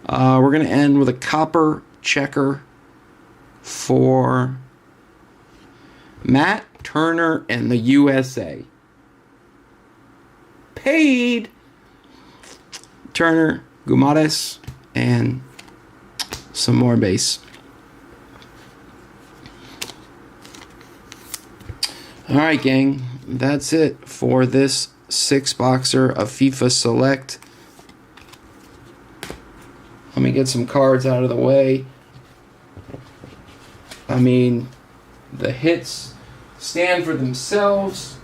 We're going to end with a copper checker for Matt Turner and the USA. Paid Turner, Gumares, and some more base. All right, gang. That's it for this 6-boxer of FIFA Select. Let me get some cards out of the way. I mean, the hits stand for themselves.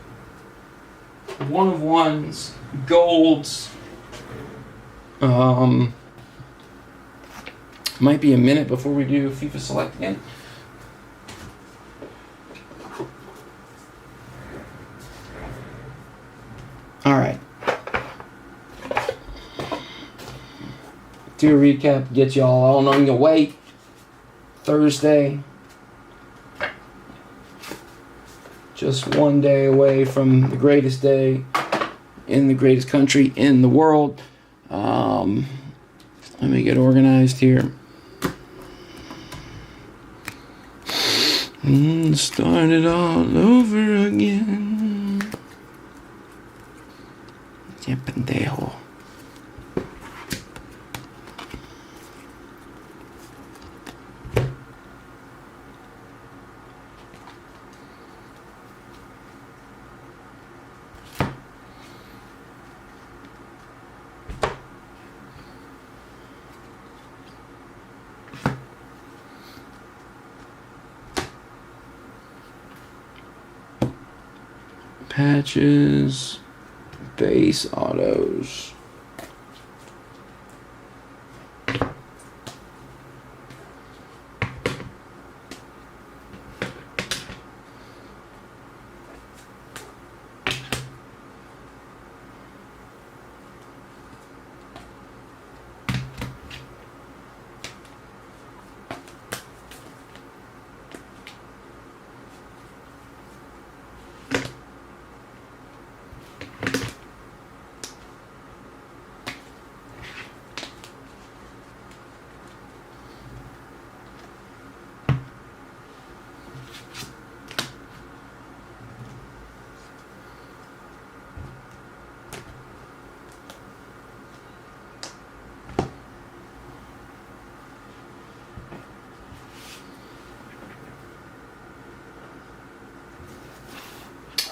1-of-1s, golds. Might be a minute before we do FIFA Select again. All right. Do a recap, get y'all all on your way. Thursday. Just one day away from the greatest day in the greatest country in the world. Let me get organized here. Start it all over again. Ya pendejo. Patches, base autos.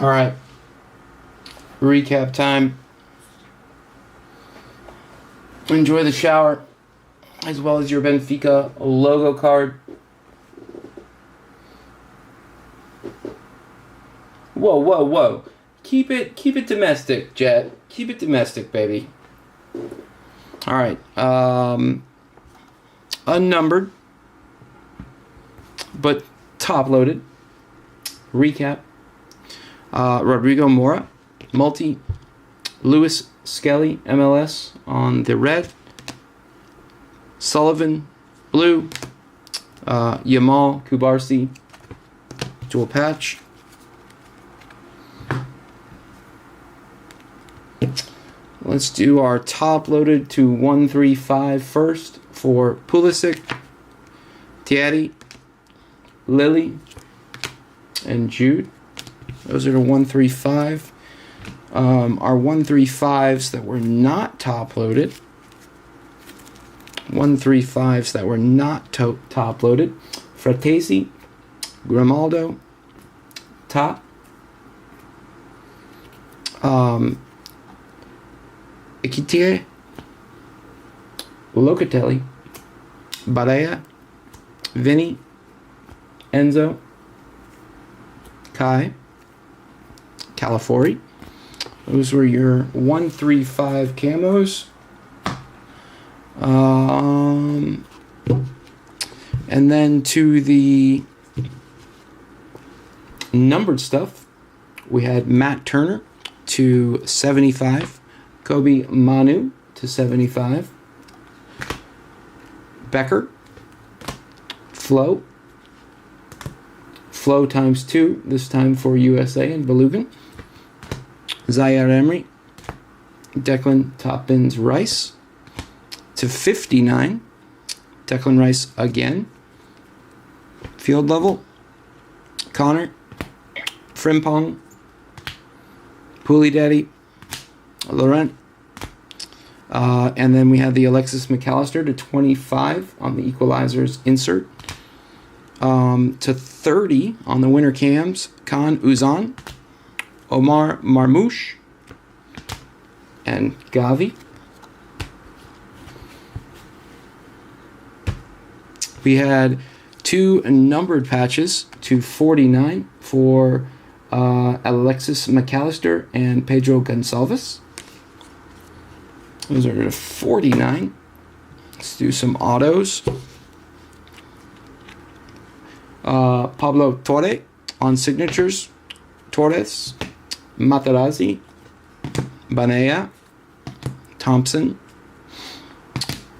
All right. Recap time. Enjoy the shower, as well as your Benfica logo card. Whoa, whoa, whoa. Keep it domestic, Jet. Keep it domestic, baby. All right. Unnumbered, but top-loaded. Recap. Rodrigo Mora, multi. Lewis Skelly, MLS on the red. Sullivan, blue. Yamal Kubarsi, dual patch. Let's do our top loaded to 135 first for Pulisic, Thierry, Lily, and Jude. Those are the 135. Our 135s that were not top loaded. 135s that were not top loaded. Fratesi, Grimaldo, top. Ikitire, Locatelli, Barea, Vinny, Enzo, Kai, Calafori. Those were your 135 camos. And then to the numbered stuff, we had Matt Turner to 75, Kobe Manu to 75, Becker, Flo times 2, this time for USA and Belugan, Zaire Emery, Declan Toppins Rice to 59, Declan Rice again, field level, Connor, Frimpong, Pooley Daddy, Laurent, And then we had the Alexis McAllister to 25 on the equalizers insert. To 30 on the winner cams, Khan Uzan, Omar Marmouche, and Gavi. We had 2 numbered patches to 49 for Alexis McAllister and Pedro Gonçalves. Those are to 49. Let's do some autos. Pablo Torre on signatures. Torres, Materazzi, Banea, Thompson.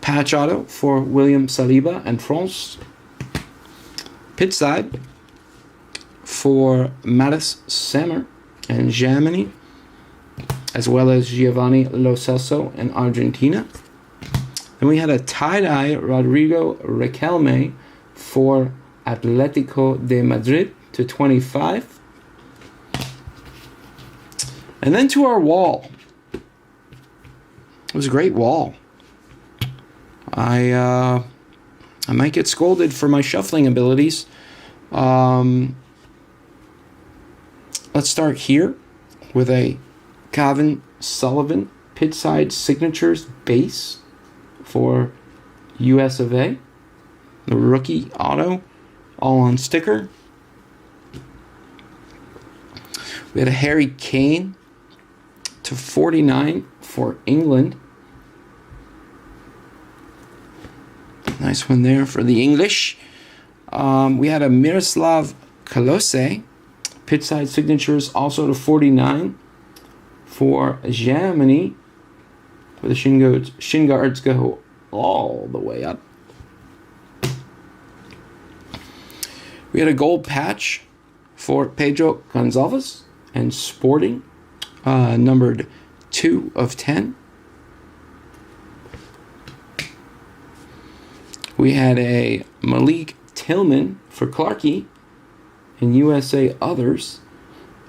Patch auto for William Saliba and France. Pit side for Mattis Sammer and Germany, as well as Giovanni Lo Celso in Argentina. Then we had a tie-dye Rodrigo Riquelme for Atletico de Madrid to 25. And then to our wall. It was a great wall. I might get scolded for my shuffling abilities. Let's start here with a Kevin Sullivan pit-side signatures base for US of A. The rookie auto, all on sticker. We had a Harry Kane to 49 for England. Nice one there for the English. We had a Miroslav Klose pit-side signatures, also to 49 for Germany. Where the shin guards go all the way up. We had a gold patch for Pedro Gonçalves and Sporting, numbered 2 of 10. We had a Malik Tillman for Clarkey and USA Others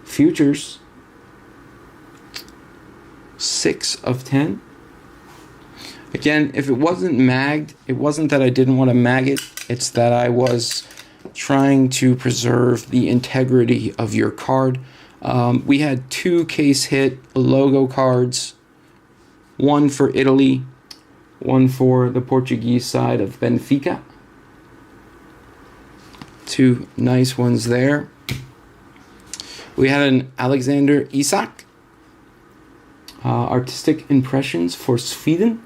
Futures, 6 of 10. Again, if it wasn't magged, it wasn't that I didn't want to mag it. It's that I was trying to preserve the integrity of your card. We had 2 case hit logo cards, one for Italy, one for the Portuguese side of Benfica. 2 nice ones there. We had an Alexander Isak, artistic impressions for Sweden.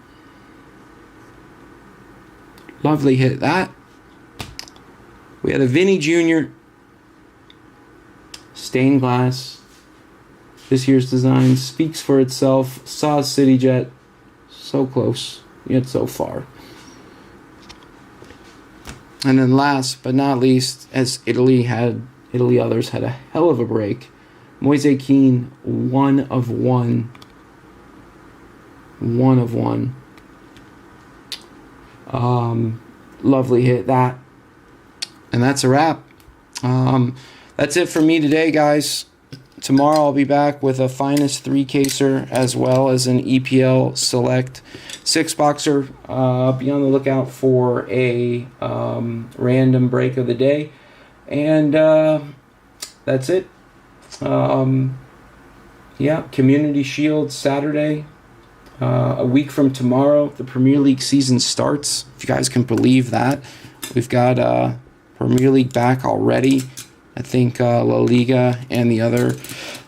Lovely hit that. We had a Vinny Jr. stained glass. This year's design speaks for itself. Saw City Jet. So close, yet so far. And then last but not least, as Italy Others had a hell of a break. Moise Kean, 1 of 1. 1 of 1. Lovely hit that. And that's a wrap. That's it for me today, guys. Tomorrow I'll be back with a Finest 3-caser as well as an EPL Select 6-boxer. Be on the lookout for a random break of the day. And that's it. Community Shield Saturday. A week from tomorrow, the Premier League season starts. If you guys can believe that. We've got Premier League back already. I think La Liga and the other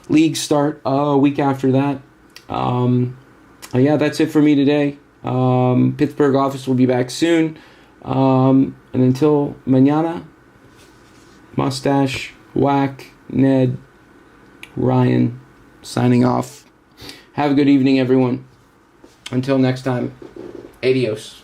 leagues start a week after that. That's it for me today. Pittsburgh office will be back soon. And until mañana, Mustache, Whack, Ned, Ryan, signing off. Have a good evening, everyone. Until next time, adios.